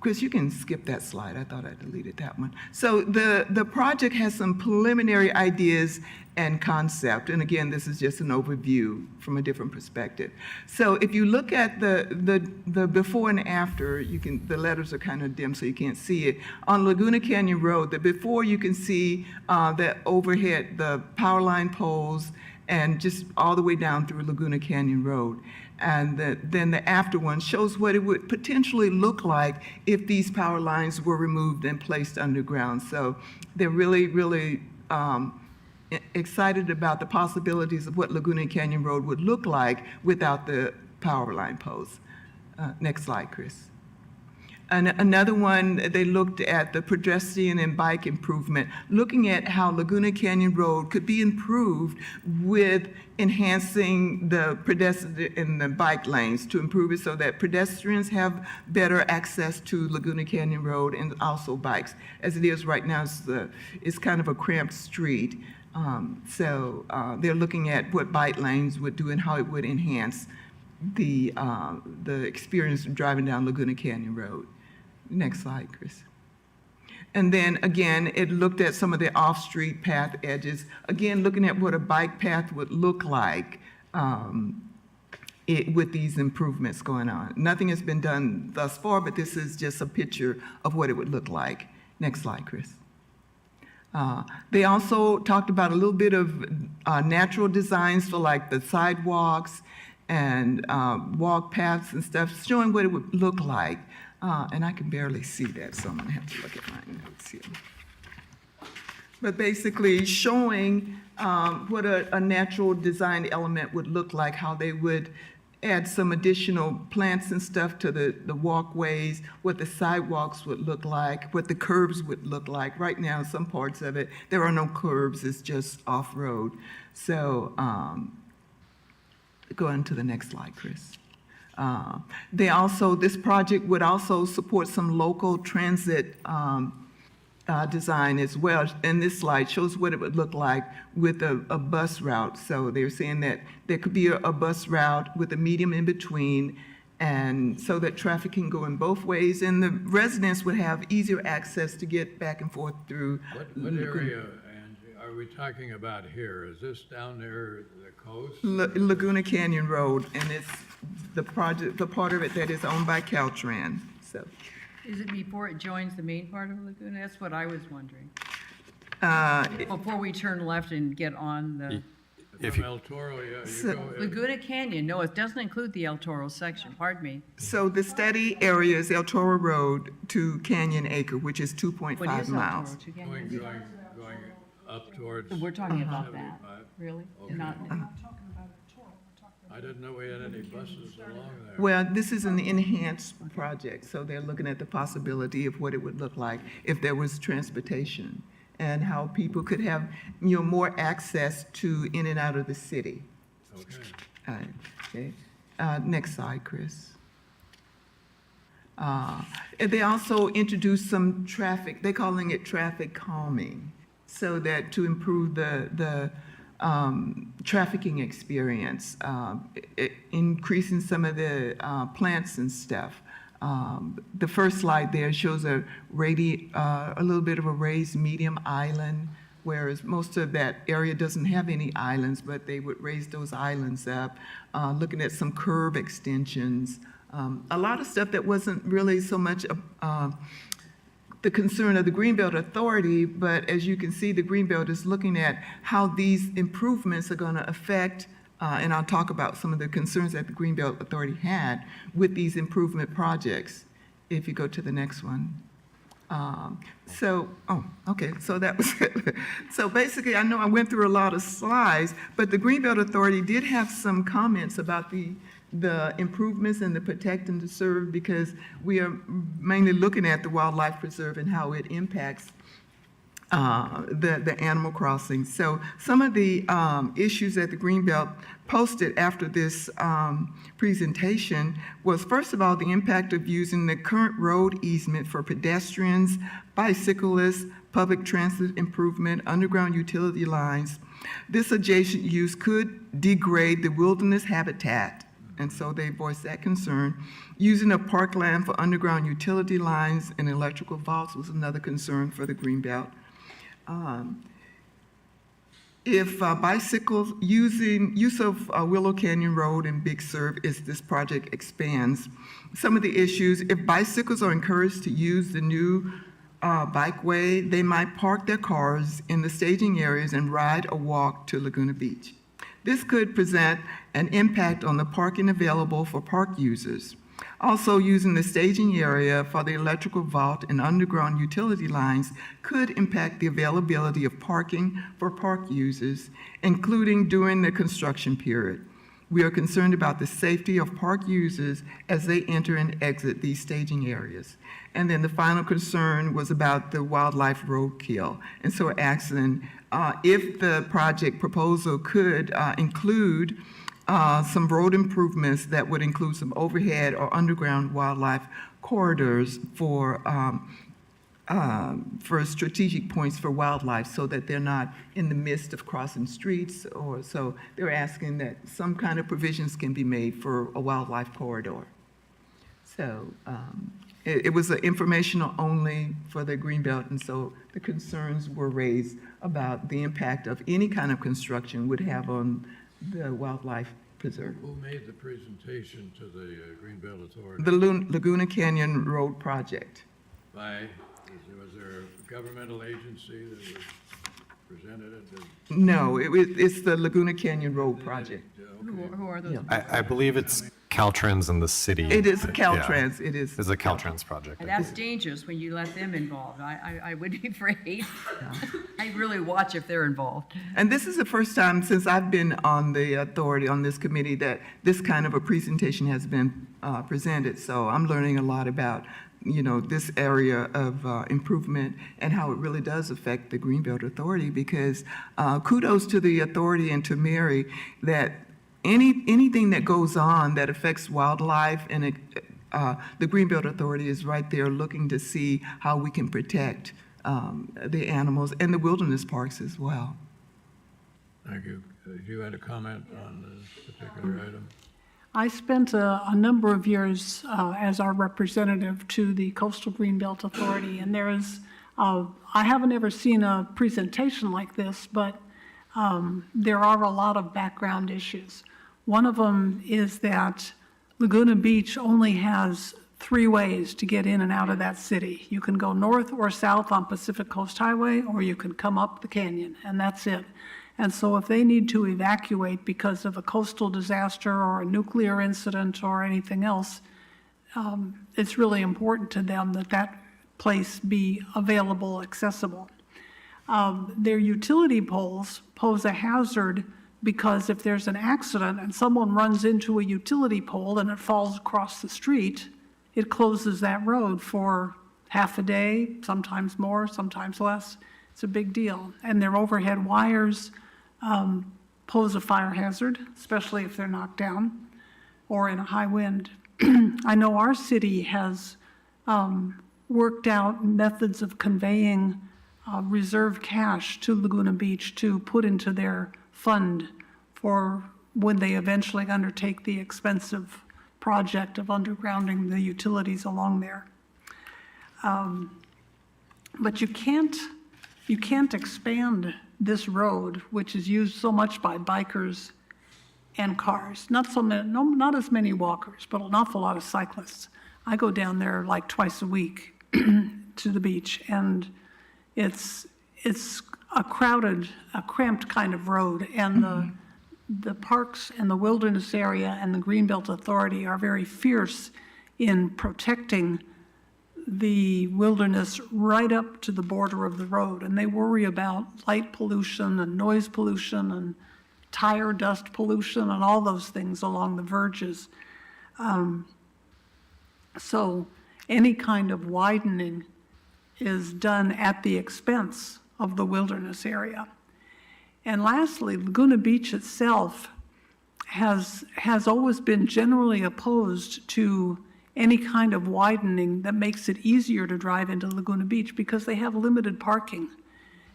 Chris, you can skip that slide. I thought I deleted that one. So the project has some preliminary ideas and concept. And again, this is just an overview from a different perspective. So if you look at the before and after, the letters are kind of dim so you can't see it. On Laguna Canyon Road, the before you can see the overhead, the power line poles, and just all the way down through Laguna Canyon Road. And then the after one shows what it would potentially look like if these power lines were removed and placed underground. So they're really, really excited about the possibilities of what Laguna Canyon Road would look like without the power line poles. Next slide, Chris. And another one, they looked at the pedestrian and bike improvement, looking at how Laguna Canyon Road could be improved with enhancing the pedestrian and the bike lanes to improve it so that pedestrians have better access to Laguna Canyon Road and also bikes. As it is right now, it's kind of a cramped street. So they're looking at what bike lanes would do and how it would enhance the experience of driving down Laguna Canyon Road. Next slide, Chris. And then again, it looked at some of the off-street path edges. Again, looking at what a bike path would look like with these improvements going on. Nothing has been done thus far, but this is just a picture of what it would look like. Next slide, Chris. They also talked about a little bit of natural designs for like the sidewalks and walk paths and stuff, showing what it would look like. And I can barely see that, so I'm gonna have to look at my notes here. but basically showing what a natural design element would look like, how they would add some additional plants and stuff to the walkways, what the sidewalks would look like, what the curbs would look like. Right now, some parts of it, there are no curbs, it's just off-road. So go on to the next slide, Chris. This project would also support some local transit design as well. And this slide shows what it would look like with a bus route. So they're saying that there could be a bus route with a medium in between, and so that traffic can go in both ways, and the residents would have easier access to get back and forth through. What area, Angie, are we talking about here? Is this down there, the coast? Laguna Canyon Road, and it's the part of it that is owned by Caltrans, so. Is it before it joins the main part of Laguna? That's what I was wondering. Before we turn left and get on the From El Toro, yeah, you go. Laguna Canyon. No, it doesn't include the El Toro section, pardon me. So the study area is El Toro Road to Canyon Acre, which is 2.5 What is El miles. Toro to Going Canyon? up towards. We're talking about that, 75. really? Okay. Not, I didn't know we had any buses along there. Well, this is an enhanced project, so they're looking at the possibility of what it would look like if there was transportation and how people could have, more access to in and out of the city. Okay. Okay. Next slide, Chris. And they also introduced some traffic, they're calling it traffic calming, so that to improve the trafficking experience, increasing some of the plants and stuff. The first slide there shows a little bit of a raised medium island, whereas most of that area doesn't have any islands, but they would raise those islands up, looking at some curb extensions. A lot of stuff that wasn't really so much the concern of the Greenbelt Authority, but as you can see, the Greenbelt is looking at how these improvements are going to affect, and I'll talk about some of the concerns that the Greenbelt Authority had with these improvement projects. If you go to the next one. So that was it. So basically, I know I went through a lot of slides, but the Greenbelt Authority did have some comments about the improvements and the protect and to serve, because we are mainly looking at the wildlife preserve and how it impacts the animal crossings. So some of the issues that the Greenbelt posted after this presentation was, first of all, the impact of using the current road easement for pedestrians, bicyclists, public transit improvement, underground utility lines. This adjacent use could degrade the wilderness habitat, and so they voiced that concern. Using of parkland for underground utility lines and electrical vaults was another concern for the Greenbelt. If bicycles, use of Willow Canyon Road and Big Sur as this project expands, some of the issues, if bicycles are encouraged to use the new bikeway, they might park their cars in the staging areas and ride or walk to Laguna Beach. This could present an impact on the parking available for park users. Also, using the staging area for the electrical vault and underground utility lines could impact the availability of parking for park users, including during the construction period. We are concerned about the safety of park users as they enter and exit these staging areas. And then the final concern was about the wildlife roadkill. And so we're asking if the project proposal could include some road improvements that would include some overhead or underground wildlife corridors for strategic points for wildlife, so that they're not in the midst of crossing streets, or so they're asking that some kind of provisions can be made for a wildlife corridor. So it was informational only for the Greenbelt, and so the concerns were raised about the impact of any kind of construction would have on the wildlife preserve. Who made the presentation to the Greenbelt Authority? The Laguna Canyon Road project. Was there a governmental agency that was presented it? No, it's the Laguna Canyon Road project. who are those? I believe it's Caltrans and the city. It is Yeah. Caltrans, it is. It's a Caltrans project. And that's dangerous when you let them involved. I would be afraid. I really watch if they're involved. And this is the first time since I've been on the authority, on this committee, that this kind of a presentation has been presented. So I'm learning a lot about, this area of improvement and how it really does affect the Greenbelt Authority, because kudos to the authority and to Mary that anything that goes on that affects wildlife and the Greenbelt Authority is right there looking to see how we can protect the animals and the wilderness parks as well. Thank you. You had a comment on this particular item? I spent a number of years as our representative to the Coastal Greenbelt Authority, and I haven't ever seen a presentation like this, but there are a lot of background issues. One of them is that Laguna Beach only has 3 ways to get in and out of that city. You can go north or south on Pacific Coast Highway, or you can come up the canyon, and that's it. And so if they need to evacuate because of a coastal disaster or a nuclear incident or anything else, it's really important to them that that place be available, accessible. Their utility poles pose a hazard because if there's an accident and someone runs into a utility pole and it falls across the street, it closes that road for half a day, sometimes more, sometimes less. It's a big deal. And their overhead wires pose a fire hazard, especially if they're knocked down or in a high wind. I know our city has worked out methods of conveying reserve cash to Laguna Beach to put into their fund for when they eventually undertake the expensive project of undergrounding the utilities along there. But you can't expand this road, which is used so much by bikers and cars. Not as many walkers, but an awful lot of cyclists. I go down there like twice a week to the beach, and it's a cramped kind of road, and the parks and the wilderness area and the Greenbelt Authority are very fierce in protecting the wilderness right up to the border of the road, and they worry about light pollution and noise pollution and tire dust pollution and all those things along the verges. So any kind of widening is done at the expense of the wilderness area. And lastly, Laguna Beach itself has always been generally opposed to any kind of widening that makes it easier to drive into Laguna Beach because they have limited parking.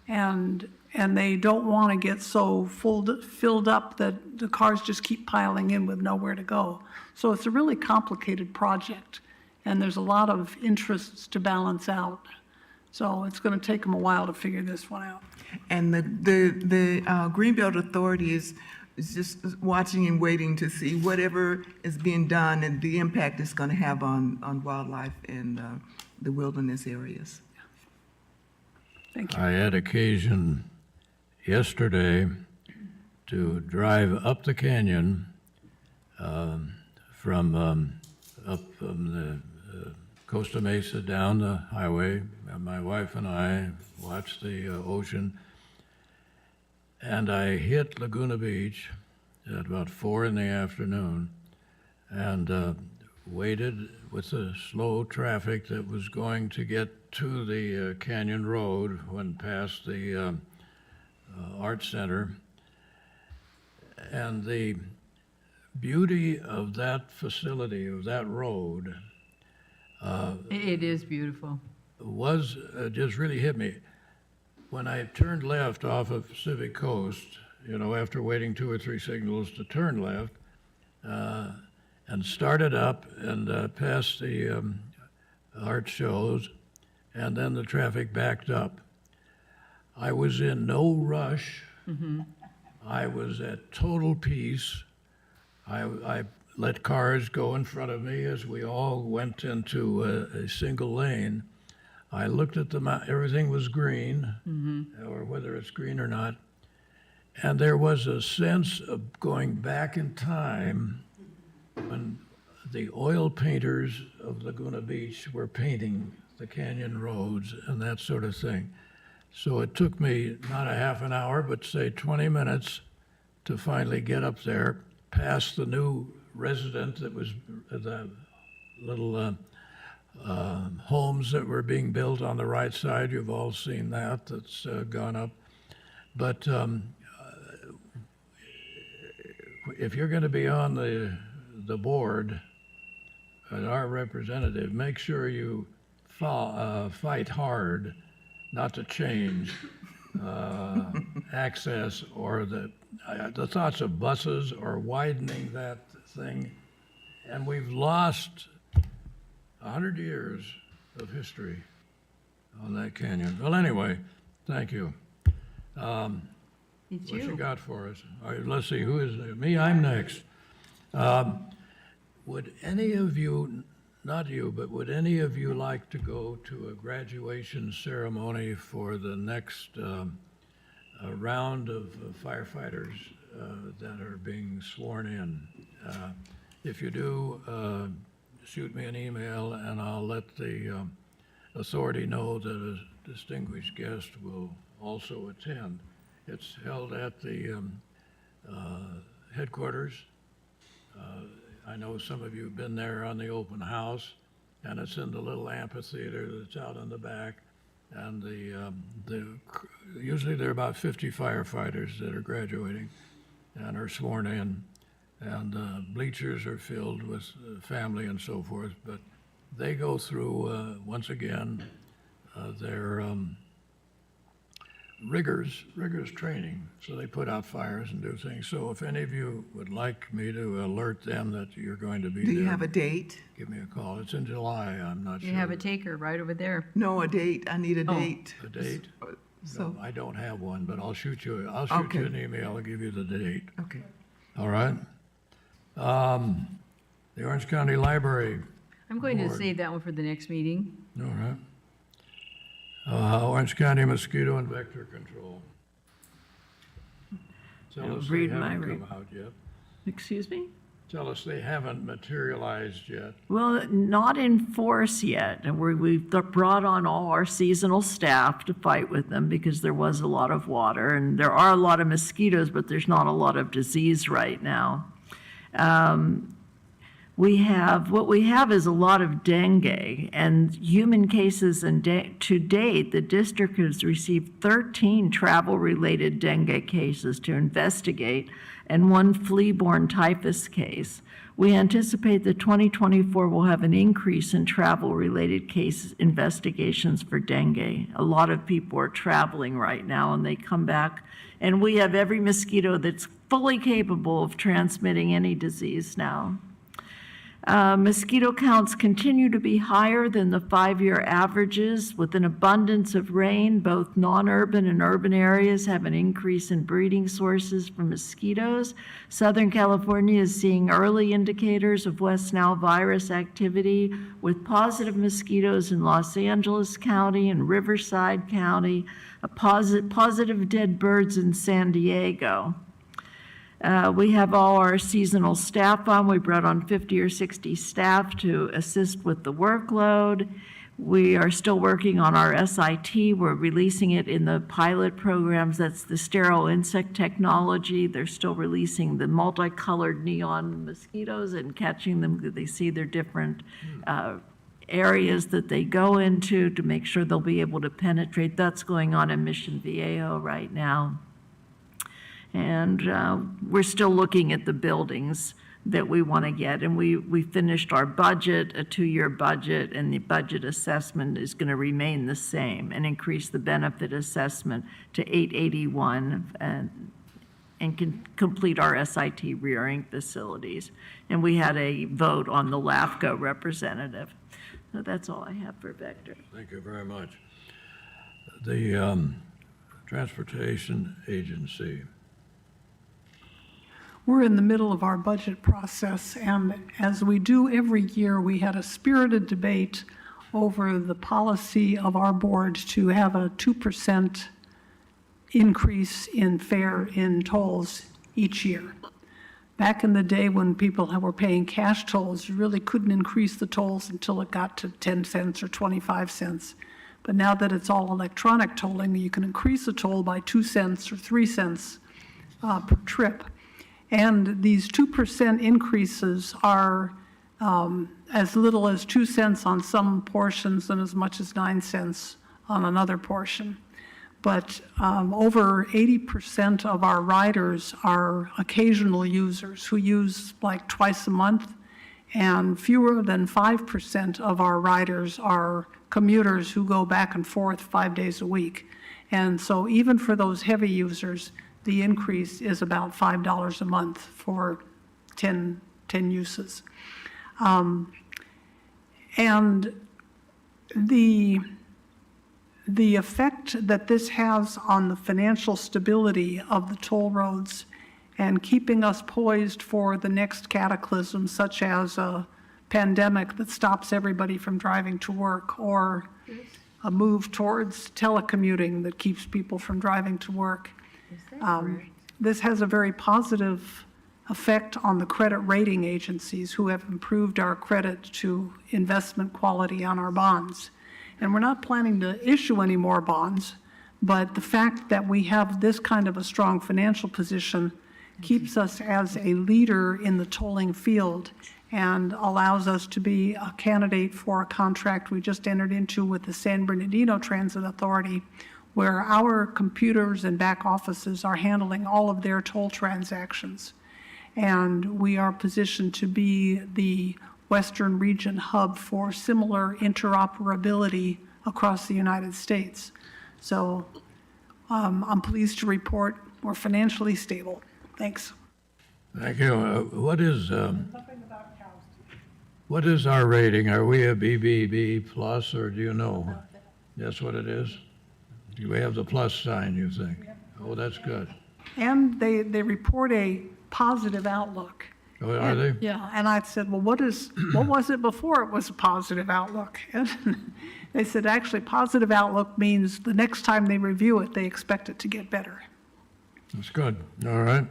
And they don't want to get so filled up that the cars just keep piling in with nowhere to go. So it's a really complicated project, and there's a lot of interests to balance out. So it's going to take them a while to figure this one out. And the Greenbelt Authority is just watching and waiting to see whatever is being done and the impact it's going to have on wildlife in the wilderness areas. Thank you. I had occasion yesterday to drive up the canyon from the Costa Mesa down the highway. My wife and I watched the ocean, and I hit Laguna Beach at about 4 in the afternoon and waited with the slow traffic that was going to get to the Canyon Road when past the Art Center. And the beauty of that facility, of that road, It is beautiful. was just really hit me. When I turned left off of Pacific Coast, after waiting 2 or 3 signals to turn left, and started up and past the art shows, and then the traffic backed up. I was in no rush. I was at total peace. I let cars go in front of me as we all went into a single lane. I looked at everything was green, or whether it's green or not, and there was a sense of going back in time when the oil painters of Laguna Beach were painting the canyon roads and that sort of thing. So it took me not a half an hour, but say 20 minutes to finally get up there, past the new resident that was the little homes that were being built on the right side. You've all seen that. That's gone up. But if you're going to be on the board as our representative, make sure you fight hard not to change access or the thoughts of buses or widening that thing. And we've lost 100 years of history on that canyon. Well, anyway, thank you. What you got for us? All right, let's see, who is me? I'm next. Would any of you, not you, but would any of you like to go to a graduation ceremony for the next round of firefighters that are being sworn in? If you do, shoot me an email and I'll let the authority know that a distinguished guest will also attend. It's held at the headquarters. I know some of you have been there on the open house, and it's in the little amphitheater that's out in the back. And usually there are about 50 firefighters that are graduating and are sworn in. And bleachers are filled with family and so forth. But they go through, once again, their rigorous training. So they put out fires and do things. So if any of you would like me to alert them that you're going to be there. Do you have a date? Give me a call. It's in July, I'm not sure. You have a taker right over there. No, a date. I need a date. A date? So, No, I don't have one, but I'll shoot you Okay. an email. I'll give you the date. okay. All right? The Orange County Library. I'm going to Board. save that one for the next meeting. All right. Orange County Mosquito and Vector Control. Tell us they Read my haven't re- come out yet. Excuse me? Tell us they haven't materialized yet. Well, not in force yet, and we've brought on all our seasonal staff to fight with them because there was a lot of water, and there are a lot of mosquitoes, but there's not a lot of disease right now. What we have is a lot of dengue and human cases, and to date, the district has received 13 travel-related dengue cases to investigate and one flea-borne typhus case. We anticipate that 2024 will have an increase in travel-related case investigations for dengue. A lot of people are traveling right now, and they come back, and we have every mosquito that's fully capable of transmitting any disease now. Mosquito counts continue to be higher than the 5-year averages. With an abundance of rain, both non-urban and urban areas have an increase in breeding sources for mosquitoes. Southern California is seeing early indicators of West Nile virus activity with positive mosquitoes in Los Angeles County and Riverside County, positive dead birds in San Diego. We have all our seasonal staff on. We brought on 50 or 60 staff to assist with the workload. We are still working on our SIT. We're releasing it in the pilot programs. That's the sterile insect technology. They're still releasing the multicolored neon mosquitoes and catching them. They see their different areas that they go into to make sure they'll be able to penetrate. That's going on in Mission Viejo right now. And we're still looking at the buildings that we want to get. And we finished our budget, a 2-year budget, and the budget assessment is going to remain the same and increase the benefit assessment to $881 and can complete our SIT rearing facilities. And we had a vote on the LAFCO representative. So that's all I have for Vector. Thank you very much. The Transportation Agency. We're in the middle of our budget process, and as we do every year, we had a spirited debate over the policy of our board to have a 2% increase in fare in tolls each year. Back in the day when people were paying cash tolls, you really couldn't increase the tolls until it got to 10 cents or 25 cents. But now that it's all electronic tolling, you can increase the toll by 2 cents or 3 cents per trip. And these 2% increases are as little as 2 cents on some portions and as much as 9 cents on another portion. But over 80% of our riders are occasional users who use like twice a month, and fewer than 5% of our riders are commuters who go back and forth 5 days a week. And so even for those heavy users, the increase is about $5 a month for 10 uses. And the effect that this has on the financial stability of the toll roads and keeping us poised for the next cataclysm, such as a pandemic that stops everybody from driving to work, or a move towards telecommuting that keeps people from driving to work. This has a very positive effect on the credit rating agencies who have improved our credit to investment quality on our bonds. And we're not planning to issue any more bonds, but the fact that we have this kind of a strong financial position keeps us as a leader in the tolling field and allows us to be a candidate for a contract we just entered into with the San Bernardino Transit Authority, where our computers and back offices are handling all of their toll transactions. And we are positioned to be the Western region hub for similar interoperability across the United States. So I'm pleased to report we're financially stable. Thanks. Thank you. What is our rating? Are we a BBB plus, or do you know? That's what it is? Do we have the plus sign, you think? Oh, that's good. And they report a positive outlook. Oh, are they? Yeah, and I said, well, what was it before it was a positive outlook? And they said, actually, positive outlook means the next time they review it, they expect it to get better. That's good. All right.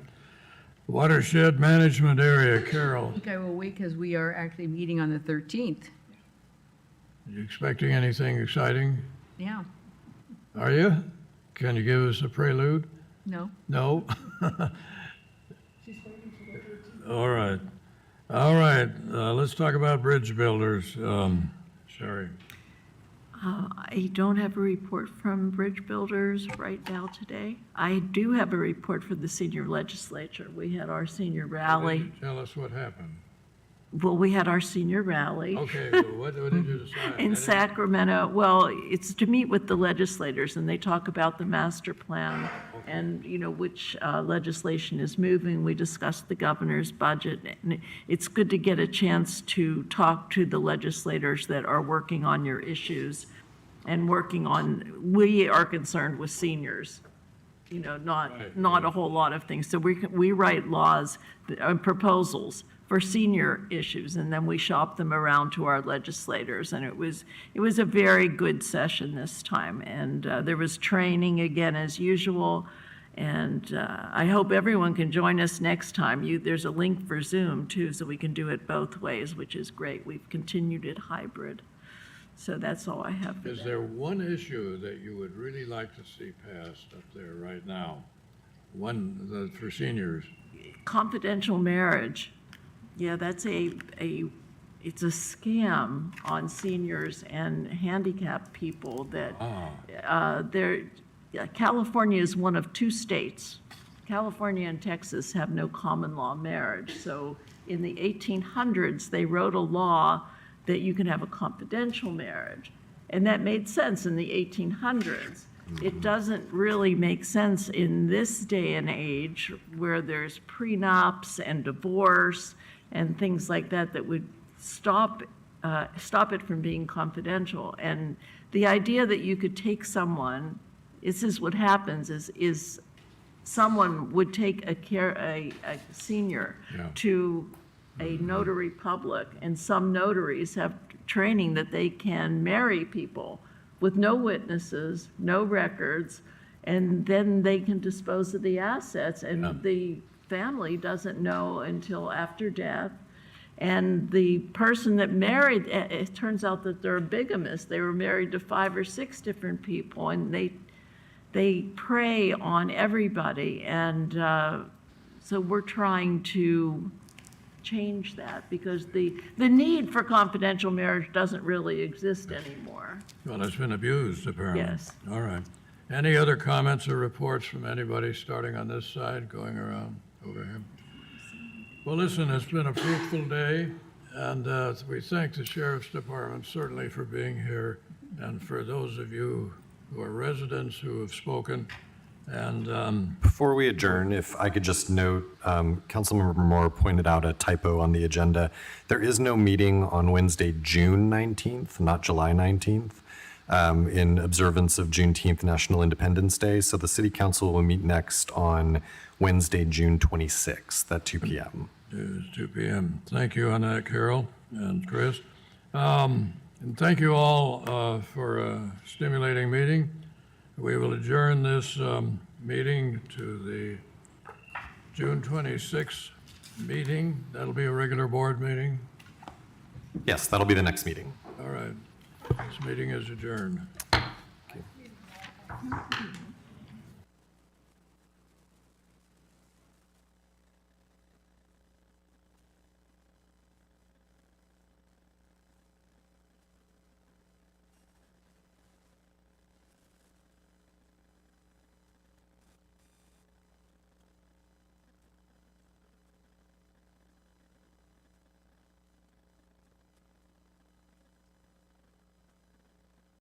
Watershed Management Area, Carol. I will wait because we are actually meeting on the 13th. You expecting anything exciting? Yeah. Are you? Can you give us a prelude? No. No? All right. All right. Let's talk about bridge builders. Sherry. I don't have a report from bridge builders right now today. I do have a report for the senior legislature. We had our senior rally. Tell us what happened. Well, we had our senior rally. Okay, well, what did you decide? In Sacramento. Well, it's to meet with the legislators, and they talk about the master plan and, you know, which legislation is moving. We discussed the governor's budget, and it's good to get a chance to talk to the legislators that are working on your issues and we are concerned with seniors, you know, not a whole lot of things. So we write laws, proposals for senior issues, and then we shop them around to our legislators. And it was a very good session this time, and there was training again as usual. And I hope everyone can join us next time. There's a link for Zoom too, so we can do it both ways, which is great. We've continued it hybrid. So that's all I have for Is there one issue that you would really like to see passed up there right now? One for seniors? Confidential marriage. Yeah, that's it's a scam on seniors and handicapped people that California is one of 2 states. California and Texas have no common law marriage. So in the 1800s, they wrote a law that you can have a confidential marriage. And that made sense in the 1800s. It doesn't really make sense in this day and age where there's prenups and divorce and things like that that would stop it from being confidential. And the idea that you could take someone, this is what happens, is someone would take a senior to a notary public, and some notaries have training that they can marry people with no witnesses, no records, and then they can dispose of the assets. And the family doesn't know until after death. And the person that married, it turns out that they're a bigamist. They were married to 5 or 6 different people, and they prey on everybody. And so we're trying to change that because the need for confidential marriage doesn't really exist anymore. Well, it's been abused, apparently. Yes. All right. Any other comments or reports from anybody, starting on this side, going around over here? Well, listen, it's been a fruitful day, and we thank the Sheriff's Department certainly for being here, and for those of you who are residents who have spoken. And Before we adjourn, if I could just note, Councilmember Moore pointed out a typo on the agenda. There is no meeting on Wednesday, June 19th, not July 19th, in observance of Juneteenth, National Independence Day. So the City Council will meet next on Wednesday, June 26th at 2 p.m. it is 2 p.m. Thank you on that, Carol and Chris. And thank you all for a stimulating meeting. We will adjourn this meeting to the June 26th meeting. That'll be a regular board meeting. Yes, that'll be the next meeting. All right. This meeting is adjourned.